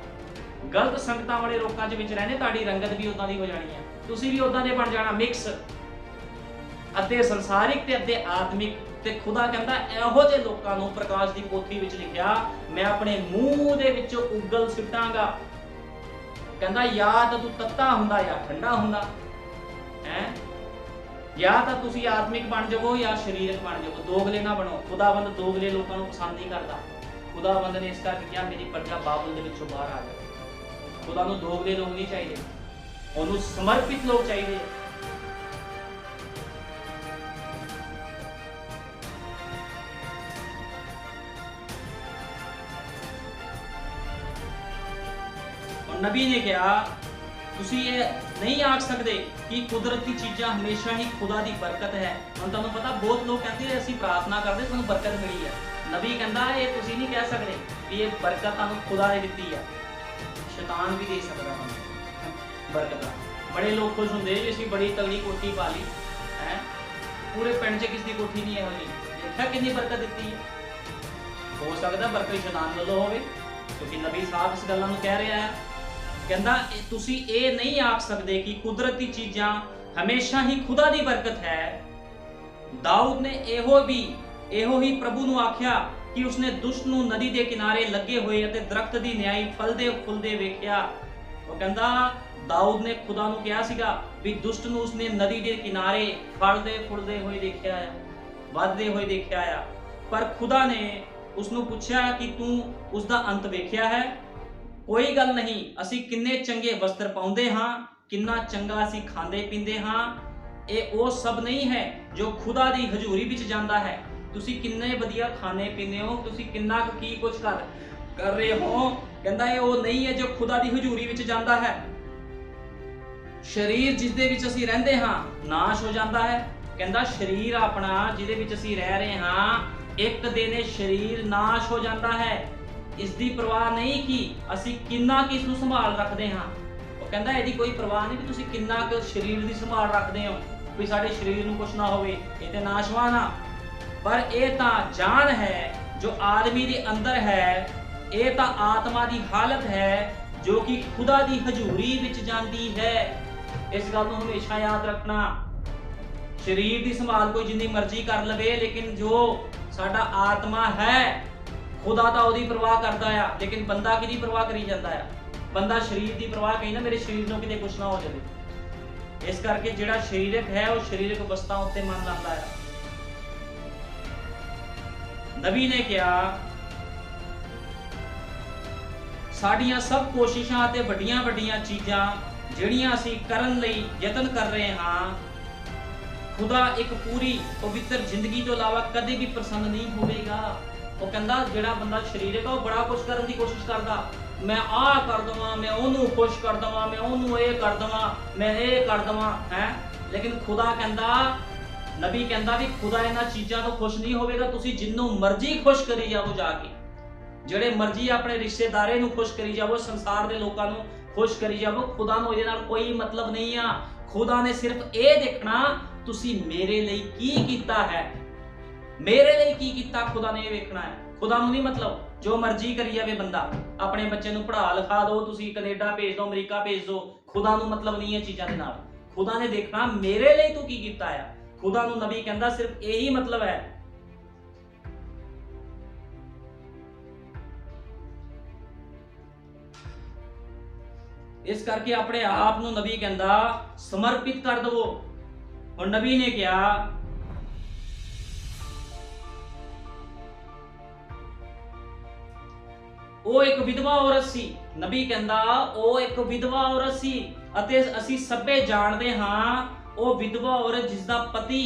ਗਲਤ ਸੰਗਤਾਂ ਵਾਲੇ ਲੋਕਾਂ ਦੇ ਵਿੱਚ ਰਹਿੰਦੇ, ਤੁਹਾਡੀ ਰੰਗਤ ਵੀ ਉਦਾਂ ਦੀ ਹੋ ਜਾਣੀ ਹੈ, ਤੁਸੀਂ ਵੀ ਉਦਾਂ ਦੇ ਬਣ ਜਾਣਾ, ਮਿਕਸ, ਅੱਧੇ ਸੰਸਾਰਿਕ ਤੇ ਅੱਧੇ ਆਤਮਿਕ। ਤੇ ਖੁਦਾ ਕਹਿੰਦਾ ਇਹੋ ਜਿਹੇ ਲੋਕਾਂ ਨੂੰ ਪ੍ਰਕਾਸ਼ ਦੀ ਪੋਥੀ ਵਿੱਚ ਲਿਖਿਆ ਮੈਂ ਆਪਣੇ ਮੂੰਹ ਦੇ ਵਿੱਚੋਂ ਉਗਲ ਸਿੱਟਾਂਗਾ। ਕਹਿੰਦਾ ਜਾਂ ਤਾਂ ਤੂੰ ਤੱਤਾ ਹੁੰਦਾ ਜਾਂ ਠੰਡਾ ਹੁੰਦਾ ਹੈ, ਜਾਂ ਤਾਂ ਤੁਸੀਂ ਆਤਮਿਕ ਬਣ ਜਾਵੋ ਜਾਂ ਸਰੀਰਕ ਬਣ ਜਾਵੋ, ਦੋਗਲੇ ਨਾ ਬਣੋ। ਖੁਦਾਵੰਦ ਦੋਗਲੇ ਲੋਕਾਂ ਨੂੰ ਪਸੰਦ ਨਹੀਂ ਕਰਦਾ। ਖੁਦਾਵੰਦ ਨੇ ਇਸ ਕਰਕੇ ਕਿਹਾ ਮੇਰੀ ਪ੍ਰਜਾ ਬਾਬਲ ਦੇ ਵਿੱਚੋਂ ਬਾਹਰ ਆ ਜਾਵੇ। ਖੁਦਾ ਨੂੰ ਦੋਗਲੇ ਲੋਕ ਨਹੀਂ ਚਾਹੀਦੇ, ਉਹਨੂੰ ਸਮਰਪਿਤ ਲੋਕ ਚਾਹੀਦੇ। नबी ने कहा तुसी ये नहीं आख सकते कि कुदरती चीज़ां हमेशा ही खुदा दी बरकत है। हम तुहानू पता बहुत लोग कहते हैं असीं प्रार्थना करते सानू बरकत मिली है। नबी कहता ये तुसी नहीं कह सकते कि ये बरकत तुहानू खुदा ने दित्ती है, शैतान भी दे सकता है बरकत। बड़े लोग खुश होंगे जी असीं बड़ी तगड़ी कोठी पा ली है, पूरे पिंड च किसी की कोठी नहीं है, देखा कितनी बरकत दित्ती है। हो सकता बरकत शैतान वालों होवे, क्योंकि नबी साहब इस गल्लां नू कह रहा है। कहता तुसी ये नहीं आख सकते कि कुदरती चीज़ां हमेशा ही खुदा दी बरकत है। दाऊद ने एहो ही प्रभु नू आख्या कि उसने दुष्ट नू नदी दे किनारे लगे हुए अते दरख्त दी न्याई फलदे फुलदे वेख्या। वो कहता दाऊद ने खुदा नू कहा सीगा भी दुष्ट नू उसने नदी दे किनारे फलदे फुलदे हुए देखा है, वधदे हुए देखा है। पर खुदा ने उसनू पूछा कि तू उसका अंत वेख्या है? कोई गल नहीं, असी किन्ने चंगे वस्त्र पाउंदे हां, किन्ना चंगा असी खांदे पींदे हां। ये वो सब नहीं है जो खुदा दी हजूरी विच जांदा है। तुसी किन्ने वधिया खाने पीने हो, तुसी किन्ना की कुछ कर रहे हो, कहंदा ये वो नहीं है जो खुदा दी हजूरी विच जांदा है। शरीर जिस दे विच असी रहिंदे हां नाश हो जांदा है। कहंदा शरीर अपना जिहदे विच असी रह रहे हां एक दिन शरीर नाश हो जांदा है। इसकी परवाह नहीं कि असी किन्ना कि इसनू संभाल रखते हाँ। वो कहता यदि कोई परवाह नहीं कि तुसी किन्ना कि शरीर की संभाल रखते हो, भी साडे शरीर नू कुछ ना होवे, ये ते नाशवान आ। पर ये तां जान है जो आदमी दे अंदर है, ये तां आत्मा दी हालत है जो कि खुदा दी हजूरी विच जांदी है। इस गल नू हमेशा याद रखना। शरीर की संभाल कोई जिन्नी मर्जी कर लवे, लेकिन जो साडा आत्मा है खुदा तो उसकी परवाह करता है, लेकिन बंदा कि परवाह करी जाता है। बंदा शरीर की परवाह कही ना मेरे शरीर को किते कुछ ना हो जाए। इस करके जिहड़ा शरीरक है वो शरीरक वस्तां उत्ते मन लाता है। नबी ने कहा साडियां सब कोशिशां ते वड्डियां वड्डियां चीज़ां जिहड़ियां असीं करन लई यतन कर रहे हां, खुदा एक पूरी पवित्र जिंदगी तो इलावा कदे भी प्रसन्न नहीं होवेगा। वो कहता जिहड़ा बंदा शरीरक है वो बड़ा कुछ करने की कोशिश करता, मैं आ कर दवां, मैं ओनू खुश कर दवां, मैं ओनू ये कर दवां, मैं ये कर दवां है। लेकिन खुदा कहता, नबी कहता भी खुदा इन्हां चीज़ां तो खुश नहीं होवेगा। तुसीं जिन्नू मर्जी खुश करी जाओ, जाके जिहड़े मर्जी अपने रिश्तेदारे नू खुश करी जाओ, संसार के लोगों नू खुश करी जाओ, खुदा नू इहदे नाल कोई मतलब नहीं आ। खुदा ने सिर्फ ये देखना तुसीं मेरे लिए की कीता है, मेरे लिए की कीता खुदा ने ये वेखना है। खुदा नू नहीं मतलब जो मर्जी करी जावे बंदा, अपने बच्चे नू पढ़ा लिखा दो, तुसीं कनेडा भेज दो, अमरीका भेज दो, खुदा नू मतलब नहीं है चीज़ां दे नाल। खुदा ने देखना मेरे लिए तू की कीता है। खुदा नू नबी कहंदा सिर्फ यही मतलब है। इस करके अपने आप नू नबी कहंदा समर्पित कर दवो। और नबी ने कहा वो एक विधवा औरत सी। नबी कहंदा वो एक विधवा औरत सी अते असी सबे जानते हाँ वो विधवा औरत जिसका पति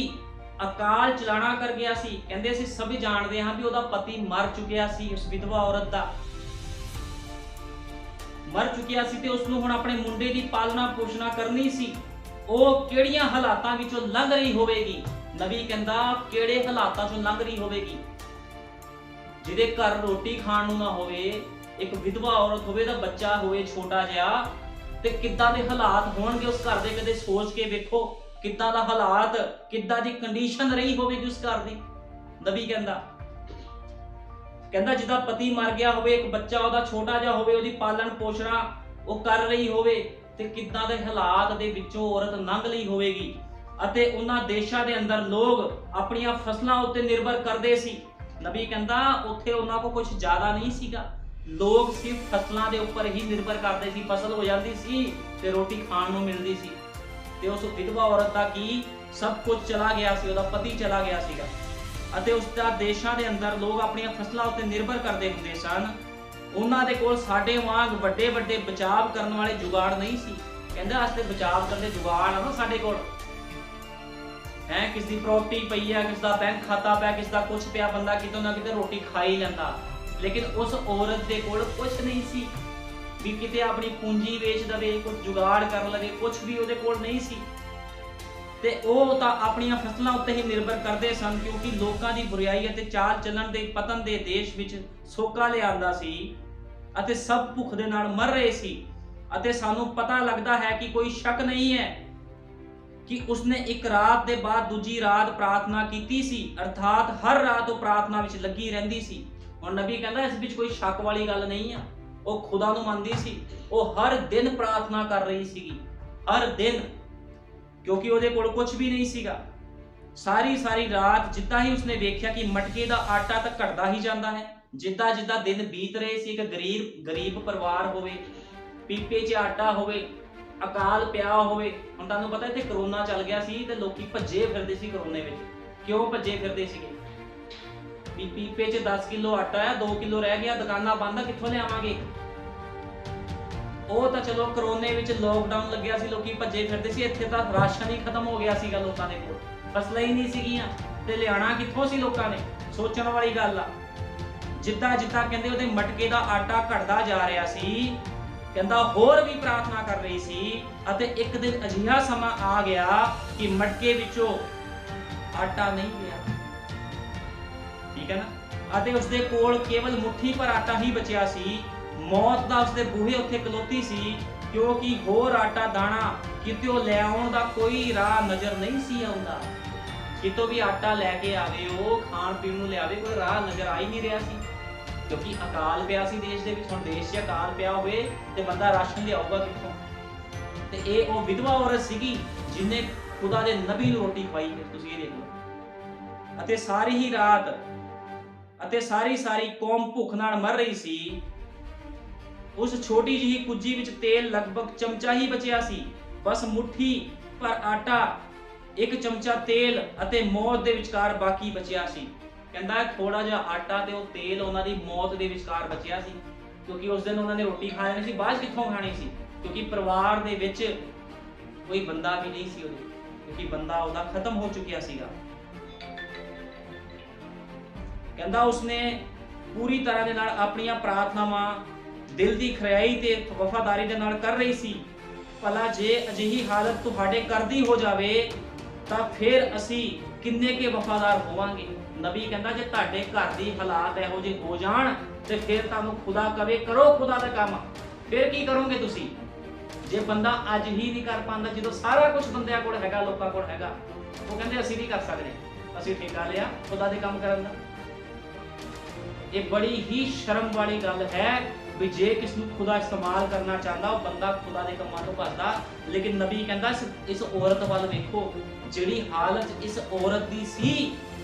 अकाल चलाना कर गया सी। कहंदे असी सभी जानते हाँ भी ओदा पति मर चुकिया सी। उस विधवा औरत दा मर चुकिया सी ते उसनू हुण अपने मुंडे दी पालना पोषणा करनी सी। वो किहड़ियां हालातां विचों लंघ रही होवेगी। नबी कहंदा किहड़े हालातां चों लंघ रही होवेगी। जिहदे घर रोटी खाण नूं ना होवे, एक विधवा औरत होवे दा बच्चा होवे छोटा जिहा, ते किद्दां दे हालात होणगे उस घर दे। कदे सोच के वेखो किद्दां दा हालात, किद्दां दी कंडीशन रही होवेगी उस घर दी। नबी कहंदा जिदा पति मर गया होवे, एक बच्चा ओदा छोटा जिहा होवे, ओदी पालन पोषणा वो कर रही होवे, ते किद्दां दे हालात दे विचों औरत लंघ लई होवेगी। अते उन्हां देशां दे अंदर लोग अपणियां फसलां उत्ते निर्भर करदे सी। नबी कहंदा उत्थे उन्हां को कुछ ज्यादा नहीं सीगा, ਲੋਕ ਸਿਰਫ ਫਸਲਾਂ ਦੇ ਉੱਪਰ ਹੀ ਨਿਰਭਰ ਕਰਦੇ ਸੀ। ਫਸਲ ਹੋ ਜਾਂਦੀ ਸੀ ਤੇ ਰੋਟੀ ਖਾਣ ਨੂੰ ਮਿਲਦੀ ਸੀ, ਤੇ ਉਸ ਵਿਧਵਾ ਔਰਤ ਦਾ ਕੀ ਸਭ ਕੁਝ ਚਲਾ ਗਿਆ ਸੀ, ਉਹਦਾ ਪਤੀ ਚਲਾ ਗਿਆ ਸੀਗਾ, ਅਤੇ ਉਸ ਦਾ ਦੇਸ਼ਾਂ ਦੇ ਅੰਦਰ ਲੋਕ ਆਪਣੀਆਂ ਫਸਲਾਂ ਉੱਤੇ ਨਿਰਭਰ ਕਰਦੇ ਹੁੰਦੇ ਸਨ। ਉਹਨਾਂ ਦੇ ਕੋਲ ਸਾਡੇ ਵਾਂਗ ਵੱਡੇ ਵੱਡੇ ਬਚਾਅ ਕਰਨ ਵਾਲੇ ਜੁਗਾੜ ਨਹੀਂ ਸੀ। ਕਹਿੰਦਾ ਵਾਸਤੇ ਬਚਾਅ ਕਰਨ ਦੇ ਜੁਗਾੜ ਆ ਨਾ ਸਾਡੇ ਕੋਲ ਹੈ, ਕਿਸ ਦੀ ਪ੍ਰਾਪਰਟੀ ਪਈ ਆ, ਕਿਸ ਦਾ ਬੈਂਕ ਖਾਤਾ ਪਿਆ, ਕਿਸ ਦਾ ਕੁਝ ਪਿਆ, ਬੰਦਾ ਕਿਤੋਂ ਨਾ ਕਿਤੇ ਰੋਟੀ ਖਾ ਹੀ ਲੈਂਦਾ। ਲੇਕਿਨ ਉਸ ਔਰਤ ਦੇ ਕੋਲ ਕੁਝ ਨਹੀਂ ਸੀ ਵੀ ਕਿਤੇ ਆਪਣੀ ਪੂੰਜੀ ਵੇਚ ਦਵੇ, ਕੁਝ ਜੁਗਾੜ ਕਰ ਲਵੇ, ਕੁਝ ਵੀ ਉਹਦੇ ਕੋਲ ਨਹੀਂ ਸੀ। ਤੇ ਉਹ ਤਾਂ ਆਪਣੀਆਂ ਫਸਲਾਂ ਉੱਤੇ ਹੀ ਨਿਰਭਰ ਕਰਦੇ ਸਨ, ਕਿਉਂਕਿ ਲੋਕਾਂ ਦੀ ਬੁਰਾਈ ਅਤੇ ਚਾਲ ਚੱਲਣ ਦੇ ਪਤਨ ਦੇ ਦੇਸ਼ ਵਿੱਚ ਸੋਕਾ ਲਿਆਂਦਾ ਸੀ ਅਤੇ ਸਭ ਭੁੱਖ ਦੇ ਨਾਲ ਮਰ ਰਹੇ ਸੀ। ਅਤੇ ਸਾਨੂੰ ਪਤਾ ਲੱਗਦਾ ਹੈ ਕਿ ਕੋਈ ਸ਼ੱਕ ਨਹੀਂ ਹੈ ਕਿ ਉਸਨੇ ਇੱਕ ਰਾਤ ਦੇ ਬਾਅਦ ਦੂਜੀ ਰਾਤ ਪ੍ਰਾਰਥਨਾ ਕੀਤੀ ਸੀ, ਅਰਥਾਤ ਹਰ ਰਾਤ ਉਹ ਪ੍ਰਾਰਥਨਾ ਵਿੱਚ ਲੱਗੀ ਰਹਿੰਦੀ ਸੀ। ਹੁਣ ਨਬੀ ਕਹਿੰਦਾ ਇਸ ਵਿੱਚ ਕੋਈ ਸ਼ੱਕ ਵਾਲੀ ਗੱਲ ਨਹੀਂ ਆ, ਉਹ ਖੁਦਾ ਨੂੰ ਮੰਨਦੀ ਸੀ। ਉਹ ਹਰ ਦਿਨ ਪ੍ਰਾਰਥਨਾ ਕਰ ਰਹੀ ਸੀਗੀ, ਹਰ ਦਿਨ, ਕਿਉਂਕਿ ਉਹਦੇ ਕੋਲ ਕੁਝ ਵੀ ਨਹੀਂ ਸੀਗਾ। ਸਾਰੀ ਰਾਤ ਜਿੱਦਾਂ ਹੀ ਉਸਨੇ ਵੇਖਿਆ ਕਿ ਮਟਕੇ ਦਾ ਆਟਾ ਤਾਂ ਘਟਦਾ ਹੀ ਜਾਂਦਾ ਹੈ, ਜਿੱਦਾਂ ਦਿਨ ਬੀਤ ਰਹੇ ਸੀ, ਇੱਕ ਗਰੀਬ ਪਰਿਵਾਰ ਹੋਵੇ, ਪੀਪੇ 'ਚ ਆਟਾ ਹੋਵੇ, ਅਕਾਲ ਪਿਆ ਹੋਵੇ। ਹੁਣ ਤੁਹਾਨੂੰ ਪਤਾ ਇੱਥੇ ਕਰੋਨਾ ਚੱਲ ਗਿਆ ਸੀ ਤੇ ਲੋਕੀ ਭੱਜੇ ਫਿਰਦੇ ਸੀ ਕਰੋਨੇ ਵਿੱਚ। ਕਿਉਂ ਭੱਜੇ ਫਿਰਦੇ ਸੀਗੇ? ਵੀ ਪੀਪੇ 'ਚ 10 ਕਿਲੋ ਆਟਾ ਹੈ, 2 ਕਿਲੋ ਰਹਿ ਗਿਆ, ਦੁਕਾਨਾਂ ਬੰਦ ਆ, ਕਿੱਥੋਂ ਲਿਆਵਾਂਗੇ? ਉਹ ਤਾਂ ਚਲੋ ਕਰੋਨੇ ਵਿੱਚ ਲੋਕਡਾਊਨ ਲੱਗਿਆ ਸੀ, ਲੋਕੀ ਭੱਜੇ ਫਿਰਦੇ ਸੀ। ਇੱਥੇ ਤਾਂ ਰਾਸ਼ਨ ਹੀ ਖਤਮ ਹੋ ਗਿਆ ਸੀਗਾ ਲੋਕਾਂ ਦੇ ਕੋਲ, ਫਸਲਾਂ ਹੀ ਨਹੀਂ ਸੀਗੀਆਂ ਤੇ ਲਿਆਣਾ ਕਿੱਥੋਂ ਸੀ ਲੋਕਾਂ ਨੇ? ਸੋਚਣ ਵਾਲੀ ਗੱਲ ਆ। ਜਿੱਦਾਂ ਕਹਿੰਦੇ ਉਹਦੇ ਮਟਕੇ ਦਾ ਆਟਾ ਘਟਦਾ ਜਾ ਰਿਹਾ ਸੀ, ਕਹਿੰਦਾ ਹੋਰ ਵੀ ਪ੍ਰਾਰਥਨਾ ਕਰ ਰਹੀ ਸੀ, ਅਤੇ ਇੱਕ ਦਿਨ ਅਜਿਹਾ ਸਮਾਂ ਆ ਗਿਆ ਕਿ ਮਟਕੇ ਵਿੱਚੋਂ ਆਟਾ ਨਹੀਂ ਪਿਆ, ਠੀਕ ਹੈ ਨਾ, ਅਤੇ ਉਸਦੇ ਕੋਲ ਕੇਵਲ ਮੁੱਠੀ ਭਰ ਆਟਾ ਹੀ ਬਚਿਆ ਸੀ। ਮੌਤ ਦਾ ਉਸਦੇ ਬੂਹੇ ਉੱਤੇ ਖਲੋਤੀ ਸੀ, ਕਿਉਂਕਿ ਹੋਰ ਆਟਾ ਦਾਣਾ ਕਿਤੋਂ ਲੈ ਆਉਣ ਦਾ ਕੋਈ ਰਾਹ ਨਜ਼ਰ ਨਹੀਂ ਸੀ ਆਉਂਦਾ। ਕਿਤੋਂ ਵੀ ਆਟਾ ਲੈ ਕੇ ਆਵੇ, ਉਹ ਖਾਣ ਪੀਣ ਨੂੰ ਲਿਆਵੇ, ਕੋਈ ਰਾਹ ਨਜ਼ਰ ਆ ਹੀ ਨਹੀਂ ਰਿਹਾ ਸੀ, ਕਿਉਂਕਿ ਅਕਾਲ ਪਿਆ ਸੀ ਦੇਸ਼ ਦੇ ਵਿੱਚ। ਹੁਣ ਦੇਸ਼ 'ਚ ਅਕਾਲ ਪਿਆ ਹੋਵੇ ਤੇ ਬੰਦਾ ਰਾਸ਼ਨ ਲਿਆਊਗਾ ਕਿੱਥੋਂ? ਤੇ ਇਹ ਉਹ ਵਿਧਵਾ ਔਰਤ ਸੀਗੀ ਜਿਹਨੇ ਖੁਦਾ ਦੇ ਨਬੀ ਨੂੰ ਰੋਟੀ ਖਵਾਈ ਹੈ, ਤੁਸੀਂ ਇਹ ਦੇਖ ਲਓ। ਅਤੇ ਸਾਰੀ ਹੀ ਰਾਤ ਅਤੇ ਸਾਰੀ ਕੌਮ ਭੁੱਖ ਨਾਲ ਮਰ ਰਹੀ ਸੀ। ਉਸ ਛੋਟੀ ਜਿਹੀ ਕੁੱਜੀ ਵਿੱਚ ਤੇਲ ਲਗਭਗ ਚਮਚਾ ਹੀ ਬਚਿਆ ਸੀ, ਬਸ ਮੁੱਠੀ ਪਰ ਆਟਾ, ਇੱਕ ਚਮਚਾ ਤੇਲ ਅਤੇ ਮੌਤ ਦੇ ਵਿਚਕਾਰ ਬਾਕੀ ਬਚਿਆ ਸੀ। ਕਹਿੰਦਾ ਥੋੜਾ ਜਿਹਾ ਆਟਾ ਤੇ ਉਹ ਤੇਲ ਉਹਨਾਂ ਦੀ ਮੌਤ ਦੇ ਵਿਚਕਾਰ ਬਚਿਆ ਸੀ, ਕਿਉਂਕਿ ਉਸ ਦਿਨ ਉਹਨਾਂ ਨੇ ਰੋਟੀ ਖਾ ਲੈਣੀ ਸੀ, ਬਾਅਦ ਕਿੱਥੋਂ ਖਾਣੀ ਸੀ? ਕਿਉਂਕਿ ਪਰਿਵਾਰ ਦੇ ਵਿੱਚ ਕੋਈ ਬੰਦਾ ਵੀ ਨਹੀਂ ਸੀ ਉਹਦੇ, ਕਿਉਂਕਿ ਬੰਦਾ ਉਹਦਾ ਖਤਮ ਹੋ ਚੁੱਕਿਆ ਸੀਗਾ। ਕਹਿੰਦਾ ਉਸਨੇ ਪੂਰੀ ਤਰ੍ਹਾਂ ਦੇ ਨਾਲ ਆਪਣੀਆਂ ਪ੍ਰਾਰਥਨਾਵਾਂ ਦਿਲ ਦੀ ਖਰਿਆਈ ਤੇ ਵਫਾਦਾਰੀ ਦੇ ਨਾਲ ਕਰ ਰਹੀ ਸੀ। ਭਲਾ ਜੇ ਅਜਿਹੀ ਹਾਲਤ ਤੁਹਾਡੇ ਕਰਦੀ ਹੋ ਜਾਵੇ ਤਾਂ ਫਿਰ ਅਸੀਂ ਕਿੰਨੇ ਕੇ ਵਫਾਦਾਰ ਹੋਵਾਂਗੇ। ਨਬੀ ਕਹਿੰਦਾ ਜੇ ਤੁਹਾਡੇ ਘਰ ਦੀ ਹਾਲਾਤ ਇਹੋ ਜਿਹੇ ਹੋ ਜਾਣ ਤੇ ਫਿਰ ਤੁਹਾਨੂੰ ਖੁਦਾ ਕਵੇ ਕਰੋ ਖੁਦਾ ਦਾ ਕੰਮ, ਫਿਰ ਕੀ ਕਰੋਗੇ ਤੁਸੀਂ? ਜੇ ਬੰਦਾ ਅੱਜ ਹੀ ਨਹੀਂ ਕਰ ਪਾਉਂਦਾ, ਜਦੋਂ ਸਾਰਾ ਕੁਝ ਬੰਦਿਆਂ ਕੋਲ ਹੈਗਾ, ਲੋਕਾਂ ਕੋਲ ਹੈਗਾ, ਉਹ ਕਹਿੰਦੇ ਅਸੀਂ ਵੀ ਕਰ ਸਕਦੇ, ਅਸੀਂ ਠੇਕਾ ਲਿਆ ਖੁਦਾ ਦੇ ਕੰਮ ਕਰਨ ਦਾ। ਇਹ ਬੜੀ ਹੀ ਸ਼ਰਮ ਵਾਲੀ ਗੱਲ ਹੈ ਵੀ ਜੇ ਕਿਸ ਨੂੰ ਖੁਦਾ ਇਸਤੇਮਾਲ ਕਰਨਾ ਚਾਹੁੰਦਾ, ਉਹ ਬੰਦਾ ਖੁਦਾ ਦੇ ਕੰਮਾਂ ਤੋਂ ਭੱਜਦਾ। ਲੇਕਿਨ ਨਬੀ ਕਹਿੰਦਾ ਇਸ ਔਰਤ ਵੱਲ ਵੇਖੋ, ਜਿਹੜੀ ਹਾਲਤ ਇਸ ਔਰਤ ਦੀ ਸੀ,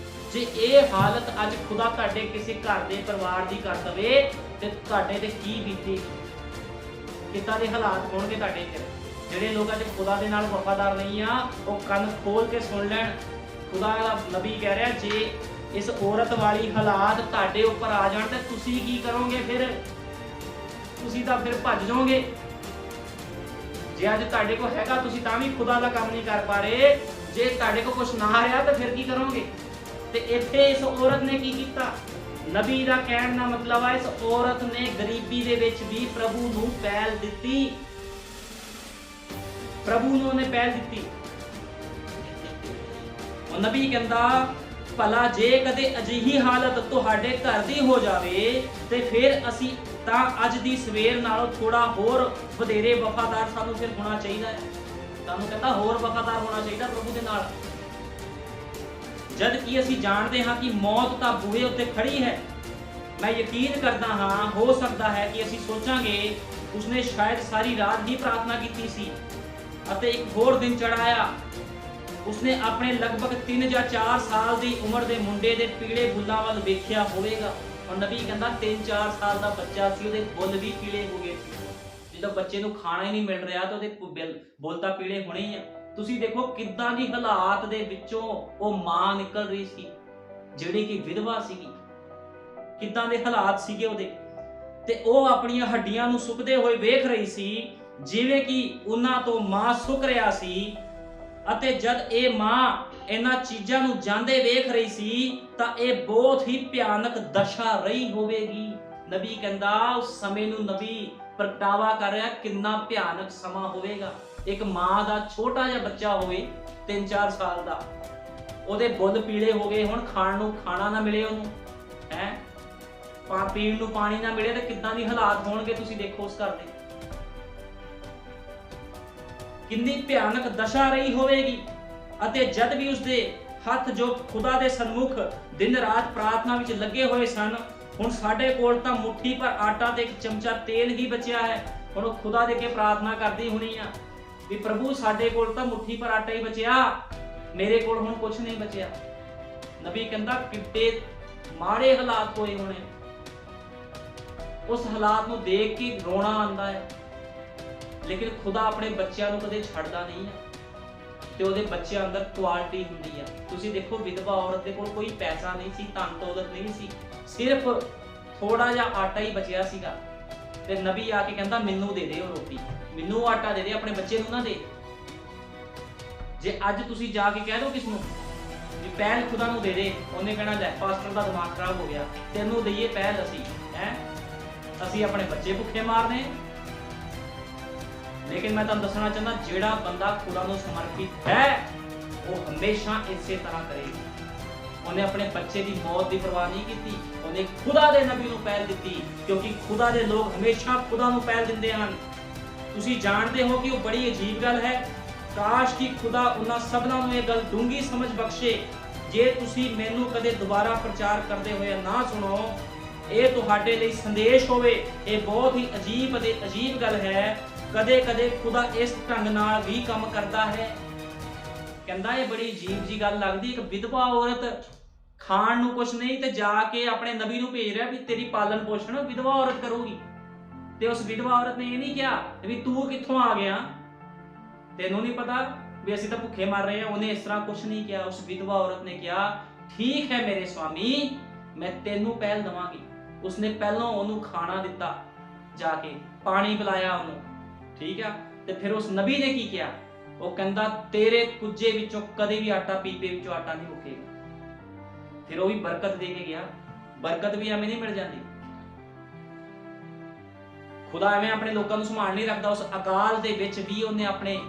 ਜੇ ਇਹ ਹਾਲਤ ਅੱਜ ਖੁਦਾ ਤੁਹਾਡੇ ਕਿਸੇ ਘਰ ਦੇ ਪਰਿਵਾਰ ਦੀ ਕਰ ਦਵੇ ਤੇ ਤੁਹਾਡੇ ਤੇ ਕੀ ਬੀਤੇ, ਕਿੱਦਾਂ ਦੇ ਹਾਲਾਤ ਹੋਣਗੇ ਤੁਹਾਡੇ ਤੇ। ਜਿਹੜੇ ਲੋਕ ਅੱਜ ਖੁਦਾ ਦੇ ਨਾਲ ਵਫਾਦਾਰ ਨਹੀਂ ਆ, ਉਹ ਕੰਨ ਖੋਲ ਕੇ ਸੁਣ ਲੈਣ। ਖੁਦਾ ਦਾ ਨਬੀ ਕਹਿ ਰਿਹਾ ਜੇ ਇਸ ਔਰਤ ਵਾਲੀ ਹਾਲਾਤ ਤੁਹਾਡੇ ਉੱਪਰ ਆ ਜਾਣ ਤੇ ਤੁਸੀਂ ਕੀ ਕਰੋਗੇ? ਫਿਰ ਤੁਸੀਂ ਤਾਂ ਫਿਰ ਭੱਜ ਜਾਓਗੇ। ਜੇ ਅੱਜ ਤੁਹਾਡੇ ਕੋਲ ਹੈਗਾ ਤੁਸੀਂ ਤਾਂ ਵੀ ਖੁਦਾ ਦਾ ਕੰਮ ਨਹੀਂ ਕਰ ਪਾ ਰਹੇ, ਜੇ ਤੁਹਾਡੇ ਕੋਲ ਕੁਝ ਨਾ ਰਿਹਾ ਤਾਂ ਫਿਰ ਕੀ ਕਰੋਗੇ? ਤੇ ਇੱਥੇ ਇਸ ਔਰਤ ਨੇ ਕੀ ਕੀਤਾ? ਨਬੀ ਦਾ ਕਹਿਣ ਦਾ ਮਤਲਬ ਹੈ ਇਸ ਔਰਤ ਨੇ ਗਰੀਬੀ ਦੇ ਵਿੱਚ ਵੀ ਪ੍ਰਭੂ ਨੂੰ ਪਹਿਲ ਦਿੱਤੀ, ਪ੍ਰਭੂ ਨੂੰ ਉਹਨੇ ਪਹਿਲ ਦਿੱਤੀ। ਉਹ ਨਬੀ ਕਹਿੰਦਾ ਭਲਾ ਜੇ ਕਦੇ ਅਜਿਹੀ ਹਾਲਤ ਤੁਹਾਡੇ ਘਰ ਦੀ ਹੋ ਜਾਵੇ ਤੇ ਫਿਰ ਅਸੀਂ ਤਾਂ ਅੱਜ ਦੀ ਸਵੇਰ ਨਾਲੋਂ ਥੋੜਾ ਹੋਰ ਵਧੇਰੇ ਵਫਾਦਾਰ ਸਾਨੂੰ ਫਿਰ ਹੋਣਾ ਚਾਹੀਦਾ ਹੈ। ਤੁਹਾਨੂੰ ਕਹਿੰਦਾ ਹੋਰ ਵਫਾਦਾਰ ਹੋਣਾ ਚਾਹੀਦਾ ਪ੍ਰਭੂ ਦੇ ਨਾਲ। ਜਦ ਕਿ ਅਸੀਂ ਜਾਣਦੇ ਹਾਂ ਕਿ ਮੌਤ ਤਾਂ ਬੂਹੇ ਉੱਤੇ ਖੜੀ ਹੈ। ਮੈਂ ਯਕੀਨ ਕਰਦਾ ਹਾਂ ਹੋ ਸਕਦਾ ਹੈ ਕਿ ਅਸੀਂ ਸੋਚਾਂਗੇ ਉਸਨੇ ਸ਼ਾਇਦ ਸਾਰੀ ਰਾਤ ਹੀ ਪ੍ਰਾਰਥਨਾ ਕੀਤੀ ਸੀ ਅਤੇ ਇੱਕ ਹੋਰ ਦਿਨ ਚੜਾਇਆ। ਉਸਨੇ ਆਪਣੇ ਲਗਭਗ 3 ਜਾਂ 4 ਸਾਲ ਦੀ ਉਮਰ ਦੇ ਮੁੰਡੇ ਦੇ ਪੀਲੇ ਬੁੱਲਾਂ ਵੱਲ ਵੇਖਿਆ ਹੋਵੇਗਾ ਹੁਣ ਨਬੀ ਕਹਿੰਦਾ 3-4 ਸਾਲ ਦਾ ਬੱਚਾ ਸੀ, ਉਹਦੇ ਬੁੱਲ ਵੀ ਪੀਲੇ ਹੋ ਗਏ ਸੀ। ਜਦੋਂ ਬੱਚੇ ਨੂੰ ਖਾਣਾ ਹੀ ਨਹੀਂ ਮਿਲ ਰਿਹਾ ਤਾਂ ਉਹਦੇ ਬੁੱਲ ਤਾਂ ਪੀਲੇ ਹੋਣੇ ਹੀ ਆ। ਤੁਸੀਂ ਦੇਖੋ ਕਿੱਦਾਂ ਦੀ ਹਾਲਾਤ ਦੇ ਵਿੱਚੋਂ ਉਹ ਮਾਂ ਨਿਕਲ ਰਹੀ ਸੀ, ਜਿਹੜੀ ਕਿ ਵਿਧਵਾ ਸੀਗੀ। ਕਿੱਦਾਂ ਦੇ ਹਾਲਾਤ ਸੀਗੇ ਉਹਦੇ, ਤੇ ਉਹ ਆਪਣੀਆਂ ਹੱਡੀਆਂ ਨੂੰ ਸੁੱਕਦੇ ਹੋਏ ਵੇਖ ਰਹੀ ਸੀ, ਜਿਵੇਂ ਕਿ ਉਹਨਾਂ ਤੋਂ ਮਾਂ ਸੁੱਕ ਰਿਹਾ ਸੀ। ਅਤੇ ਜਦ ਇਹ ਮਾਂ ਇਹਨਾਂ ਚੀਜ਼ਾਂ ਨੂੰ ਜਾਂਦੇ ਵੇਖ ਰਹੀ ਸੀ ਤਾਂ ਇਹ ਬਹੁਤ ਹੀ ਭਿਆਨਕ ਦਸ਼ਾ ਰਹੀ ਹੋਵੇਗੀ। ਨਬੀ ਕਹਿੰਦਾ ਉਸ ਸਮੇਂ ਨੂੰ ਨਬੀ ਪ੍ਰਗਟਾਵਾ ਕਰ ਰਿਹਾ ਕਿੰਨਾ ਭਿਆਨਕ ਸਮਾਂ ਹੋਵੇਗਾ। ਇੱਕ ਮਾਂ ਦਾ ਛੋਟਾ ਜਿਹਾ ਬੱਚਾ ਹੋਵੇ 3-4 ਸਾਲ ਦਾ, ਉਹਦੇ ਬੁੱਲ ਪੀਲੇ ਹੋ ਗਏ, ਹੁਣ ਖਾਣ ਨੂੰ ਖਾਣਾ ਨਾ ਮਿਲੇ ਉਹਨੂੰ, ਹੈ ਪੀਣ ਨੂੰ ਪਾਣੀ ਨਾ ਮਿਲੇ, ਤਾਂ ਕਿੱਦਾਂ ਦੀ ਹਾਲਾਤ ਹੋਣਗੇ ਤੁਸੀਂ ਦੇਖੋ ਉਸ ਘਰ ਦੇ। ਕਿੰਨੀ ਭਿਆਨਕ ਦਸ਼ਾ ਰਹੀ ਹੋਵੇਗੀ। ਅਤੇ ਜਦ ਵੀ ਉਸਦੇ ਹੱਥ ਜੋ ਖੁਦਾ ਦੇ ਸਨਮੁਖ ਦਿਨ ਰਾਤ ਪ੍ਰਾਰਥਨਾ ਵਿੱਚ ਲੱਗੇ ਹੋਏ ਸਨ, ਹੁਣ ਸਾਡੇ ਕੋਲ ਤਾਂ ਮੁੱਠੀ ਪਰ ਆਟਾ ਤੇ ਇੱਕ ਚਮਚਾ ਤੇਲ ਹੀ ਬਚਿਆ ਹੈ। ਹੁਣ ਉਹ ਖੁਦਾ ਦੇ ਕੇ ਪ੍ਰਾਰਥਨਾ ਕਰਦੀ ਹੋਣੀ ਆ ਵੀ ਪ੍ਰਭੂ ਸਾਡੇ ਕੋਲ ਤਾਂ ਮੁੱਠੀ ਪਰ ਆਟਾ ਹੀ ਬਚਿਆ, ਮੇਰੇ ਕੋਲ ਹੁਣ ਕੁਝ ਨਹੀਂ ਬਚਿਆ। ਨਬੀ ਕਹਿੰਦਾ ਕਿੱਡੇ ਮਾੜੇ ਹਾਲਾਤ ਹੋਏ ਹੋਣੇ। ਉਸ ਹਾਲਾਤ ਨੂੰ ਦੇਖ ਕੇ ਰੋਣਾ ਆਉਂਦਾ ਹੈ, ਲੇਕਿਨ ਖੁਦਾ ਆਪਣੇ ਬੱਚਿਆਂ ਨੂੰ ਕਦੇ ਛੱਡਦਾ ਨਹੀਂ ਹੈ ਤੇ ਉਹਦੇ ਬੱਚਿਆਂ ਅੰਦਰ ਕੁਆਲਿਟੀ ਹੁੰਦੀ ਆ। ਤੁਸੀਂ ਦੇਖੋ ਵਿਧਵਾ ਔਰਤ ਦੇ ਕੋਲ ਕੋਈ ਪੈਸਾ ਨਹੀਂ ਸੀ, ਧਨ ਦੌਲਤ ਨਹੀਂ ਸੀ, ਸਿਰਫ ਥੋੜਾ ਜਿਹਾ ਆਟਾ ਹੀ ਬਚਿਆ ਸੀਗਾ। ਤੇ ਨਬੀ ਆ ਕੇ ਕਹਿੰਦਾ ਮੈਨੂੰ ਦੇ ਦੇ ਉਹ ਰੋਟੀ, ਮੈਨੂੰ ਆਟਾ ਦੇ ਦੇ, ਆਪਣੇ ਬੱਚੇ ਨੂੰ ਨਾ ਦੇ। ਜੇ ਅੱਜ ਤੁਸੀਂ ਜਾ ਕੇ ਕਹਿ ਦੋ ਕਿਸ ਨੂੰ ਵੀ ਪਹਿਲ ਖੁਦਾ ਨੂੰ ਦੇ ਦੇ, ਉਹਨੇ ਕਹਿਣਾ ਲੈ ਪਾਸਟਰ ਦਾ ਦਿਮਾਗ ਖਰਾਬ ਹੋ ਗਿਆ, ਤੈਨੂੰ ਦਈਏ ਪਹਿਲ ਅਸੀਂ ਆਪਣੇ ਬੱਚੇ ਭੁੱਖੇ ਮਾਰਨੇ। ਲੇਕਿਨ ਮੈਂ ਤੁਹਾਨੂੰ ਦੱਸਣਾ ਚਾਹੁੰਦਾ ਜਿਹੜਾ ਬੰਦਾ ਖੁਦਾ ਨੂੰ ਸਮਰਪਿਤ ਹੈ ਉਹ ਹਮੇਸ਼ਾ ਇਸੇ ਤਰ੍ਹਾਂ ਕਰੇਗਾ। ਉਹਨੇ ਆਪਣੇ ਬੱਚੇ ਦੀ ਮੌਤ ਦੀ ਪਰਵਾਹ ਨਹੀਂ ਕੀਤੀ, ਉਹਨੇ ਖੁਦਾ ਦੇ ਨਬੀ ਨੂੰ ਪਹਿਲ ਦਿੱਤੀ, ਕਿਉਂਕਿ ਖੁਦਾ ਦੇ ਲੋਕ ਹਮੇਸ਼ਾ ਖੁਦਾ ਨੂੰ ਪਹਿਲ ਦਿੰਦੇ ਹਨ। ਤੁਸੀਂ ਜਾਣਦੇ ਹੋ ਕਿ ਉਹ ਬੜੀ ਅਜੀਬ ਗੱਲ ਹੈ। ਕਾਸ਼ ਕਿ ਖੁਦਾ ਉਹਨਾਂ ਸਭਨਾਂ ਨੂੰ ਇਹ ਗੱਲ ਡੂੰਗੀ ਸਮਝ ਬਖਸ਼ੇ। ਜੇ ਤੁਸੀਂ ਮੈਨੂੰ ਕਦੇ ਦੁਬਾਰਾ ਪ੍ਰਚਾਰ ਕਰਦੇ ਹੋਏ ਨਾ ਸੁਣੋ, ਇਹ ਤੁਹਾਡੇ ਲਈ ਸੰਦੇਸ਼ ਹੋਵੇ। ਇਹ ਬਹੁਤ ਹੀ ਅਜੀਬ ਅਤੇ ਅਜੀਬ ਗੱਲ ਹੈ। ਕਦੇ ਕਦੇ ਖੁਦਾ ਇਸ ਢੰਗ ਨਾਲ ਵੀ ਕੰਮ ਕਰਦਾ ਹੈ। ਕਹਿੰਦਾ ਇਹ ਬੜੀ ਅਜੀਬ ਜੀ ਗੱਲ ਲੱਗਦੀ, ਇੱਕ ਵਿਧਵਾ ਔਰਤ ਖਾਣ ਨੂੰ ਕੁਛ ਨਹੀਂ ਤੇ ਜਾ ਕੇ ਆਪਣੇ ਨਬੀ ਨੂੰ ਭੇਜ ਰਿਹਾ ਵੀ ਤੇਰੀ ਪਾਲਣ ਪੋਸ਼ਣ ਵਿਧਵਾ ਔਰਤ ਕਰੂਗੀ। ਤੇ ਉਸ ਵਿਧਵਾ ਔਰਤ ਨੇ ਇਹ ਨਹੀਂ ਕਿਹਾ ਵੀ ਤੂੰ ਕਿੱਥੋਂ ਆ ਗਿਆ, ਤੈਨੂੰ ਨਹੀਂ ਪਤਾ ਵੀ ਅਸੀਂ ਤਾਂ ਭੁੱਖੇ ਮਰ ਰਹੇ ਹਾਂ। ਉਹਨੇ ਇਸ ਤਰ੍ਹਾਂ ਕੁਛ ਨਹੀਂ ਕਿਹਾ। ਉਸ ਵਿਧਵਾ ਔਰਤ ਨੇ ਕਿਹਾ ਠੀਕ ਹੈ ਮੇਰੇ ਸਵਾਮੀ, ਮੈਂ ਤੈਨੂੰ ਪਹਿਲ ਦਵਾਂਗੀ। ਉਸਨੇ ਪਹਿਲਾਂ ਉਹਨੂੰ ਖਾਣਾ ਦਿੱਤਾ, ਜਾ ਕੇ ਪਾਣੀ ਪਿਲਾਇਆ ਉਹਨੂੰ, ਠੀਕ ਆ। ਤੇ ਫਿਰ ਉਸ ਨਬੀ ਨੇ ਕੀ ਕਿਹਾ, ਉਹ ਕਹਿੰਦਾ ਤੇਰੇ ਕੁੱਜੇ ਵਿੱਚੋਂ ਕਦੇ ਵੀ ਆਟਾ, ਪੀਪੇ ਵਿੱਚੋਂ ਆਟਾ ਨਹੀਂ ਮੁੱਕੇਗਾ। ਫਿਰ ਉਹ ਵੀ ਬਰਕਤ ਦੇ ਕੇ ਗਿਆ। ਬਰਕਤ ਵੀ ਐਵੇਂ ਨਹੀਂ ਮਿਲ ਜਾਂਦੀ। ਖੁਦਾ ਐਵੇਂ ਆਪਣੇ ਲੋਕਾਂ ਨੂੰ ਸੰਭਾਲ ਨਹੀਂ ਰੱਖਦਾ। ਉਸ ਅਕਾਲ ਦੇ ਵਿੱਚ ਵੀ ਉਹਨੇ ਆਪਣੇ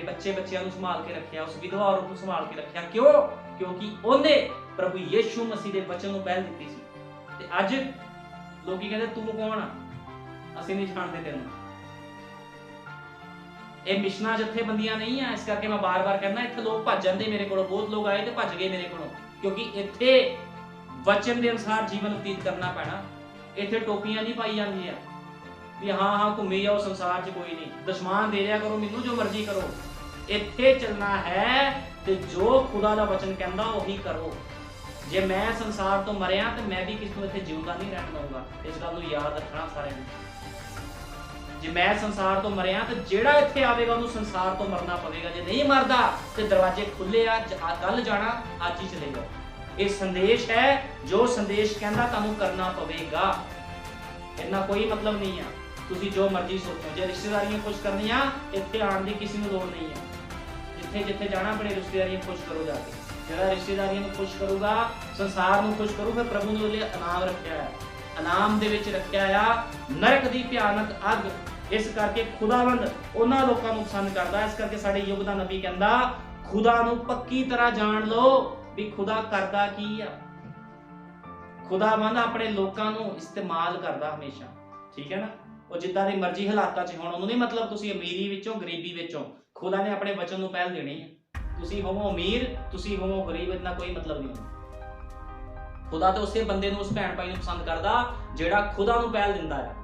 ਬੱਚਿਆਂ ਨੂੰ ਸੰਭਾਲ ਕੇ ਰੱਖਿਆ, ਉਸ ਵਿਧਵਾ ਔਰਤ ਨੂੰ ਸੰਭਾਲ ਕੇ ਰੱਖਿਆ। ਕਿਉਂ? ਕਿਉਂਕਿ ਉਹਨੇ ਪ੍ਰਭੂ ਯਿਸੂ ਮਸੀਹ ਦੇ ਵਚਨ ਨੂੰ ਪਹਿਲ ਦਿੱਤੀ ਸੀ। ਤੇ ਅੱਜ ਲੋਕੀ ਕਹਿੰਦੇ ਤੂੰ ਕੌਣ ਆ, ਅਸੀਂ ਨਹੀਂ ਜਾਣਦੇ ਤੈਨੂੰ। ਇਹ ਮਿਸ਼ਨਾਂ ਜਥੇਬੰਦੀਆਂ ਨਹੀਂ ਆ, ਇਸ ਕਰਕੇ ਮੈਂ ਬਾਰ-ਬਾਰ ਕਹਿੰਦਾ ਇੱਥੇ ਲੋਕ ਭੱਜ ਜਾਂਦੇ ਮੇਰੇ ਕੋਲੋਂ। ਬਹੁਤ ਲੋਕ ਆਏ ਤੇ ਭੱਜ ਗਏ ਮੇਰੇ ਕੋਲੋਂ, ਕਿਉਂਕਿ ਇੱਥੇ ਵਚਨ ਦੇ ਅਨੁਸਾਰ ਜੀਵਨ ਬਤੀਤ ਕਰਨਾ ਪੈਣਾ। ਇੱਥੇ ਟੋਪੀਆਂ ਨਹੀਂ ਪਾਈ ਜਾਂਦੀਆਂ ਵੀ ਹਾਂ ਘੁੰਮੀ ਜਾਓ ਸੰਸਾਰ 'ਚ, ਕੋਈ ਨਹੀਂ ਦਸ਼ਮਾਨ ਦੇ ਰਿਆ ਕਰੋ ਮੈਨੂੰ, ਜੋ ਮਰਜ਼ੀ ਕਰੋ। ਇੱਥੇ ਚੱਲਣਾ ਹੈ ਤੇ ਜੋ ਖੁਦਾ ਦਾ ਵਚਨ ਕਹਿੰਦਾ ਉਹੀ ਕਰੋ। ਜੇ ਮੈਂ ਸੰਸਾਰ ਤੋਂ ਮਰਿਆ ਤੇ ਮੈਂ ਵੀ ਕਿਸੇ ਨੂੰ ਇੱਥੇ ਜਿਉਂਦਾ ਨਹੀਂ ਰਹਿਣ ਦਊਂਗਾ। ਇਸ ਗੱਲ ਨੂੰ ਯਾਦ ਰੱਖਣਾ ਸਾਰਿਆਂ ਨੂੰ। ਜੇ ਮੈਂ ਸੰਸਾਰ ਤੋਂ ਮਰਿਆ ਤੇ ਜਿਹੜਾ ਇੱਥੇ ਆਵੇਗਾ ਉਹਨੂੰ ਸੰਸਾਰ ਤੋਂ ਮਰਨਾ ਪਵੇਗਾ। ਜੇ ਨਹੀਂ ਮਰਦਾ ਤੇ ਦਰਵਾਜ਼ੇ ਖੁੱਲੇ ਆ, ਕੱਲ ਜਾਣਾ ਅੱਜ ਹੀ ਚਲੇਗਾ। ਇਹ ਸੰਦੇਸ਼ ਹੈ, ਜੋ ਸੰਦੇਸ਼ ਕਹਿੰਦਾ ਤੁਹਾਨੂੰ ਕਰਨਾ ਪਵੇਗਾ। ਇੰਨਾ ਕੋਈ ਮਤਲਬ ਨਹੀਂ ਆ ਤੁਸੀਂ ਜੋ ਮਰਜ਼ੀ ਸੋਚੋ। ਜੇ ਰਿਸ਼ਤੇਦਾਰੀਆਂ ਖੁਸ਼ ਕਰਨੀਆਂ, ਇੱਥੇ ਆਉਣ ਦੀ ਕਿਸੇ ਨੂੰ ਲੋੜ ਨਹੀਂ ਹੈ। ਜਿੱਥੇ ਜਿੱਥੇ ਜਾਣਾ ਆਪਣੇ ਰਿਸ਼ਤੇਦਾਰੀਆਂ ਖੁਸ਼ ਕਰੋ ਜਾ ਕੇ। ਜਿਹੜਾ ਰਿਸ਼ਤੇਦਾਰੀਆਂ ਨੂੰ ਖੁਸ਼ ਕਰੂਗਾ, ਸੰਸਾਰ ਨੂੰ ਖੁਸ਼ ਕਰੂ, ਫਿਰ ਪ੍ਰਭੂ ਨੇ ਉਹਦੇ ਲਈ ਇਨਾਮ ਰੱਖਿਆ ਹੈ। ਇਨਾਮ ਦੇ ਵਿੱਚ ਰੱਖਿਆ ਆ ਨਰਕ ਦੀ ਭਿਆਨਕ ਅੱਗ। ਇਸ ਕਰਕੇ ਖੁਦਾਵੰਦ ਉਹਨਾਂ ਲੋਕਾਂ ਨੂੰ ਪਸੰਦ ਕਰਦਾ। ਇਸ ਕਰਕੇ ਸਾਡੇ ਯੁੱਗ ਦਾ ਨਬੀ ਕਹਿੰਦਾ ਖੁਦਾ ਨੂੰ ਪੱਕੀ ਤਰ੍ਹਾਂ ਜਾਣ ਲਓ ਵੀ ਖੁਦਾ ਕਰਦਾ ਕੀ ਆ। ਖੁਦਾਵੰਦ ਆਪਣੇ ਲੋਕਾਂ ਨੂੰ ਇਸਤੇਮਾਲ ਕਰਦਾ ਹਮੇਸ਼ਾ, ਠੀਕ ਹੈ ਨਾ। ਉਹ ਜਿੱਦਾਂ ਦੀ ਮਰਜ਼ੀ ਹਾਲਾਤਾਂ 'ਚ ਹੋਣ, ਉਹਨੂੰ ਨਹੀਂ ਮਤਲਬ ਤੁਸੀਂ ਅਮੀਰੀ ਵਿੱਚੋਂ ਗਰੀਬੀ ਵਿੱਚੋਂ, ਖੁਦਾ ਨੇ ਆਪਣੇ ਵਚਨ ਨੂੰ ਪਹਿਲ ਦੇਣੀ ਹੈ। ਤੁਸੀਂ ਹੋਵੋ ਅਮੀਰ, ਤੁਸੀਂ ਹੋਵੋ ਗਰੀਬ, ਇਤਨਾ ਕੋਈ ਮਤਲਬ ਨਹੀਂ ਹੁੰਦਾ। ਖੁਦਾ ਤੇ ਉਸੇ ਬੰਦੇ ਨੂੰ, ਉਸ ਭੈਣ ਭਾਈ ਨੂੰ ਪਸੰਦ ਕਰਦਾ ਜਿਹੜਾ ਖੁਦਾ ਨੂੰ ਪਹਿਲ ਦਿੰਦਾ ਹੈ।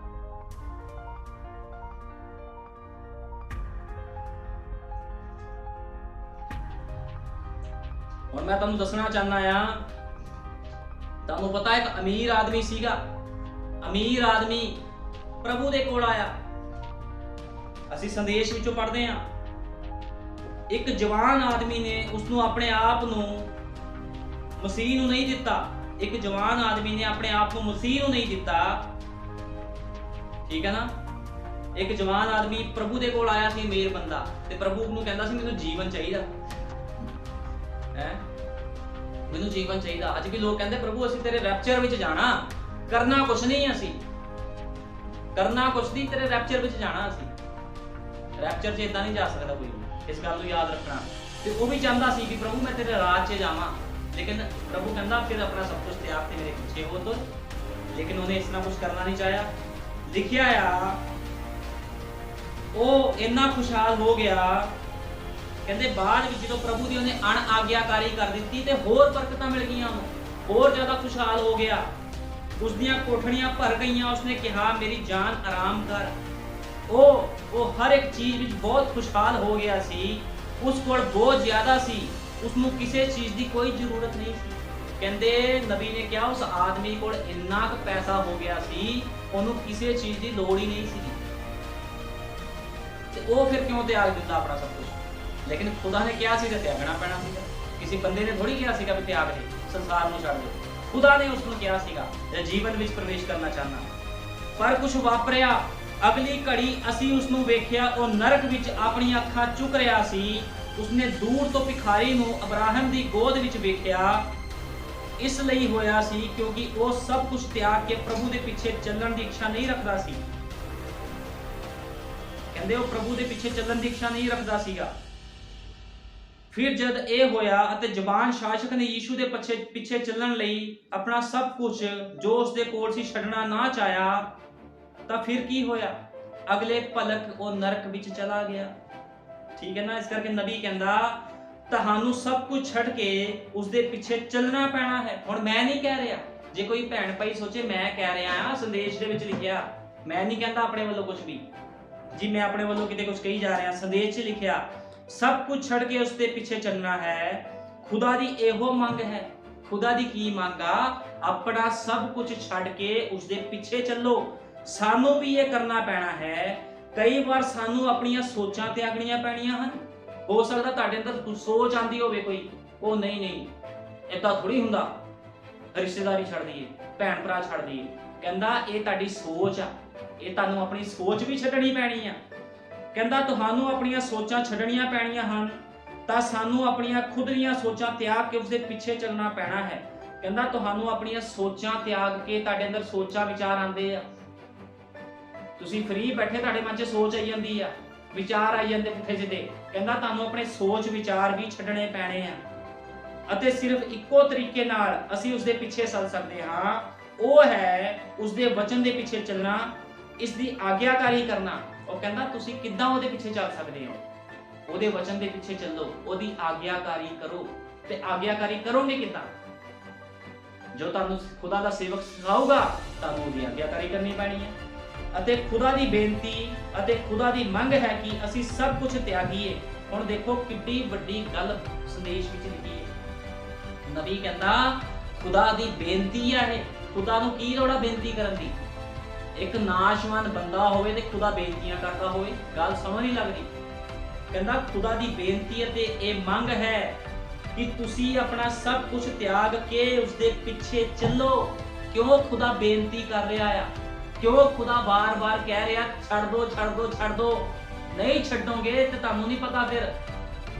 ਹੁਣ ਮੈਂ ਤੁਹਾਨੂੰ ਦੱਸਣਾ ਚਾਹੁੰਦਾ ਆ ਤੁਹਾਨੂੰ ਪਤਾ ਇੱਕ ਅਮੀਰ ਆਦਮੀ ਸੀਗਾ, ਅਮੀਰ ਆਦਮੀ ਪ੍ਰਭੂ ਦੇ ਕੋਲ ਆਇਆ। ਅਸੀਂ ਸੰਦੇਸ਼ ਵਿੱਚੋਂ ਪੜ੍ਹਦੇ ਹਾਂ, ਇੱਕ ਜਵਾਨ ਆਦਮੀ ਨੇ ਉਸਨੂੰ ਆਪਣੇ ਆਪ ਨੂੰ ਮਸੀਹ ਨੂੰ ਨਹੀਂ ਦਿੱਤਾ। ਇੱਕ ਜਵਾਨ ਆਦਮੀ ਨੇ ਆਪਣੇ ਆਪ ਨੂੰ ਮਸੀਹ ਨੂੰ ਨਹੀਂ ਦਿੱਤਾ, ਠੀਕ ਹੈ ਨਾ। ਇੱਕ ਜਵਾਨ ਆਦਮੀ ਪ੍ਰਭੂ ਦੇ ਕੋਲ ਆਇਆ ਸੀ, ਅਮੀਰ ਬੰਦਾ, ਤੇ ਪ੍ਰਭੂ ਨੂੰ ਕਹਿੰਦਾ ਸੀ ਮੈਨੂੰ ਜੀਵਨ ਚਾਹੀਦਾ ਹੈ, ਮੈਨੂੰ ਜੀਵਨ ਚਾਹੀਦਾ। ਅੱਜ ਵੀ ਲੋਕ ਕਹਿੰਦੇ ਪ੍ਰਭੂ ਅਸੀਂ ਤੇਰੇ ਰੈਪਚਰ ਵਿੱਚ ਜਾਣਾ, ਕਰਨਾ ਕੁਛ ਨਹੀਂ, ਅਸੀਂ ਕਰਨਾ ਕੁਛ ਨਹੀਂ, ਤੇਰੇ ਰੈਪਚਰ ਵਿੱਚ ਜਾਣਾ। ਅਸੀਂ ਰੈਪਚਰ 'ਚ ਇਦਾਂ ਨਹੀਂ ਜਾ ਸਕਦਾ ਕੋਈ, ਇਸ ਗੱਲ ਨੂੰ ਯਾਦ ਰੱਖਣਾ। ਤੇ ਉਹ ਵੀ ਚਾਹੁੰਦਾ ਸੀ ਕਿ ਪ੍ਰਭੂ ਮੈਂ ਤੇਰੇ ਰਾਜ 'ਚ ਜਾਵਾਂ, ਲੇਕਿਨ ਪ੍ਰਭੂ ਕਹਿੰਦਾ ਫਿਰ ਆਪਣਾ ਸਭ ਕੁਝ ਤਿਆਗ ਕੇ ਮੇਰੇ ਪਿੱਛੇ ਹੋ ਤੁਰ। ਲੇਕਿਨ ਉਹਨੇ ਇਸ ਤਰ੍ਹਾਂ ਕੁਝ ਕਰਨਾ ਨਹੀਂ ਚਾਹਿਆ। ਲਿਖਿਆ ਆ ਉਹ ਇੰਨਾ ਖੁਸ਼ਹਾਲ ਹੋ ਗਿਆ, ਕਹਿੰਦੇ ਬਾਅਦ ਵਿੱਚ ਜਦੋਂ ਪ੍ਰਭੂ ਦੀ ਉਹਨੇ ਅਣ ਆਗਿਆਕਾਰੀ ਕਰ ਦਿੱਤੀ ਤੇ ਹੋਰ ਬਰਕਤਾਂ ਮਿਲ ਗਈਆਂ ਉਹਨੂੰ, ਹੋਰ ਜ਼ਿਆਦਾ ਖੁਸ਼ਹਾਲ ਹੋ ਗਿਆ। ਉਸ ਦੀਆਂ ਕੋਠੜੀਆਂ ਭਰ ਗਈਆਂ। ਉਸਨੇ ਕਿਹਾ ਮੇਰੀ ਜਾਨ ਆਰਾਮ ਕਰ। ਉਹ ਹਰ ਇੱਕ ਚੀਜ਼ ਵਿੱਚ ਬਹੁਤ ਖੁਸ਼ਹਾਲ ਹੋ ਗਿਆ ਸੀ। ਉਸ ਕੋਲ ਬਹੁਤ ਜ਼ਿਆਦਾ ਸੀ, ਉਸਨੂੰ ਕਿਸੇ ਚੀਜ਼ ਦੀ ਕੋਈ ਜ਼ਰੂਰਤ ਨਹੀਂ ਸੀ। ਕਹਿੰਦੇ ਨਬੀ ਨੇ ਕਿਹਾ ਉਸ ਆਦਮੀ ਕੋਲ ਇੰਨਾ ਕੁ ਪੈਸਾ ਹੋ ਗਿਆ ਸੀ, ਉਹਨੂੰ ਕਿਸੇ ਚੀਜ਼ ਦੀ ਲੋੜ ਹੀ ਨਹੀਂ ਸੀ। ਤੇ ਉਹ ਫਿਰ ਕਿਉਂ ਤਿਆਗ ਦਿੰਦਾ ਆਪਣਾ ਸਭ ਕੁਝ? ਲੇਕਿਨ ਖੁਦਾ ਨੇ ਕਿਹਾ ਸੀ ਤੇ ਤਿਆਗਣਾ ਪੈਣਾ ਸੀਗਾ। ਕਿਸੇ ਬੰਦੇ ਨੇ ਥੋੜੀ ਕਿਹਾ ਸੀਗਾ ਵੀ ਤਿਆਗ ਦੇ, ਸੰਸਾਰ ਨੂੰ ਛੱਡ ਦੇ। ਖੁਦਾ ਨੇ ਉਸ ਨੂੰ ਕਿਹਾ ਸੀਗਾ ਜੇ ਜੀਵਨ ਵਿੱਚ ਪ੍ਰਵੇਸ਼ ਕਰਨਾ ਚਾਹਨਾ। ਪਰ ਕੁਝ ਵਾਪਰਿਆ। ਅਗਲੀ ਘੜੀ ਅਸੀਂ ਉਸ ਨੂੰ ਵੇਖਿਆ, ਉਹ ਨਰਕ ਵਿੱਚ ਆਪਣੀਆਂ ਅੱਖਾਂ ਚੁੱਕ ਰਿਹਾ ਸੀ। ਉਸਨੇ ਦੂਰ ਤੋਂ ਭਿਖਾਰੀ ਨੂੰ ਅਬਰਾਹਮ ਦੀ ਗੋਦ ਵਿੱਚ ਵੇਖਿਆ। ਇਸ ਲਈ ਹੋਇਆ ਸੀ ਕਿਉਂਕਿ ਉਹ ਸਭ ਕੁਝ ਤਿਆਗ ਕੇ ਪ੍ਰਭੂ ਦੇ ਪਿੱਛੇ ਚੱਲਣ ਦੀ ਇੱਛਾ ਨਹੀਂ ਰੱਖਦਾ ਸੀ। ਕਹਿੰਦੇ ਉਹ ਪ੍ਰਭੂ ਦੇ ਪਿੱਛੇ ਚੱਲਣ ਦੀ ਇੱਛਾ ਨਹੀਂ ਰੱਖਦਾ ਸੀਗਾ। ਫਿਰ ਜਦ ਇਹ ਹੋਇਆ ਅਤੇ ਜ਼ਬਾਨ ਸ਼ਾਸਕ ਨੇ ਯੀਸ਼ੂ ਦੇ ਪਿੱਛੇ ਚੱਲਣ ਲਈ ਆਪਣਾ ਸਭ ਕੁਝ ਜੋ ਉਸਦੇ ਕੋਲ ਸੀ ਛੱਡਣਾ ਨਾ ਚਾਹਿਆ, ਤਾਂ ਫਿਰ ਕੀ ਹੋਇਆ? ਅਗਲੇ ਪਲਕ ਉਹ ਨਰਕ ਵਿੱਚ ਚਲਾ ਗਿਆ। ਠੀਕ ਹੈ ਨਾ। ਇਸ ਕਰਕੇ ਨਬੀ ਕਹਿੰਦਾ ਤੁਹਾਨੂੰ ਸਭ ਕੁਝ ਛੱਡ ਕੇ ਉਸਦੇ ਪਿੱਛੇ ਚੱਲਣਾ ਪੈਣਾ ਹੈ। ਹੁਣ ਮੈਂ ਨਹੀਂ ਕਹਿ ਰਿਹਾ, ਜੇ ਕੋਈ ਭੈਣ ਭਾਈ ਸੋਚੇ ਮੈਂ ਕਹਿ ਰਿਹਾ ਆ, ਸੰਦੇਸ਼ ਦੇ ਵਿੱਚ ਲਿਖਿਆ, ਮੈਂ ਨਹੀਂ ਕਹਿੰਦਾ ਆਪਣੇ ਵੱਲੋਂ ਕੁਝ ਵੀ ਜੀ, ਮੈਂ ਆਪਣੇ ਵੱਲੋਂ ਕਿਤੇ ਕੁਝ ਕਹੀ ਜਾ ਰਿਹਾ। ਸੰਦੇਸ਼ 'ਚ ਲਿਖਿਆ ਸਭ ਕੁਝ ਛੱਡ ਕੇ ਉਸਦੇ ਪਿੱਛੇ ਚੱਲਣਾ ਹੈ। ਖੁਦਾ ਦੀ ਇਹੋ ਮੰਗ ਹੈ। ਖੁਦਾ ਦੀ ਕੀ ਮੰਗ ਆ? ਆਪਣਾ ਸਭ ਕੁਝ ਛੱਡ ਕੇ ਉਸਦੇ ਪਿੱਛੇ ਚੱਲੋ। ਸਾਨੂੰ ਵੀ ਇਹ ਕਰਨਾ ਪੈਣਾ ਹੈ। ਕਈ ਵਾਰ ਸਾਨੂੰ ਆਪਣੀਆਂ ਸੋਚਾਂ ਤਿਆਗਣੀਆਂ ਪੈਣੀਆਂ ਹਨ। ਹੋ ਸਕਦਾ ਤੁਹਾਡੇ ਅੰਦਰ ਸੋਚ ਆਂਦੀ ਹੋਵੇ ਕੋਈ, ਉਹ ਨਹੀਂ ਏਦਾਂ ਥੋੜੀ ਹੁੰਦਾ, ਰਿਸ਼ਤੇਦਾਰੀ ਛੱਡ ਦਈਏ, ਭੈਣ ਭਰਾ ਛੱਡ ਦਈਏ। ਕਹਿੰਦਾ ਇਹ ਤੁਹਾਡੀ ਸੋਚ ਆ, ਇਹ ਤੁਹਾਨੂੰ ਆਪਣੀ ਸੋਚ ਵੀ ਛੱਡਣੀ ਪੈਣੀ ਆ। ਕਹਿੰਦਾ ਤੁਹਾਨੂੰ ਆਪਣੀਆਂ ਸੋਚਾਂ ਛੱਡਣੀਆਂ ਪੈਣੀਆਂ ਹਨ, ਤਾਂ ਸਾਨੂੰ ਆਪਣੀਆਂ ਖੁਦ ਦੀਆਂ ਸੋਚਾਂ ਤਿਆਗ ਕੇ ਉਸਦੇ ਪਿੱਛੇ ਚੱਲਣਾ ਪੈਣਾ ਹੈ। ਕਹਿੰਦਾ ਤੁਹਾਨੂੰ ਆਪਣੀਆਂ ਸੋਚਾਂ ਤਿਆਗ ਕੇ, ਤੁਹਾਡੇ ਅੰਦਰ ਸੋਚਾਂ ਵਿਚਾਰ ਆਉਂਦੇ ਆ, ਤੁਸੀਂ ਫ੍ਰੀ ਬੈਠੇ ਤੁਹਾਡੇ ਮਨ 'ਚ ਸੋਚ ਆਈ ਜਾਂਦੀ ਆ, ਵਿਚਾਰ ਆਈ ਜਾਂਦੇ ਪੁੱਠੇ ਸਿੱਧੇ। ਕਹਿੰਦਾ ਤੁਹਾਨੂੰ ਆਪਣੇ ਸੋਚ ਵਿਚਾਰ ਵੀ ਛੱਡਣੇ ਪੈਣੇ ਆ, ਅਤੇ ਸਿਰਫ ਇੱਕੋ ਤਰੀਕੇ ਨਾਲ ਅਸੀਂ ਉਸਦੇ ਪਿੱਛੇ ਚੱਲ ਸਕਦੇ ਹਾਂ, ਉਹ ਹੈ ਉਸਦੇ ਵਚਨ ਦੇ ਪਿੱਛੇ ਚੱਲਣਾ, ਇਸ ਦੀ ਆਗਿਆਕਾਰੀ ਕਰਨਾ। ਉਹ ਕਹਿੰਦਾ ਤੁਸੀਂ ਕਿੱਦਾਂ ਉਹਦੇ ਪਿੱਛੇ ਚੱਲ ਸਕਦੇ ਹੋ? ਉਹਦੇ ਵਚਨ ਦੇ ਪਿੱਛੇ ਚੱਲੋ, ਉਹਦੀ ਆਗਿਆਕਾਰੀ ਕਰੋ। ਤੇ ਆਗਿਆਕਾਰੀ ਕਰੋਗੇ ਕਿੱਦਾਂ? ਜੋ ਤੁਹਾਨੂੰ ਖੁਦਾ ਦਾ ਸੇਵਕ ਸਿਖਾਊਗਾ, ਤੁਹਾਨੂੰ ਉਹਦੀ ਆਗਿਆਕਾਰੀ ਕਰਨੀ ਪੈਣੀ ਹੈ। ਅਤੇ ਖੁਦਾ ਦੀ ਬੇਨਤੀ ਅਤੇ ਖੁਦਾ ਦੀ ਮੰਗ ਹੈ ਕਿ ਅਸੀਂ ਸਭ ਕੁਝ ਤਿਆਗੀਏ। ਹੁਣ ਦੇਖੋ ਕਿੰਨੀ ਵੱਡੀ ਗੱਲ ਸੰਦੇਸ਼ ਵਿੱਚ ਲਿਖੀ ਹੈ। ਨਬੀ ਕਹਿੰਦਾ ਖੁਦਾ ਦੀ ਬੇਨਤੀ ਹੈ ਇਹ। ਖੁਦਾ ਨੂੰ ਕੀ ਲੋੜ ਹੈ ਬੇਨਤੀ ਕਰਨ ਦੀ? ਇੱਕ ਨਾਸ਼ਵਾਨ ਬੰਦਾ ਹੋਵੇ ਤੇ ਖੁਦਾ ਬੇਨਤੀਆਂ ਕਰਦਾ ਹੋਵੇ, ਗੱਲ ਸਮਝ ਨਹੀਂ ਲੱਗਦੀ। ਕਹਿੰਦਾ ਖੁਦਾ ਦੀ ਬੇਨਤੀ ਅਤੇ ਇਹ ਮੰਗ ਹੈ ਕਿ ਤੁਸੀਂ ਆਪਣਾ ਸਭ ਕੁਝ ਤਿਆਗ ਕੇ ਉਸਦੇ ਪਿੱਛੇ ਚੱਲੋ। ਕਿਉਂ ਖੁਦਾ ਬੇਨਤੀ ਕਰ ਰਿਹਾ ਆ? ਕਿਉਂ ਖੁਦਾ ਬਾਰ-ਬਾਰ ਕਹਿ ਰਿਹਾ ਛੱਡ ਦੋ ਛੱਡ ਦੋ ਛੱਡ ਦੋ? ਨਹੀਂ ਛੱਡੋਗੇ ਤੇ ਤੁਹਾਨੂੰ ਨਹੀਂ ਪਤਾ। ਫਿਰ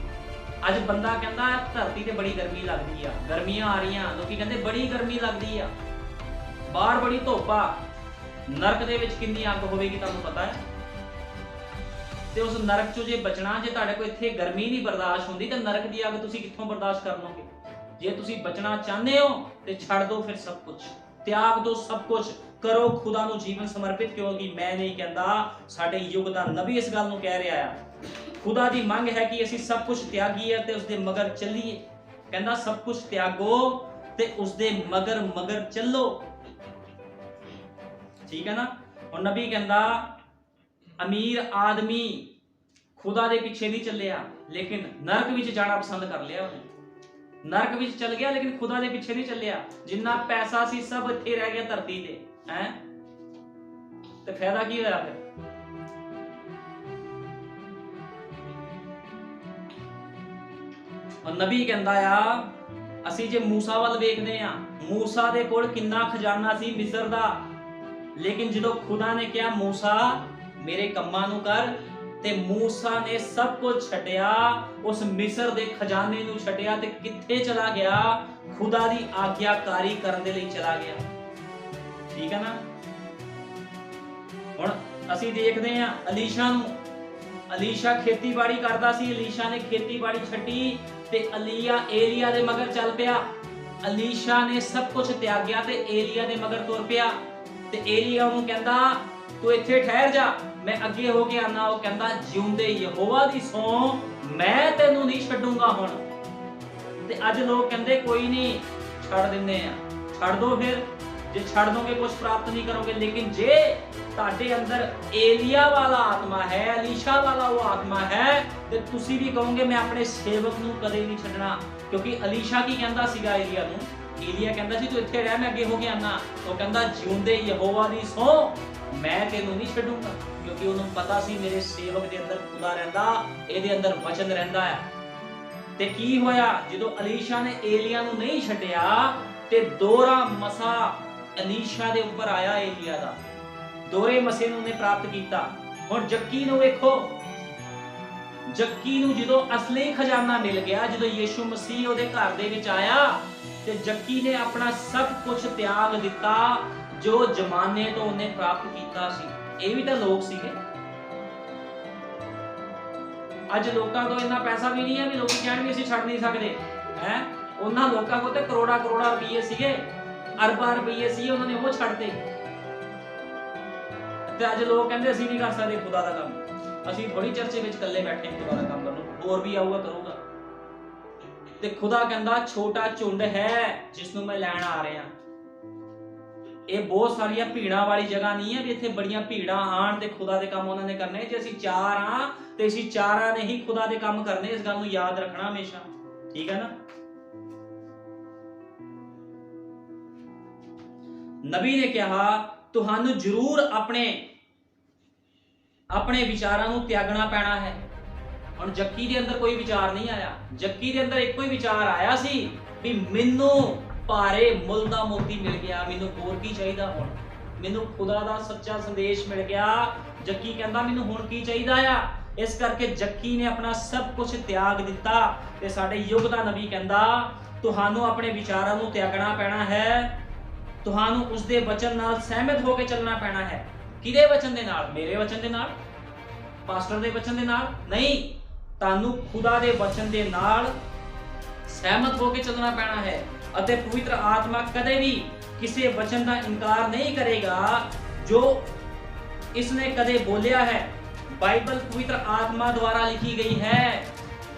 ਅੱਜ ਬੰਦਾ ਕਹਿੰਦਾ ਧਰਤੀ ਤੇ ਬੜੀ ਗਰਮੀ ਲੱਗਦੀ ਆ, ਗਰਮੀਆਂ ਆ ਰਹੀਆਂ, ਲੋਕੀ ਕਹਿੰਦੇ ਬੜੀ ਗਰਮੀ ਲੱਗਦੀ ਆ, ਬਾਹਰ ਬੜੀ ਧੁੱਪ ਆ। ਨਰਕ ਦੇ ਵਿੱਚ ਕਿੰਨੀ ਅੱਗ ਹੋਵੇਗੀ ਤੁਹਾਨੂੰ ਪਤਾ ਹੈ? ਤੇ ਉਸ ਨਰਕ ਚੋਂ ਜੇ ਬਚਣਾ, ਜੇ ਤੁਹਾਡੇ ਕੋਲ ਇੱਥੇ ਗਰਮੀ ਨਹੀਂ ਬਰਦਾਸ਼ਤ ਹੁੰਦੀ ਤਾਂ ਨਰਕ ਦੀ ਅੱਗ ਤੁਸੀਂ ਕਿੱਥੋਂ ਬਰਦਾਸ਼ਤ ਕਰ ਲਓਗੇ? ਜੇ ਤੁਸੀਂ ਬਚਣਾ ਚਾਹੁੰਦੇ ਹੋ ਤੇ ਛੱਡ ਦਿਓ ਫਿਰ ਸਭ ਕੁਝ, ਤਿਆਗ ਦਿਓ ਸਭ ਕੁਝ, ਕਰੋ ਖੁਦਾ ਨੂੰ ਜੀਵਨ ਸਮਰਪਿਤ। ਕਿਉਂਕਿ ਮੈਂ ਨਹੀਂ ਕਹਿੰਦਾ, ਸਾਡੇ ਯੁੱਗ ਦਾ ਨਬੀ ਇਸ ਗੱਲ ਨੂੰ ਕਹਿ ਰਿਹਾ ਆ। ਖੁਦਾ ਦੀ ਮੰਗ ਹੈ ਕਿ ਅਸੀਂ ਸਭ ਕੁਝ ਤਿਆਗੀਏ ਤੇ ਉਸਦੇ ਮਗਰ ਚੱਲੀਏ। ਕਹਿੰਦਾ ਸਭ ਕੁਝ ਤਿਆਗੋ ਤੇ ਉਸਦੇ ਮਗਰ ਚੱਲੋ। ਠੀਕ ਹੈ ਨਾ। ਹੁਣ ਨਬੀ ਕਹਿੰਦਾ ਅਮੀਰ ਆਦਮੀ ਖੁਦਾ ਦੇ ਪਿੱਛੇ ਨਹੀਂ ਚੱਲਿਆ, ਲੇਕਿਨ ਨਰਕ ਵਿੱਚ ਜਾਣਾ ਪਸੰਦ ਕਰ ਲਿਆ ਉਹਨੇ। ਨਰਕ ਵਿੱਚ ਚਲ ਗਿਆ ਲੇਕਿਨ ਖੁਦਾ ਦੇ ਪਿੱਛੇ ਨਹੀਂ ਚੱਲਿਆ। ਜਿੰਨਾ ਪੈਸਾ ਸੀ ਸਭ ਇੱਥੇ ਰਹਿ ਗਿਆ ਧਰਤੀ ਤੇ, ਹੈ ਤੇ ਫਾਇਦਾ ਕੀ ਹੋਇਆ ਫਿਰ? ਨਬੀ ਕਹਿੰਦਾ ਆ, ਅਸੀਂ ਜੇ ਮੂਸਾ ਵੱਲ ਵੇਖਦੇ ਆ, ਮੂਸਾ ਦੇ ਕੋਲ ਕਿੰਨਾ ਖਜ਼ਾਨਾ ਸੀ ਮਿਸਰ ਦਾ, ਲੇਕਿਨ ਜਦੋਂ ਖੁਦਾ ਨੇ ਕਿਹਾ ਮੂਸਾ ਮੇਰੇ ਕੰਮਾਂ ਨੂੰ ਕਰ, ਤੇ ਮੂਸਾ ਨੇ ਸਭ ਕੁਝ ਛੱਡਿਆ, ਉਸ ਮਿਸਰ ਦੇ ਖਜ਼ਾਨੇ ਨੂੰ ਛੱਡਿਆ ਤੇ ਕਿੱਥੇ ਚਲਾ ਗਿਆ? ਖੁਦਾ ਦੀ ਆਗਿਆਕਾਰੀ ਕਰਨ ਦੇ ਲਈ ਚਲਾ ਗਿਆ। ਠੀਕ ਹੈ ਨਾ? ਹੁਣ ਅਸੀਂ ਦੇਖਦੇ ਆ ਅਲੀਸ਼ਾ ਨੂੰ, ਅਲੀਸ਼ਾ ਖੇਤੀਬਾੜੀ ਕਰਦਾ ਸੀ, ਅਲੀਸ਼ਾ ਨੇ ਖੇਤੀਬਾੜੀ ਛੱਡੀ ਤੇ ਏਲੀਆ ਦੇ ਮਗਰ ਚੱਲ ਪਿਆ। ਅਲੀਸ਼ਾ ਨੇ ਸਭ ਕੁਝ ਤਿਆਗਿਆ ਤੇ ਏਲੀਆ ਦੇ ਮਗਰ ਤੁਰ ਪਿਆ ਤੇ ਏਲੀਆ ਉਹਨੂੰ ਕਹਿੰਦਾ ਤੂੰ ਇੱਥੇ ਠਹਿਰ ਜਾ, ਮੈਂ ਅੱਗੇ ਹੋ ਕੇ ਆਣਾ। ਉਹ ਕਹਿੰਦਾ ਜਿਉਂਦੇ ਯਹੋਵਾ ਦੀ ਸੌਂ ਮੈਂ ਤੈਨੂੰ ਨਹੀਂ ਛੱਡੂੰਗਾ। ਹੁਣ ਤੇ ਅੱਜ ਲੋਕ ਕਹਿੰਦੇ ਕੋਈ ਨਹੀਂ ਛੱਡ ਦਿੰਦੇ ਆ, ਛੱਡ ਦੋ, ਫਿਰ ਜੇ ਛੱਡ ਦੋਗੇ ਕੁਝ ਪ੍ਰਾਪਤ ਨਹੀਂ ਕਰੋਗੇ। ਲੇਕਿਨ ਜੇ ਤੁਹਾਡੇ ਅੰਦਰ ਏਲੀਆ ਵਾਲਾ ਆਤਮਾ ਹੈ, ਅਲੀਸ਼ਾ ਵਾਲਾ ਉਹ ਆਤਮਾ ਹੈ, ਤੇ ਤੁਸੀਂ ਵੀ ਕਹੋਗੇ ਮੈਂ ਆਪਣੇ ਸੇਵਕ ਨੂੰ ਕਦੇ ਨਹੀਂ ਛੱਡਣਾ। ਕਿਉਂਕਿ ਅਲੀਸ਼ਾ ਕੀ ਕਹਿੰਦਾ ਸੀਗਾ ਏਲੀਆ ਨੂੰ? ਏਲੀਆ ਕਹਿੰਦਾ ਸੀ ਤੂੰ ਇੱਥੇ ਰਹਿ, ਮੈਂ ਅੱਗੇ ਹੋ ਕੇ ਆਣਾ। ਉਹ ਕਹਿੰਦਾ ਜਿਉਂਦੇ ਯਹੋਵਾ ਦੀ ਸੌਂ ਮੈਂ ਤੈਨੂੰ ਨਹੀਂ ਛੱਡੂੰਗਾ, ਕਿਉਂਕਿ ਉਹਨੂੰ ਪਤਾ ਸੀ ਮੇਰੇ ਸੇਵਕ ਦੇ ਅੰਦਰ ਖੁਦਾ ਰਹਿੰਦਾ, ਇਹਦੇ ਅੰਦਰ ਵਚਨ ਰਹਿੰਦਾ ਹੈ। ਤੇ ਕੀ ਹੋਇਆ ਜਦੋਂ ਅਲੀਸ਼ਾ ਨੇ ਏਲੀਆ ਨੂੰ ਨਹੀਂ ਛੱਡਿਆ ਤੇ ਦੋਹਰਾ ਮਸਾ ਅਲੀਸ਼ਾ ਦੇ ਉੱਪਰ ਆਇਆ ਏਲੀਆ ਦਾ, ਦੋਹਰੇ ਮਸੇ ਨੂੰ ਉਹਨੇ ਪ੍ਰਾਪਤ ਕੀਤਾ। ਹੁਣ ਜੱਕੀ ਨੂੰ ਵੇਖੋ, ਜੱਕੀ ਨੂੰ ਜਦੋਂ ਅਸਲੀ ਖਜ਼ਾਨਾ ਮਿਲ ਗਿਆ, ਜਦੋਂ ਯੀਸ਼ੂ ਮਸੀਹ ਉਹਦੇ ਘਰ ਦੇ ਵਿੱਚ ਆਇਆ ਤੇ ਜੱਕੀ ਨੇ ਆਪਣਾ ਸਭ ਕੁਝ ਤਿਆਗ ਦਿੱਤਾ ਜੋ ਜ਼ਮਾਨੇ ਤੋਂ ਉਹਨੇ ਪ੍ਰਾਪਤ ਕੀਤਾ ਸੀ। ਇਹ ਵੀ ਤਾਂ ਲੋਕ ਸੀਗੇ। ਅੱਜ ਲੋਕਾਂ ਕੋਲ ਇੰਨਾ ਪੈਸਾ ਵੀ ਨਹੀਂ ਹੈ ਵੀ ਲੋਕੀ ਕਹਿਣ ਵੀ ਅਸੀਂ ਛੱਡ ਨਹੀਂ ਸਕਦੇ, ਹੈ? ਉਹਨਾਂ ਲੋਕਾਂ ਕੋਲ ਤੇ ਕਰੋੜਾ ਕਰੋੜਾ ਰੁਪਏ ਸੀਗੇ, ਅਰਬਾਂ ਰੁਪਏ ਸੀ, ਉਹਨਾਂ ਨੇ ਉਹ ਛੱਡਤੇ। ਤੇ ਅੱਜ ਲੋਕ ਕਹਿੰਦੇ ਅਸੀਂ ਨਹੀਂ ਕਰ ਸਕਦੇ ਖੁਦਾ ਦਾ ਕੰਮ, ਅਸੀਂ ਥੋੜੀ ਚਰਚੇ ਵਿੱਚ ਇਕੱਲੇ ਬੈਠੇ ਹਾਂ ਖੁਦਾ ਦਾ ਕੰਮ ਕਰਨ ਨੂੰ, ਹੋਰ ਵੀ ਆਊਗਾ ਕਰੂਗਾ। ਤੇ ਖੁਦਾ ਕਹਿੰਦਾ ਛੋਟਾ ਝੁੰਡ ਹੈ ਜਿਸ ਨੂੰ ਮੈਂ ਲੈਣ ਆ ਰਿਹਾ। ਇਹ ਬਹੁਤ ਸਾਰੀਆਂ ਭੀੜਾਂ ਵਾਲੀ ਜਗ੍ਹਾ ਨਹੀਂ ਹੈ ਵੀ ਇੱਥੇ ਬੜੀਆਂ ਭੀੜਾਂ ਆਣ ਤੇ ਖੁਦਾ ਦੇ ਕੰਮ ਉਹਨਾਂ ਨੇ ਕਰਨੇ। ਜੇ ਅਸੀਂ ਚਾਰ ਆ ਤੇ ਅਸੀਂ ਚਾਰਾਂ ਨੇ ਹੀ ਖੁਦਾ ਦੇ ਕੰਮ ਕਰਨੇ, ਇਸ ਗੱਲ ਨੂੰ ਯਾਦ ਰੱਖਣਾ ਹਮੇਸ਼ਾ। ਠੀਕ ਹੈ ਨਾ? ਨਬੀ ਨੇ ਕਿਹਾ ਤੁਹਾਨੂੰ ਜ਼ਰੂਰ ਆਪਣੇ ਵਿਚਾਰਾਂ ਨੂੰ ਤਿਆਗਣਾ ਪੈਣਾ ਹੈ। ਹੁਣ ਜੱਕੀ ਦੇ ਅੰਦਰ ਕੋਈ ਵਿਚਾਰ ਨਹੀਂ ਆਇਆ, ਜੱਕੀ ਦੇ ਅੰਦਰ ਇੱਕੋ ਹੀ ਵਿਚਾਰ ਆਇਆ ਸੀ ਵੀ ਮੈਨੂੰ ਭਾਰੇ ਮੁੱਲ ਦਾ ਮੋਤੀ ਮਿਲ ਗਿਆ, ਮੈਨੂੰ ਹੋਰ ਕੀ ਚਾਹੀਦਾ? ਹੁਣ ਮੈਨੂੰ ਖੁਦਾ ਦਾ ਸੱਚਾ ਸੰਦੇਸ਼ ਮਿਲ ਗਿਆ। ਜੱਕੀ ਕਹਿੰਦਾ ਮੈਨੂੰ ਹੁਣ ਕੀ ਚਾਹੀਦਾ ਆ? ਇਸ ਕਰਕੇ ਜੱਕੀ ਨੇ ਆਪਣਾ ਸਭ ਕੁਝ ਤਿਆਗ ਦਿੱਤਾ। ਤੇ ਸਾਡੇ ਯੁੱਗ ਦਾ ਨਬੀ ਕਹਿੰਦਾ ਤੁਹਾਨੂੰ ਆਪਣੇ ਵਿਚਾਰਾਂ ਨੂੰ ਤਿਆਗਣਾ ਪੈਣਾ ਹੈ, ਤੁਹਾਨੂੰ ਉਸ ਦੇ ਵਚਨ ਨਾਲ ਸਹਿਮਤ ਹੋ ਕੇ ਚੱਲਣਾ ਪੈਣਾ ਹੈ। ਕਿਹਦੇ ਵਚਨ ਦੇ ਨਾਲ? ਮੇਰੇ ਵਚਨ ਦੇ ਨਾਲ, ਪਾਸਟਰ ਦੇ ਵਚਨ ਦੇ ਨਾਲ ਨਹੀਂ, ਤੁਹਾਨੂੰ ਖੁਦਾ ਦੇ ਵਚਨ ਦੇ ਨਾਲ ਸਹਿਮਤ ਹੋ ਕੇ ਚੱਲਣਾ ਪੈਣਾ ਹੈ। ਅਤੇ ਪਵਿੱਤਰ ਆਤਮਾ ਕਦੇ ਵੀ ਕਿਸੇ ਵਚਨ ਦਾ ਇਨਕਾਰ ਨਹੀਂ ਕਰੇਗਾ ਜੋ ਇਸਨੇ ਕਦੇ ਬੋਲਿਆ ਹੈ। ਬਾਈਬਲ ਪਵਿੱਤਰ ਆਤਮਾ ਦੁਆਰਾ ਲਿਖੀ ਗਈ ਹੈ।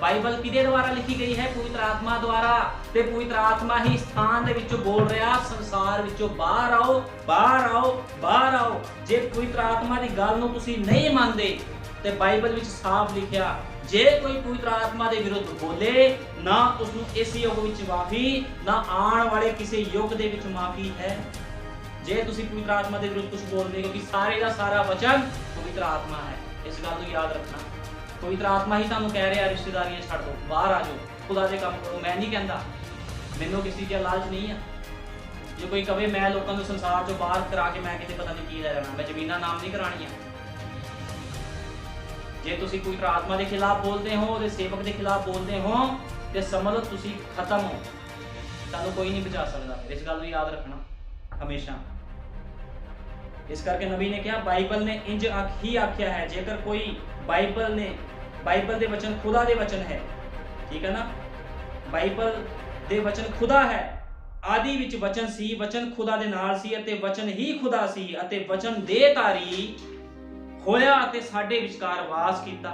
ਬਾਈਬਲ ਕਿਹਦੇ ਦੁਆਰਾ ਲਿਖੀ ਗਈ ਹੈ? ਪਵਿੱਤਰ ਆਤਮਾ ਦੁਆਰਾ। ਤੇ ਪਵਿੱਤਰ ਆਤਮਾ ਹੀ ਸਥਾਨ ਦੇ ਵਿੱਚੋਂ ਬੋਲ ਰਿਹਾ, ਸੰਸਾਰ ਵਿੱਚੋਂ ਬਾਹਰ ਆਓ, ਬਾਹਰ ਆਓ, ਬਾਹਰ ਆਓ। ਜੇ ਪਵਿੱਤਰ ਆਤਮਾ ਦੀ ਗੱਲ ਨੂੰ ਤੁਸੀਂ ਨਹੀਂ ਮੰਨਦੇ ਤੇ ਬਾਈਬਲ ਵਿੱਚ ਸਾਫ਼ ਲਿਖਿਆ ਜੇ ਕੋਈ ਪਵਿੱਤਰ ਆਤਮਾ ਦੇ ਵਿਰੁੱਧ ਬੋਲੇ ਨਾ ਉਸ ਨੂੰ ਇਸ ਯੁੱਗ ਵਿੱਚ ਮਾਫੀ, ਨਾ ਆਉਣ ਵਾਲੇ ਕਿਸੇ ਯੁੱਗ ਦੇ ਵਿੱਚ ਮਾਫੀ ਹੈ। ਜੇ ਤੁਸੀਂ ਪਵਿੱਤਰ ਆਤਮਾ ਦੇ ਵਿਰੁੱਧ ਕੁਝ ਬੋਲਦੇ, ਕਿਉਂਕਿ ਸਾਰੇ ਦਾ ਸਾਰਾ ਵਚਨ ਪਵਿੱਤਰ ਆਤਮਾ ਹੈ। ਇਸ ਗੱਲ ਨੂੰ ਯਾਦ ਰੱਖਣਾ। ਪਵਿੱਤਰ ਆਤਮਾ ਹੀ ਤੁਹਾਨੂੰ ਕਹਿ ਰਿਹਾ ਰਿਸ਼ਤੇਦਾਰੀਆਂ ਛੱਡ ਦਿਓ, ਬਾਹਰ ਆ ਜਾਓ, ਖੁਦਾ ਦੇ ਕੰਮ ਕਰੋ। ਮੈਂ ਨਹੀਂ ਕਹਿੰਦਾ, ਮੈਨੂੰ ਕਿਸੇ ਦਾ ਲਾਲਚ ਨਹੀਂ ਹੈ। ਜੇ ਕੋਈ ਕਵੇ ਮੈਂ ਲੋਕਾਂ ਨੂੰ ਸੰਸਾਰ ਚੋਂ ਬਾਹਰ ਕਰਾ ਕੇ ਮੈਂ ਕਿਤੇ ਪਤਾ ਨਹੀਂ ਕੀ ਲੈ ਲੈਣਾ, ਮੈਂ ਜ਼ਮੀਨਾਂ ਨਾਮ ਨਹੀਂ ਕਰਾਣੀਆਂ। ਜੇ ਤੁਸੀਂ ਪਵਿੱਤਰ ਆਤਮਾ ਦੇ ਖਿਲਾਫ ਬੋਲਦੇ ਹੋ, ਉਹਦੇ ਸੇਵਕ ਦੇ ਖਿਲਾਫ ਬੋਲਦੇ ਹੋ ਤੇ ਸਮਝ ਲਓ ਤੁਸੀਂ ਖਤਮ ਹੋ, ਤੁਹਾਨੂੰ ਕੋਈ ਨਹੀਂ ਬਚਾ ਸਕਦਾ। ਇਸ ਗੱਲ ਨੂੰ ਯਾਦ ਰੱਖਣਾ ਹਮੇਸ਼ਾ। ਇਸ ਕਰਕੇ ਨਬੀ ਨੇ ਕਿਹਾ ਬਾਈਬਲ ਨੇ ਇੰਜ ਹੀ ਆਖਿਆ ਹੈ। ਜੇਕਰ ਕੋਈ ਬਾਈਬਲ ਦੇ ਵਚਨ ਖੁਦਾ ਦੇ ਵਚਨ ਹੈ, ਠੀਕ ਹੈ ਨਾ? ਬਾਈਬਲ ਦੇ ਵਚਨ ਖੁਦਾ ਹੈ। ਆਦਿ ਵਿੱਚ ਵਚਨ ਸੀ, ਵਚਨ ਖੁਦਾ ਦੇ ਨਾਲ ਸੀ ਅਤੇ ਵਚਨ ਹੀ ਖੁਦਾ ਸੀ ਅਤੇ ਵਚਨ ਦੇਹਧਾਰੀ ਹੋਇਆ ਅਤੇ ਸਾਡੇ ਵਿਚਕਾਰ ਵਾਸ ਕੀਤਾ।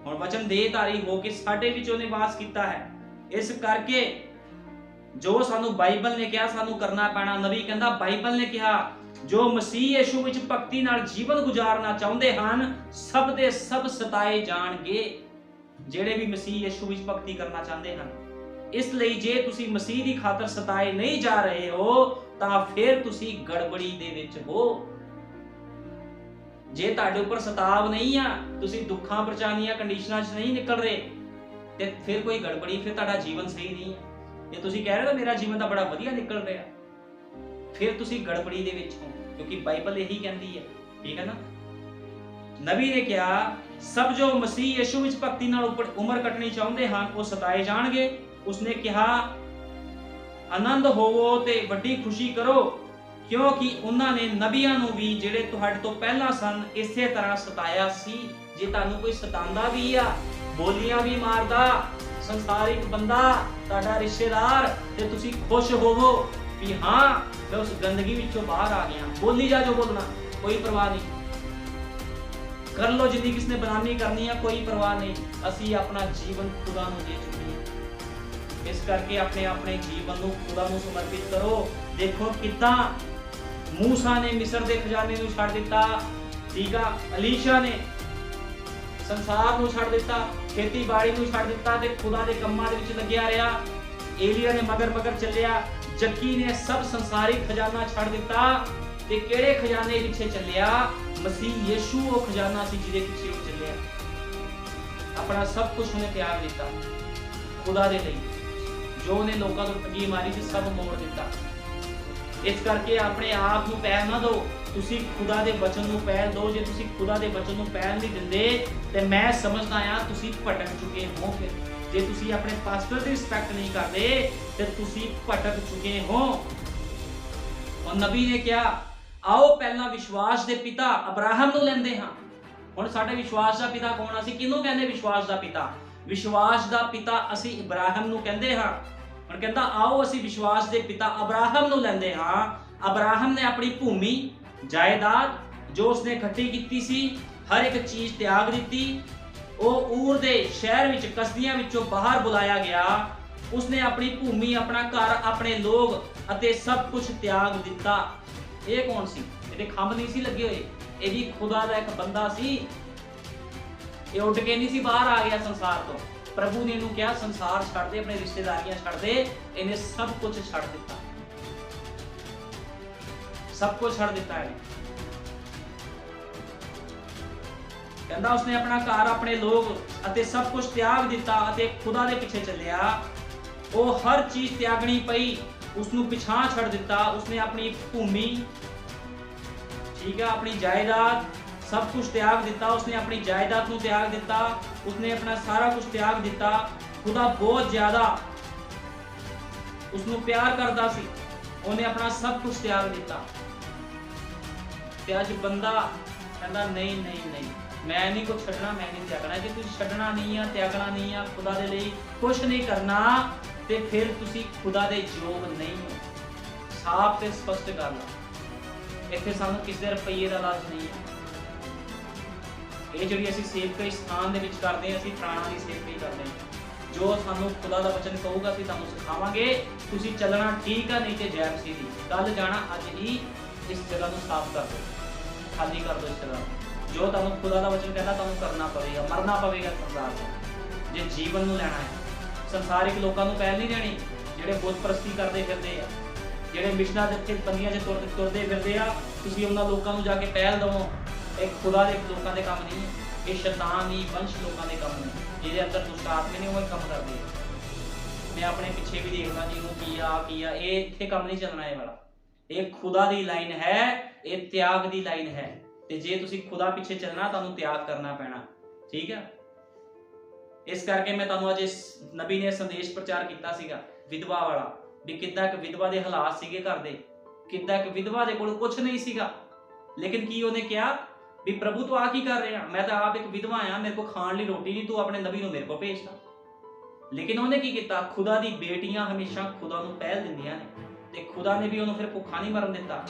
ਹੁਣ ਵਚਨ ਦੇਹਧਾਰੀ ਹੋ ਕੇ ਸਾਡੇ ਵਿੱਚ ਉਹਨੇ ਵਾਸ ਕੀਤਾ ਹੈ। ਇਸ ਕਰਕੇ ਜੋ ਸਾਨੂੰ ਬਾਈਬਲ ਨੇ ਕਿਹਾ ਸਾਨੂੰ ਕਰਨਾ ਪੈਣਾ। ਨਬੀ ਕਹਿੰਦਾ ਬਾਈਬਲ ਨੇ ਕਿਹਾ ਜੋ ਮਸੀਹ ਯਿਸੂ ਵਿੱਚ ਭਗਤੀ ਨਾਲ ਜੀਵਨ ਗੁਜ਼ਾਰਨਾ ਚਾਹੁੰਦੇ ਹਨ ਸਭ ਦੇ ਸਭ ਸਤਾਏ ਜਾਣਗੇ। ਜਿਹੜੇ ਵੀ ਮਸੀਹ ਯਿਸੂ ਵਿੱਚ ਭਗਤੀ ਕਰਨਾ ਚਾਹੁੰਦੇ ਹਨ, ਇਸ ਲਈ ਜੇ ਤੁਸੀਂ ਮਸੀਹ ਦੀ ਖਾਤਰ ਸਤਾਏ ਨਹੀਂ ਜਾ ਰਹੇ ਹੋ ਤਾਂ ਫਿਰ ਤੁਸੀਂ ਗੜਬੜੀ ਦੇ ਵਿੱਚ ਹੋ। ਜੇ ਤੁਹਾਡੇ ਉੱਪਰ ਸਤਾਵ ਨਹੀਂ ਆ, ਤੁਸੀਂ ਦੁੱਖਾਂ ਪਰੇਸ਼ਾਨੀਆਂ ਕੰਡੀਸ਼ਨਾਂ 'ਚ ਨਹੀਂ ਨਿਕਲ ਰਹੇ, ਤੇ ਫਿਰ ਕੋਈ ਗੜਬੜੀ, ਫਿਰ ਤੁਹਾਡਾ ਜੀਵਨ ਸਹੀ ਨਹੀਂ ਹੈ। ਜੇ ਤੁਸੀਂ ਕਹਿ ਰਹੇ ਹੋ ਮੇਰਾ ਜੀਵਨ ਤਾਂ ਬੜਾ ਵਧੀਆ ਨਿਕਲ ਰਿਹਾ, ਫਿਰ ਤੁਸੀਂ ਗੜਬੜੀ ਦੇ ਵਿੱਚ ਹੋ, ਕਿਉਂਕਿ ਬਾਈਬਲ ਇਹੀ ਕਹਿੰਦੀ ਹੈ। ਠੀਕ ਹੈ ਨਾ। ਨਬੀ ਨੇ ਕਿਹਾ ਸਭ ਜੋ ਮਸੀਹ ਯਿਸੂ ਵਿੱਚ ਭਗਤੀ ਨਾਲ ਉਮਰ ਕੱਟਣੀ ਚਾਹੁੰਦੇ ਹਨ ਉਹ ਸਤਾਏ ਜਾਣਗੇ। ਉਸਨੇ ਕਿਹਾ ਆਨੰਦ ਹੋਵੋ ਤੇ ਵੱਡੀ ਖੁਸ਼ੀ ਕਰੋ, ਕਿਉਂਕਿ ਉਹਨਾਂ ਨੇ ਨਬੀਆਂ ਨੂੰ ਵੀ ਜਿਹੜੇ ਤੁਹਾਡੇ ਤੋਂ ਪਹਿਲਾਂ ਸਨ ਇਸੇ ਤਰ੍ਹਾਂ ਸਤਾਇਆ ਸੀ। ਜੇ ਤੁਹਾਨੂੰ ਕੋਈ ਸਤਾਉਂਦਾ ਵੀ ਆ, ਬੋਲੀਆਂ ਵੀ ਮਾਰਦਾ, ਸੰਸਾਰਿਕ ਬੰਦਾ ਤੁਹਾਡਾ ਰਿਸ਼ਤੇਦਾਰ, ਤੇ ਤੁਸੀਂ ਖੁਸ਼ ਹੋਵੋ ਵੀ ਹਾਂ ਮੈਂ ਉਸ ਗੰਦਗੀ ਵਿੱਚੋਂ ਬਾਹਰ ਆ ਗਿਆ। ਬੋਲੀ ਜਾ ਜੋ ਬੋਲਣਾ, ਕੋਈ ਪਰਵਾਹ ਨਹੀਂ। ਕਰ ਲੋ ਜਿੰਨੀ ਕਿਸਨੇ ਬਨਾਨੀ ਕਰਨੀ ਆ, ਕੋਈ ਪਰਵਾਹ ਨਹੀਂ। ਅਸੀਂ ਆਪਣਾ ਜੀਵਨ ਖੁਦਾ ਨੂੰ ਦੇ ਚੁੱਕੇ ਹਾਂ। ਇਸ ਕਰਕੇ ਆਪਣੇ ਜੀਵਨ ਨੂੰ ਖੁਦਾ ਨੂੰ ਸਮਰਪਿਤ ਕਰੋ। ਦੇਖੋ ਕਿੱਦਾਂ ਮੂਸਾ ਨੇ ਮਿਸਰ ਦੇ ਖਜ਼ਾਨੇ ਨੂੰ ਛੱਡ ਦਿੱਤਾ, ਠੀਕ ਆ, ਅਲੀਸ਼ਾ ਨੇ ਸੰਸਾਰ ਨੂੰ ਛੱਡ ਦਿੱਤਾ, ਖੇਤੀਬਾੜੀ ਨੂੰ ਛੱਡ ਦਿੱਤਾ ਤੇ ਖੁਦਾ ਦੇ ਕੰਮਾਂ ਦੇ ਵਿੱਚ ਲੱਗਿਆ ਰਿਹਾ। ਏਲੀਆ ਨੇ ਮਗਰ ਚੱਲਿਆ, ਜੱਕੀ ਨੇ ਸਭ ਸੰਸਾਰਿਕ ਖਜ਼ਾਨਾ ਛੱਡ ਦਿੱਤਾ ਤੇ ਕਿਹੜੇ ਖਜ਼ਾਨੇ ਪਿੱਛੇ ਚੱਲਿਆ? ਮਸੀਹ ਯਿਸੂ ਉਹ ਖਜ਼ਾਨਾ ਸੀ ਜਿਹਦੇ ਪਿੱਛੇ ਉਹ ਚੱਲਿਆ। ਆਪਣਾ ਸਭ ਕੁਝ ਉਹਨੇ ਤਿਆਗ ਦਿੱਤਾ ਖੁਦਾ ਦੇ ਲਈ। ਜੋ ਉਹਨੇ ਲੋਕਾਂ ਤੋਂ ਠੱਗੀ ਮਾਰੀ ਸੀ ਸਭ ਮੋੜ ਦਿੱਤਾ। ਇਸ ਕਰਕੇ ਆਪਣੇ ਆਪ ਨੂੰ ਪਹਿਲ ਨਾ ਦਿਓ, ਤੁਸੀਂ ਖੁਦਾ ਦੇ ਵਚਨ ਨੂੰ ਪਹਿਲ ਦਿਓ। ਜੇ ਤੁਸੀਂ ਖੁਦਾ ਦੇ ਵਚਨ ਨੂੰ ਪਹਿਲ ਨਹੀਂ ਦਿੰਦੇ ਤੇ ਮੈਂ ਸਮਝਦਾ ਆ ਤੁਸੀਂ ਭਟਕ ਚੁੱਕੇ ਹੋ। ਫਿਰ ਜੇ ਤੁਸੀਂ ਆਪਣੇ ਪਾਸਟਰ ਦੀ ਰਿਸਪੈਕਟ ਨਹੀਂ ਕਰਦੇ ਤੇ ਤੁਸੀਂ ਭਟਕ ਚੁੱਕੇ ਹੋ। ਔਰ ਨਬੀ ਨੇ ਕਿਹਾ ਆਓ ਪਹਿਲਾਂ ਵਿਸ਼ਵਾਸ ਦੇ ਪਿਤਾ ਅਬਰਾਹਮ ਨੂੰ ਲੈਂਦੇ ਹਾਂ। ਹੁਣ ਸਾਡੇ ਵਿਸ਼ਵਾਸ ਦਾ ਪਿਤਾ ਕੌਣ? ਅਸੀਂ ਕਿਹਨੂੰ ਕਹਿੰਦੇ ਵਿਸ਼ਵਾਸ ਦਾ ਪਿਤਾ? ਵਿਸ਼ਵਾਸ ਦਾ ਪਿਤਾ ਅਸੀਂ ਇਬਰਾਹਿਮ ਨੂੰ ਕਹਿੰਦੇ ਹਾਂ। ਹੁਣ ਕਹਿੰਦਾ ਆਓ ਅਸੀਂ ਵਿਸ਼ਵਾਸ ਦੇ ਪਿਤਾ ਅਬਰਾਹਮ ਨੂੰ ਲੈਂਦੇ ਹਾਂ। ਅਬਰਾਹਮ ਨੇ ਆਪਣੀ ਭੂਮੀ ਜਾਇਦਾਦ ਜੋ ਉਸਨੇ ਇਕੱਠੀ ਕੀਤੀ ਸੀ ਹਰ ਇੱਕ ਚੀਜ਼ ਤਿਆਗ ਦਿੱਤੀ। ਉਹ ਊਰ ਦੇ ਸ਼ਹਿਰ ਵਿੱਚ ਕਸਦੀਆਂ ਵਿੱਚੋਂ ਬਾਹਰ ਬੁਲਾਇਆ ਗਿਆ। ਉਸਨੇ ਆਪਣੀ ਭੂਮੀ, ਆਪਣਾ ਘਰ, ਆਪਣੇ ਲੋਕ ਅਤੇ ਸਭ ਕੁਝ ਤਿਆਗ ਦਿੱਤਾ। ਇਹ ਕੌਣ ਸੀ? ਇਹਦੇ ਖੰਭ ਨਹੀਂ ਸੀ ਲੱਗੇ ਹੋਏ, ਇਹ ਵੀ ਖੁਦਾ ਦਾ ਇੱਕ ਬੰਦਾ ਸੀ। ਇਹ ਉੱਡ ਕੇ ਨਹੀਂ ਸੀ ਬਾਹਰ ਆ ਗਿਆ ਸੰਸਾਰ ਤੋਂ। ਪ੍ਰਭੂ ਨੇ ਇਹਨੂੰ ਕਿਹਾ ਸੰਸਾਰ ਛੱਡ ਦੇ, ਆਪਣੇ ਰਿਸ਼ਤੇਦਾਰੀਆਂ ਛੱਡ ਦੇ। ਇਹਨੇ ਸਭ ਕੁਝ ਛੱਡ ਦਿੱਤਾ, ਸਭ ਕੁਝ ਛੱਡ ਦਿੱਤਾ ਇਹਨੇ। ਕਹਿੰਦਾ ਉਸਨੇ ਆਪਣਾ ਘਰ, ਆਪਣੇ ਲੋਕ ਅਤੇ ਸਭ ਕੁਝ ਤਿਆਗ ਦਿੱਤਾ ਅਤੇ ਖੁਦਾ ਦੇ ਪਿੱਛੇ ਚੱਲਿਆ। ਉਹ ਹਰ ਚੀਜ਼ ਤਿਆਗਣੀ ਪਈ, ਉਸਨੂੰ ਪਿਛਾਂ ਛੱਡ ਦਿੱਤਾ। ਉਸਨੇ ਆਪਣੀ ਭੂਮੀ, ਠੀਕ ਹੈ, ਆਪਣੀ ਜਾਇਦਾਦ ਸਭ ਕੁਝ ਤਿਆਗ ਦਿੱਤਾ। ਉਸਨੇ ਆਪਣੀ ਜਾਇਦਾਦ ਨੂੰ ਤਿਆਗ ਦਿੱਤਾ, ਉਸਨੇ ਆਪਣਾ ਸਾਰਾ ਕੁਝ ਤਿਆਗ ਦਿੱਤਾ। ਖੁਦਾ ਬਹੁਤ ਜ਼ਿਆਦਾ ਉਸਨੂੰ ਪਿਆਰ ਕਰਦਾ ਸੀ, ਉਹਨੇ ਆਪਣਾ ਸਭ ਕੁਝ ਤਿਆਗ ਦਿੱਤਾ। ਤੇ ਅੱਜ ਬੰਦਾ ਕਹਿੰਦਾ ਨਹੀਂ ਨਹੀਂ ਨਹੀਂ, ਮੈਂ ਨਹੀਂ ਕੁਝ ਛੱਡਣਾ, ਮੈਂ ਨਹੀਂ ਤਿਆਗਣਾ। ਜੇ ਤੁਸੀਂ ਛੱਡਣਾ ਨਹੀਂ ਆ, ਤਿਆਗਣਾ ਨਹੀਂ ਆ, ਖੁਦਾ ਦੇ ਲਈ ਕੁਝ ਨਹੀਂ ਕਰਨਾ, ਤੇ ਫਿਰ ਤੁਸੀਂ ਖੁਦਾ ਦੇ ਯੋਗ ਨਹੀਂ ਹੋ। ਸਾਫ਼ ਤੇ ਸਪਸ਼ਟ ਗੱਲ ਆ। ਇੱਥੇ ਸਾਨੂੰ ਕਿਸੇ ਰੁਪਈਏ ਦਾ ਲਾਲਚ ਨਹੀਂ ਹੈ। ਇਹ ਜਿਹੜੀ ਅਸੀਂ ਸੇਵਕਾਈ ਸਥਾਨ ਦੇ ਵਿੱਚ ਕਰਦੇ ਹਾਂ, ਅਸੀਂ ਪ੍ਰਾਣਾਂ ਦੀ ਸੇਵਕਾਈ ਕਰਦੇ ਹਾਂ। ਜੋ ਸਾਨੂੰ ਖੁਦਾ ਦਾ ਵਚਨ ਕਹੂਗਾ ਅਸੀਂ ਤੁਹਾਨੂੰ ਸਿਖਾਵਾਂਗੇ। ਤੁਸੀਂ ਚੱਲਣਾ ਠੀਕ ਆ, ਨਹੀਂ ਤੇ ਜੈ ਮਸੀਹ ਦੀ। ਕੱਲ ਜਾਣਾ ਅੱਜ ਹੀ ਇਸ ਜਗ੍ਹਾ ਨੂੰ ਸਾਫ਼ ਕਰ ਦਿਓ, ਖਾਲੀ ਕਰ ਦਿਓ ਇਸ ਜਗ੍ਹਾ ਨੂੰ। ਜੋ ਤੁਹਾਨੂੰ ਖੁਦਾ ਦਾ ਵਚਨ ਕਹਿੰਦਾ ਤੁਹਾਨੂੰ ਕਰਨਾ ਪਵੇਗਾ, ਮਰਨਾ ਪਵੇਗਾ ਸੰਸਾਰ ਤੋਂ ਜੇ ਜੀਵਨ ਨੂੰ ਲੈਣਾ ਹੈ। ਸੰਸਾਰਿਕ ਲੋਕਾਂ ਨੂੰ ਪਹਿਲ ਨਹੀਂ ਦੇਣੀ ਜਿਹੜੇ ਬੁੱਤ ਪ੍ਰਸਤੀ ਕਰਦੇ ਫਿਰਦੇ ਆ, ਜਿਹੜੇ ਮਿਸ਼ਨਾਂ ਦੇ ਬੰਦੀਆਂ 'ਚ ਤੁਰਦੇ ਫਿਰਦੇ ਆ। ਤੁਸੀਂ ਉਹਨਾਂ ਲੋਕਾਂ ਨੂੰ ਜਾ ਕੇ ਪਹਿਲ ਦਿਓ। ਇਹ ਖੁਦਾ ਦੇ ਲੋਕਾਂ ਦੇ ਕੰਮ ਨਹੀਂ ਹੈ, ਇਹ ਸ਼ੈਤਾਨੀ ਵੰਸ਼ ਲੋਕਾਂ ਦੇ ਕੰਮ ਨੇ, ਜਿਹਦੇ ਅੰਦਰ ਦੁਸ਼ਟ ਆਤਮੇ ਨੇ ਉਹ ਕੰਮ ਕਰਦੇ ਆ। ਮੈਂ ਆਪਣੇ ਪਿੱਛੇ ਵੀ ਦੇਖਦਾ ਜੀ ਉਹ ਕੀ ਆ। ਇਹ ਇੱਥੇ ਕੰਮ ਨਹੀਂ ਚੱਲਣਾ ਇਹ ਵਾਲਾ। ਇਹ ਖੁਦਾ ਦੀ ਲਾਈਨ ਹੈ, ਇਹ ਤਿਆਗ ਦੀ ਲਾਈਨ ਹੈ। ਤੇ ਜੇ ਤੁਸੀਂ ਖੁਦਾ ਪਿੱਛੇ ਚੱਲਣਾ ਤੁਹਾਨੂੰ ਤਿਆਗ ਕਰਨਾ ਪੈਣਾ, ਠੀਕ ਹੈ। ਇਸ ਕਰਕੇ ਮੈਂ ਤੁਹਾਨੂੰ ਅੱਜ ਇਸ ਨਬੀ ਨੇ ਸੰਦੇਸ਼ ਪ੍ਰਚਾਰ ਕੀਤਾ ਸੀਗਾ ਵਿਧਵਾ ਵਾਲਾ, ਵੀ ਕਿੱਦਾਂ ਇੱਕ ਵਿਧਵਾ ਦੇ ਹਾਲਾਤ ਸੀਗੇ ਘਰ ਦੇ, ਕਿੱਦਾਂ ਇੱਕ ਵਿਧਵਾ ਦੇ ਕੋਲ ਕੁਝ ਨਹੀਂ ਸੀਗਾ, ਲੇਕਿਨ ਕੀ ਉਹਨੇ ਕਿਹਾ ਵੀ ਪ੍ਰਭੂ ਤੂੰ ਆ ਕੀ ਕਰ ਰਿਹਾ? ਮੈਂ ਤਾਂ ਆਪ ਇੱਕ ਵਿਧਵਾ ਆ, ਮੇਰੇ ਕੋਲ ਖਾਣ ਲਈ ਰੋਟੀ ਨਹੀਂ, ਤੂੰ ਆਪਣੇ ਨਬੀ ਨੂੰ ਮੇਰੇ ਕੋਲ ਭੇਜਦਾ। ਲੇਕਿਨ ਉਹਨੇ ਕੀ ਕੀਤਾ? ਖੁਦਾ ਦੀ ਬੇਟੀਆਂ ਹਮੇਸ਼ਾ ਖੁਦਾ ਨੂੰ ਪਹਿਲ ਦਿੰਦੀਆਂ ਨੇ, ਤੇ ਖੁਦਾ ਨੇ ਵੀ ਉਹਨੂੰ ਫਿਰ ਭੁੱਖਾ ਨਹੀਂ ਮਰਨ ਦਿੱਤਾ।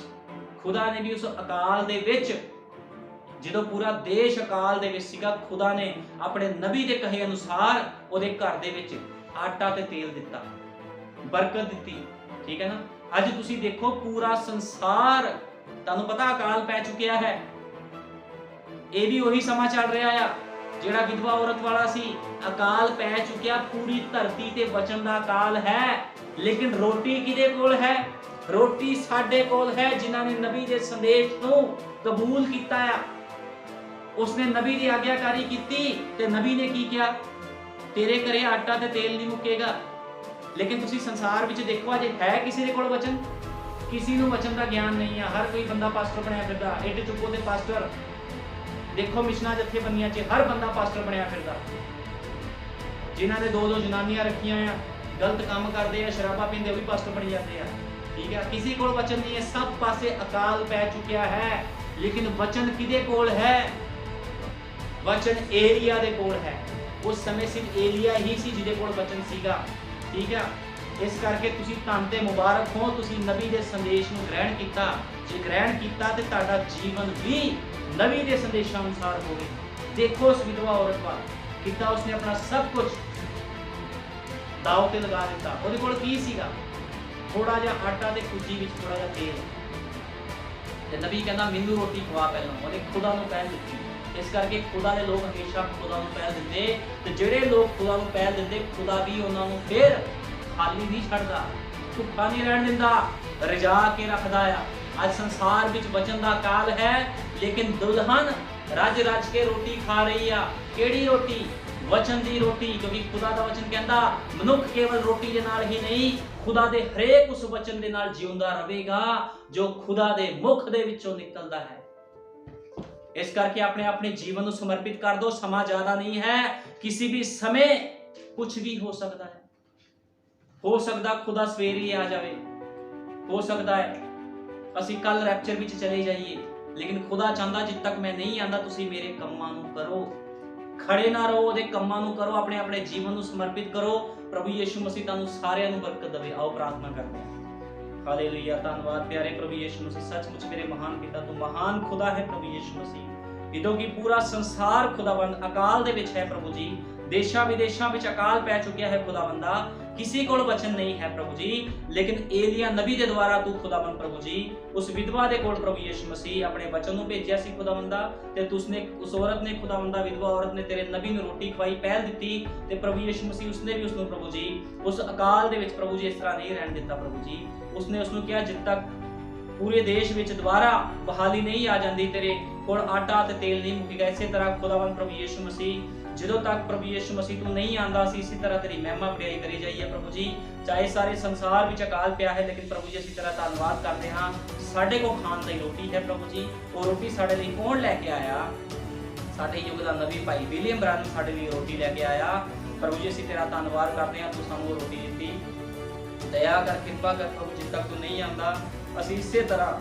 ਖੁਦਾ ਨੇ ਵੀ ਉਸ ਅਕਾਲ ਦੇ ਵਿੱਚ, ਜਦੋਂ ਪੂਰਾ ਦੇਸ਼ ਅਕਾਲ ਦੇ ਵਿੱਚ ਸੀਗਾ, ਖੁਦਾ ਨੇ ਆਪਣੇ ਨਬੀ ਦੇ ਕਹੇ ਅਨੁਸਾਰ ਉਹਦੇ ਘਰ ਦੇ ਵਿੱਚ ਆਟਾ ਤੇ ਤੇਲ ਦਿੱਤਾ, ਬਰਕਤ ਦਿੱਤੀ, ਠੀਕ ਹੈ ਨਾ। ਅੱਜ ਤੁਸੀਂ ਦੇਖੋ ਪੂਰਾ ਸੰਸਾਰ, ਤੁਹਾਨੂੰ ਪਤਾ ਅਕਾਲ ਪੈ ਚੁੱਕਿਆ ਹੈ। ਇਹ ਵੀ ਉਹੀ ਸਮਾਂ ਚੱਲ ਰਿਹਾ ਆ ਜਿਹੜਾ ਵਿਧਵਾ ਔਰਤ ਵਾਲਾ ਸੀ, ਅਕਾਲ ਪੈ ਚੁੱਕਿਆ, ਪੂਰੀ ਧਰਤੀ ਤੇ ਬਚਨ ਦਾ ਅਕਾਲ ਹੈ, ਲੇਕਿਨ ਰੋਟੀ ਕਿਹਦੇ ਕੋਲ ਹੈ? ਰੋਟੀ ਸਾਡੇ ਕੋਲ ਹੈ, ਜਿਨ੍ਹਾਂ ਨੇ ਨਬੀ ਦੇ ਸੰਦੇਸ਼ ਨੂੰ ਕਬੂਲ ਕੀਤਾ ਆ। ਉਸਨੇ ਨਬੀ ਦੀ ਆਗਿਆਕਾਰੀ ਕੀਤੀ ਤੇ ਨਬੀ ਨੇ ਕੀ ਕਿਹਾ? ਤੇਰੇ ਘਰੇ ਆਟਾ ਤੇ ਤੇਲ ਨਹੀਂ ਮੁੱਕੇਗਾ। ਲੇਕਿਨ ਤੁਸੀਂ ਸੰਸਾਰ ਵਿੱਚ ਦੇਖੋ, ਅਜੇ ਹੈ ਕਿਸੇ ਦੇ ਕੋਲ ਵਚਨ? ਕਿਸੇ ਨੂੰ ਵਚਨ ਦਾ ਗਿਆਨ ਨਹੀਂ ਆ। ਹਰ ਕੋਈ ਬੰਦਾ ਪਾਸਟਰ ਬਣਿਆ ਫਿਰਦਾ, ਇੱਟ ਚੁੱਕੋ ਤੇ ਪਾਸਟਰ। ਦੇਖੋ ਮਿਸ਼ਨਾਂ ਜਥੇਬੰਦੀਆਂ 'ਚ ਹਰ ਬੰਦਾ ਪਾਸਟਰ ਬਣਿਆ ਫਿਰਦਾ। ਜਿਨ੍ਹਾਂ ਨੇ ਦੋ ਜਨਾਨੀਆਂ ਰੱਖੀਆਂ ਆ, ਗਲਤ ਕੰਮ ਕਰਦੇ ਆ, ਸ਼ਰਾਬਾਂ ਪੀਂਦੇ, ਉਹ ਵੀ ਪਾਸਟਰ ਬਣ ਜਾਂਦੇ ਆ। ਠੀਕ ਹੈ, ਕਿਸੇ ਕੋਲ ਵਚਨ ਨਹੀਂ ਹੈ, ਸਭ ਪਾਸੇ ਅਕਾਲ ਪੈ ਚੁੱਕਿਆ ਹੈ। ਲੇਕਿਨ ਵਚਨ ਕਿਹਦੇ ਕੋਲ ਹੈ? ਵਚਨ ਏਲੀਆ ਦੇ ਕੋਲ ਹੈ। ਉਸ ਸਮੇਂ ਸਿਰਫ ਏਲੀਆ ਹੀ ਸੀ ਜਿਹਦੇ ਕੋਲ ਵਚਨ ਸੀਗਾ। ਠੀਕ ਹੈ, ਇਸ ਕਰਕੇ ਤੁਸੀਂ ਧੰਨ ਤੇ ਮੁਬਾਰਕ ਹੋ, ਤੁਸੀਂ ਨਬੀ ਦੇ ਸੰਦੇਸ਼ ਨੂੰ ਗ੍ਰਹਿਣ ਕੀਤਾ। ਜੇ ਗ੍ਰਹਿਣ ਕੀਤਾ ਤੇ ਤੁਹਾਡਾ ਜੀਵਨ ਵੀ ਨਬੀ ਦੇ ਸੰਦੇਸ਼ਾਂ ਅਨੁਸਾਰ ਹੋਵੇ। ਦੇਖੋ ਉਸ ਵਿਧਵਾ ਔਰਤ ਵੱਲ, ਕਿੱਦਾਂ ਉਸਨੇ ਆਪਣਾ ਸਭ ਕੁਝ ਦਾਅ ਤੇ ਲਗਾ ਦਿੱਤਾ। ਉਹਦੇ ਕੋਲ ਕੀ ਸੀਗਾ? ਥੋੜਾ ਜਿਹਾ ਆਟਾ ਤੇ ਕੁੱਜੀ ਵਿੱਚ ਥੋੜਾ ਜਿਹਾ ਤੇਲ। ਤੇ ਨਬੀ ਕਹਿੰਦਾ ਮੈਨੂੰ ਰੋਟੀ ਖਵਾ ਪਹਿਲਾਂ। ਉਹਨੇ ਖੁਦਾ ਨੂੰ ਪਹਿਲ ਦਿੱਤੀ। ਇਸ ਕਰਕੇ ਖੁਦਾ ਦੇ ਲੋਕ ਹਮੇਸ਼ਾ ਖੁਦਾ ਨੂੰ ਪਹਿਲ ਦਿੰਦੇ, ਤੇ ਜਿਹੜੇ ਲੋਕ ਖੁਦਾ ਨੂੰ ਪਹਿਲ ਦਿੰਦੇ, ਖੁਦਾ ਵੀ ਉਹਨਾਂ ਨੂੰ ਫਿਰ ਖਾਲੀ ਨਹੀਂ ਛੱਡਦਾ, ਭੁੱਖਾ ਨਹੀਂ ਰਹਿਣ ਦਿੰਦਾ, ਰਜਾ ਕੇ ਰੱਖਦਾ ਆ। ਅੱਜ ਸੰਸਾਰ ਵਿੱਚ ਵਚਨ ਦਾ ਅਕਾਲ ਹੈ, ਲੇਕਿਨ ਦੁਲਹਨ ਰੱਜ ਰੱਜ ਕੇ ਰੋਟੀ ਖਾ ਰਹੀ ਆ। ਕਿਹੜੀ ਰੋਟੀ? ਵਚਨ ਦੀ ਰੋਟੀ। ਕਿਉਂਕਿ ਖੁਦਾ ਦਾ ਵਚਨ ਕਹਿੰਦਾ ਮਨੁੱਖ ਕੇਵਲ ਰੋਟੀ ਦੇ ਨਾਲ ਹੀ ਨਹੀਂ, ਖੁਦਾ ਦੇ ਹਰੇਕ ਉਸ ਵਚਨ ਦੇ ਨਾਲ ਜਿਉਂਦਾ ਰਹੇਗਾ ਜੋ ਖੁਦਾ ਦੇ ਮੁਖ ਦੇ ਵਿੱਚੋਂ ਨਿਕਲਦਾ ਹੈ। ਇਸ ਕਰਕੇ ਆਪਣੇ ਜੀਵਨ ਨੂੰ ਸਮਰਪਿਤ ਕਰ ਦਿਓ। ਸਮਾਂ ਜ਼ਿਆਦਾ ਨਹੀਂ ਹੈ, ਕਿਸੇ ਵੀ ਸਮੇਂ ਕੁਝ ਵੀ ਹੋ ਸਕਦਾ ਹੈ। ਹੋ ਸਕਦਾ ਖੁਦਾ ਸਵੇਰੇ ਹੀ ਆ ਜਾਵੇ, ਹੋ ਸਕਦਾ ਹੈ ਅਸੀਂ ਕੱਲ ਰੈਪਚਰ ਵਿੱਚ ਚਲੇ ਜਾਈਏ, ਲੇਕਿਨ ਖੁਦਾ ਚਾਹੁੰਦਾ ਜਿੱਦ ਤੱਕ ਮੈਂ ਨਹੀਂ ਆਂਦਾ ਤੁਸੀਂ ਮੇਰੇ ਕੰਮਾਂ ਨੂੰ ਕਰੋ, ਖੜੇ ਨਾ ਰਹੋ, ਉਹਦੇ ਕੰਮਾਂ ਨੂੰ ਕਰੋ, ਆਪਣੇ ਜੀਵਨ ਨੂੰ ਸਮਰਪਿਤ ਕਰੋ। ਪ੍ਰਭੂ ਯਿਸੂ ਮਸੀਹ ਤੁਹਾਨੂੰ ਸਾਰਿਆਂ ਨੂੰ ਬਰਕਤ ਦੇਵੇ। ਆਓ ਪ੍ਰਾਰਥਨਾ ਕਰਦੇ ਹਾਂ। ਹਾਲੇਲੂਇਆ, ਧੰਨਵਾਦ ਪਿਆਰੇ ਪ੍ਰਭੂ ਯਿਸੂ ਮਸੀਹ, ਸੱਚਮੁੱਚ ਮੇਰੇ ਮਹਾਨ ਪਿਤਾ, ਤੂੰ ਮਹਾਨ ਖੁਦਾ ਹੈ ਪ੍ਰਭੂ ਯਿਸੂ ਮਸੀਹ। ਜਦੋਂ ਕਿ ਪੂਰਾ ਸੰਸਾਰ ਖੁਦਾਵੰਦ ਅਕਾਲ ਦੇ ਵਿੱਚ ਹੈ ਪ੍ਰਭੂ ਜੀ, ਦੇਸ਼ਾਂ ਵਿਦੇਸ਼ਾਂ ਵਿੱਚ ਅਕਾਲ ਪੈ ਚੁੱਕਿਆ ਹੈ ਖੁਦਾਵੰਦਾ, ਕਿਸੇ ਕੋਲ ਵਚਨ ਨਹੀਂ ਹੈ ਪ੍ਰਭੂ ਜੀ, ਲੇਕਿਨ ਏਲੀਆ ਨਬੀ ਦੇ ਦੁਆਰਾ ਤੂੰ ਖੁਦਾਵੰਦ ਪ੍ਰਭੂ ਜੀ ਉਸ ਵਿਧਵਾ ਦੇ ਕੋਲ ਪ੍ਰਭੂ ਯਿਸੂ ਮਸੀਹ ਆਪਣੇ ਵਚਨ ਨੂੰ ਭੇਜਿਆ ਸੀ ਖੁਦਾਵੰਦਾ, ਤੇ ਤੁਸਨੇ ਉਸ ਔਰਤ ਨੇ ਖੁਦਾਵੰਦਾ, ਵਿਧਵਾ ਔਰਤ ਨੇ ਤੇਰੇ ਨਬੀ ਨੂੰ ਰੋਟੀ ਖਵਾਈ, ਪਹਿਲ ਦਿੱਤੀ, ਤੇ ਪ੍ਰਭੂ ਯਿਸੂ ਮਸੀਹ ਉਸਨੇ ਵੀ ਉਸਨੂੰ ਪ੍ਰਭੂ ਜੀ ਉਸ ਅਕਾਲ ਦੇ ਵਿੱਚ ਪ੍ਰਭੂ ਜੀ ਇਸ ਤਰ੍ਹਾਂ ਨਹੀਂ ਰਹਿਣ ਦਿੱਤਾ ਪ੍ਰਭੂ ਜੀ। ਉਸਨੇ ਉਸਨੂੰ ਕਿਹਾ ਜਦ ਤੱਕ ਪੂਰੇ ਦੇਸ਼ ਵਿੱਚ ਦੁਬਾਰਾ ਬਹਾਲੀ ਨਹੀਂ ਆ ਜਾਂਦੀ, ਤੇਰੇ ਕੋਲ ਆਟਾ ਤੇ ਤੇਲ ਨਹੀਂ ਮੁੱਕੇਗਾ। ਇਸੇ ਤਰ੍ਹਾਂ ਖੁਦਾਵੰਦ ਪ੍ਰਭੂ ਯਿਸੂ ਮਸੀਹ ਜਦੋਂ ਤੱਕ ਪ੍ਰਭੂ ਯਿਸੂ ਮਸੀਹ ਤੂੰ ਨਹੀਂ ਆਂਦਾ ਸੀ, ਇਸੇ ਤਰ੍ਹਾਂ ਤੇਰੀ ਮਹਿਮਾ ਵਡਿਆਈ ਕਰੀ ਜਾਈਏ ਪ੍ਰਭੂ ਜੀ। ਚਾਹੇ ਸਾਰੇ ਸੰਸਾਰ ਵਿੱਚ ਅਕਾਲ ਪਿਆ ਹੈ, ਲੇਕਿਨ ਪ੍ਰਭੂ ਜੀ ਅਸੀਂ ਤੇਰਾ ਧੰਨਵਾਦ ਕਰਦੇ ਹਾਂ, ਸਾਡੇ ਕੋਲ ਖਾਣ ਦੀ ਰੋਟੀ ਹੈ ਪ੍ਰਭੂ ਜੀ। ਉਹ ਰੋਟੀ ਸਾਡੇ ਲਈ ਕੌਣ ਲੈ ਕੇ ਆਇਆ? ਸਾਡੇ ਯੁੱਗ ਦਾ ਨਬੀ ਭਾਈ ਵਿਲੀਅਮ ਬ੍ਰਾਨਮ ਸਾਡੇ ਲਈ ਰੋਟੀ ਲੈ ਕੇ ਆਇਆ। ਪ੍ਰਭੂ ਜੀ ਅਸੀਂ ਤੇਰਾ ਧੰਨਵਾਦ ਕਰਦੇ ਹਾਂ, ਤੂੰ ਸਾਨੂੰ ਉਹ ਰੋਟੀ ਦਿੱਤੀ। ਦਇਆ ਕਰ, ਕਿਰਪਾ ਕਰ ਪ੍ਰਭੂ, ਜਿੱਦ ਤੱਕ ਤੂੰ ਨਹੀਂ ਆਂਦਾ ਅਸੀਂ ਇਸੇ ਤਰ੍ਹਾਂ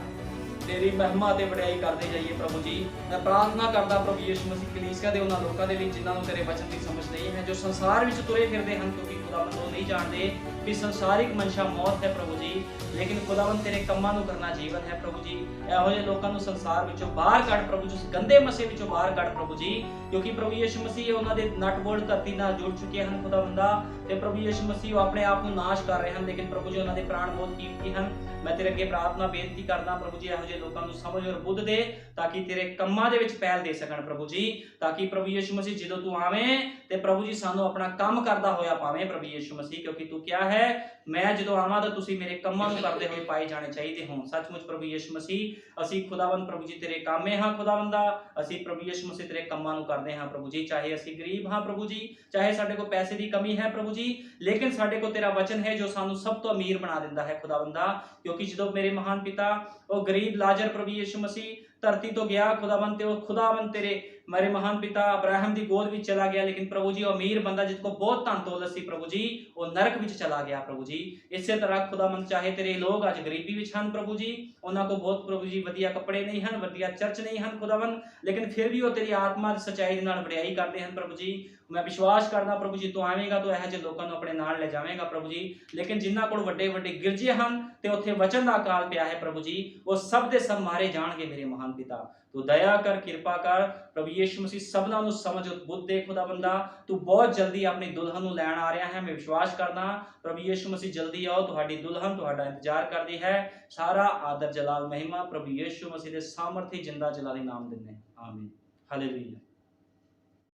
ਤੇਰੀ ਮਹਿਮਾ ਤੇ ਵਡਿਆਈ ਕਰਦੇ ਜਾਈਏ ਪ੍ਰਭੂ ਜੀ। ਮੈਂ ਪ੍ਰਾਰਥਨਾ ਕਰਦਾ ਪ੍ਰਭੂ ਯਿਸੂ ਮਸੀਹ ਕਲੀਸਿਆ ਦੇ ਉਹਨਾਂ ਲੋਕਾਂ ਦੇ ਵਿੱਚ ਜਿਨ੍ਹਾਂ ਨੂੰ ਤੇਰੇ ਵਚਨ ਦੀ ਸਮਝ ਨਹੀਂ ਹੈ, ਜੋ ਸੰਸਾਰ ਵਿੱਚ ਤੁਰੇ ਫਿਰਦੇ ਹਨ, ਕਿਉਂਕਿ ਖੁਦਾਵੰਦ ਉਹ ਨਹੀਂ ਜਾਣਦੇ ਕਿ ਸੰਸਾਰਿਕ ਮਨਸ਼ਾ ਮੌਤ ਹੈ ਪ੍ਰਭੂ ਜੀ, ਲੇਕਿਨ ਖੁਦਾਵੰਦ ਤੇਰੇ ਕੰਮਾਂ ਨੂੰ ਕਰਨਾ ਜੀਵਨ ਹੈ ਪ੍ਰਭੂ ਜੀ। ਇਹੋ ਜਿਹੇ ਲੋਕਾਂ ਨੂੰ ਸੰਸਾਰ ਵਿੱਚੋਂ ਬਾਹਰ ਕੱਢ ਪ੍ਰਭੂ ਜੀ, ਉਸ ਗੰਦੇ ਮਸੇ ਵਿੱਚੋਂ ਬਾਹਰ ਕੱਢ ਪ੍ਰਭੂ ਜੀ, ਕਿਉਂਕਿ ਪ੍ਰਭੂ ਯਿਸੂ ਮਸੀਹ ਉਹਨਾਂ ਦੇ ਨਟ ਬੋਲਟ ਧਰਤੀ ਨਾਲ ਜੁੜ ਚੁੱਕੇ ਹਨ ਖੁਦਾਵੰਦਾ, ਤੇ ਪ੍ਰਭੂ ਯਿਸੂ ਮਸੀਹ ਉਹ ਆਪਣੇ ਆਪ ਨੂੰ ਨਾਸ਼ ਕਰ ਰਹੇ ਹਨ, ਲੇਕਿਨ ਪ੍ਰਭੂ ਜੀ ਉਹਨਾਂ ਦੇ ਪ੍ਰਾਣ ਬਹੁਤ ਕੀਮਤੀ ਹਨ। ਮੈਂ ਤੇਰੇ ਅੱਗੇ ਪ੍ਰਾਰਥਨਾ ਬੇਨਤੀ ਕਰਦਾ ਪ੍ਰਭੂ ਜੀ, ਇਹੋ ਜਿਹੇ ਲੋਕਾਂ ਨੂੰ ਸਮਝ ਔਰ ਬੁੱਧ ਦੇ, ਤਾਂ ਕਿ ਤੇਰੇ ਕੰਮਾਂ ਦੇ ਵਿੱਚ ਪਹਿਲ ਦੇ ਸਕਣ ਪ੍ਰਭੂ ਜੀ, ਤਾਂ ਕਿ ਪ੍ਰਭੂ ਯਿਸੂ ਮਸੀਹ ਜਦੋਂ ਤੂੰ ਆਵੇਂ ਤੇ ਪ੍ਰਭੂ ਜੀ ਸਾਨੂੰ ਆਪਣਾ ਕੰਮ ਕਰਦਾ ਹੋਇਆ ਪਾਵੇਂ ਪ੍ਰਭੂ ਯਿਸੂ ਮਸੀਹ, ਕਿਉਂਕਿ ਤੂੰ ਕਿਹਾ ਹੈ ਮੈਂ ਜਦੋਂ ਆਵਾਂ ਤਾਂ ਤੁਸੀਂ ਮੇਰੇ ਕੰਮਾਂ ਨੂੰ ਕਰਦੇ ਹੋਏ ਪਾਏ ਜਾਣੇ ਚਾਹੀਦੇ ਹੋ। ਸੱਚਮੁੱਚ ਪ੍ਰਭੂ ਯਿਸੂ ਮਸੀਹ ਅਸੀਂ ਖੁਦਾਵੰਦ ਪ੍ਰਭੂ ਜੀ ਤੇਰੇ ਕਾਮੇ ਹਾਂ ਖੁਦਾਵੰਦਾ, ਅਸੀਂ ਪ੍ਰਭੂ ਯਿਸੂ ਮਸੀਹ ਤੇਰੇ ਕੰਮਾਂ ਨੂੰ ਕਰਦੇ ਹਾਂ ਪ੍ਰਭੂ ਜੀ। ਚਾਹੇ ਅਸੀਂ ਗਰੀਬ ਹਾਂ ਪ੍ਰਭੂ ਜੀ, ਚਾਹੇ ਸਾਡੇ ਕੋਲ ਪੈਸੇ ਦੀ ਕਮੀ ਹੈ ਪ੍ਰਭੂ ਜੀ, ਲੇਕਿਨ ਸਾਡੇ ਕੋਲ ਤੇਰਾ ਵਚਨ ਹੈ ਜੋ ਸਾਨੂੰ ਸਭ ਤੋਂ ਅਮੀਰ ਬਣਾ ਦਿੰਦਾ ਹੈ ਖੁਦਾਵੰਦਾ, ਕਿਉਂਕਿ ਜਦੋਂ ਮੇਰੇ ਮਹਾਨ ਪਿਤਾ ਉਹ ਗਰੀਬ ਲਾਜ਼ਰ ਪ੍ਰਭੂ ਯਿਸੂ ਮਸੀਹ ਧਰਤੀ ਤੋਂ ਗਿਆ ਖੁਦਾਵੰਦ, ਤੇ ਉਹ ਖੁਦਾਵੰਦ ਤੇਰੇ ਮੇਰੇ ਮਹਾਨ ਪਿਤਾ ਅਬਰਾਹਮ ਦੀ ਗੋਦ ਵਿੱਚ ਚਲਾ ਗਿਆ, ਲੇਕਿਨ ਪ੍ਰਭੂ ਜੀ ਉਹ ਅਮੀਰ ਬੰਦਾ ਜਿਸ ਕੋਲ ਬਹੁਤ ਧਨ ਦੌਲਤ ਸੀ ਪ੍ਰਭੂ ਜੀ, ਉਹ ਨਰਕ ਵਿੱਚ ਚਲਾ ਗਿਆ ਪ੍ਰਭੂ ਜੀ। ਇਸੇ ਤਰ੍ਹਾਂ ਖੁਦਾਵੰਦ ਚਾਹੇ ਤੇਰੇ ਲੋਕ ਅੱਜ ਗਰੀਬੀ ਵਿੱਚ ਹਨ ਪ੍ਰਭੂ ਜੀ, ਉਹਨਾਂ ਕੋਲ ਬਹੁਤ ਪ੍ਰਭੂ ਜੀ ਵਧੀਆ ਕੱਪੜੇ ਨਹੀਂ ਹਨ, ਵਧੀਆ ਚਰਚ ਨਹੀਂ ਹਨ ਖੁਦਾਵੰਦ, ਲੇਕਿਨ ਫਿਰ ਵੀ ਉਹ ਤੇਰੀ ਆਤਮਾ ਦੀ ਸੱਚਾਈ ਦੇ ਨਾਲ ਵਡਿਆਈ ਕਰਦੇ ਹਨ ਪ੍ਰਭੂ ਜੀ। ਮੈਂ ਵਿਸ਼ਵਾਸ ਕਰਦਾ ਪ੍ਰਭੂ ਜੀ ਤੂੰ ਆਵੇਂਗਾ, ਤੂੰ ਇਹੋ ਜਿਹੇ ਲੋਕਾਂ ਨੂੰ ਆਪਣੇ ਨਾਲ ਲੈ ਜਾਵੇਂਗਾ ਪ੍ਰਭੂ ਜੀ, ਲੇਕਿਨ ਜਿਨ੍ਹਾਂ ਕੋਲ ਵੱਡੇ ਵੱਡੇ ਗਿਰਜੇ ਹਨ ਤੇ ਉੱਥੇ ਵਚਨ ਦਾ ਅਕਾਲ ਪਿਆ ਹੈ ਪ੍ਰਭੂ ਜੀ, ਉਹ ਸਭ ਦੇ ਸਭ ਮਾਰੇ ਜਾਣਗੇ ਮੇਰੇ ਮਹਾਨ ਪਿਤਾ। ਤੂੰ ਦਇਆ ਕਰ, ਕਿਰਪਾ ਕਰ ਪ੍ਰਭੂ ਯਿਸੂ ਮਸੀਹ, ਸਭਨਾਂ ਨੂੰ ਸਮਝ ਬੁੱਧ ਦੇ ਖੁਦਾਵੰਦਾ, ਤੂੰ ਬਹੁਤ ਜਲਦੀ ਆਪਣੀ ਦੁਲਹਨ ਨੂੰ ਲੈਣ ਆ ਰਿਹਾ ਹੈ। ਮੈਂ ਵਿਸ਼ਵਾਸ ਕਰਦਾ ਪ੍ਰਭੂ ਯਿਸੂ ਮਸੀਹ ਜਲਦੀ ਆਓ, ਤੁਹਾਡੀ ਦੁਲਹਨ ਤੁਹਾਡਾ ਇੰਤਜ਼ਾਰ ਕਰਦੀ ਹੈ। ਸਾਰਾ ਆਦਰ ਜਲਾਲ ਮਹਿਮਾ ਪ੍ਰਭੂ ਯਿਸੂ ਮਸੀਹ ਦੇ ਸਾਮਰਥੀ ਜਿੰਦਾ ਜਲਾਲੀ ਨਾਮ ਦਿੰਦੇ। ਆਮੀਨ। ਹਾਲੇਲੂਇਆ।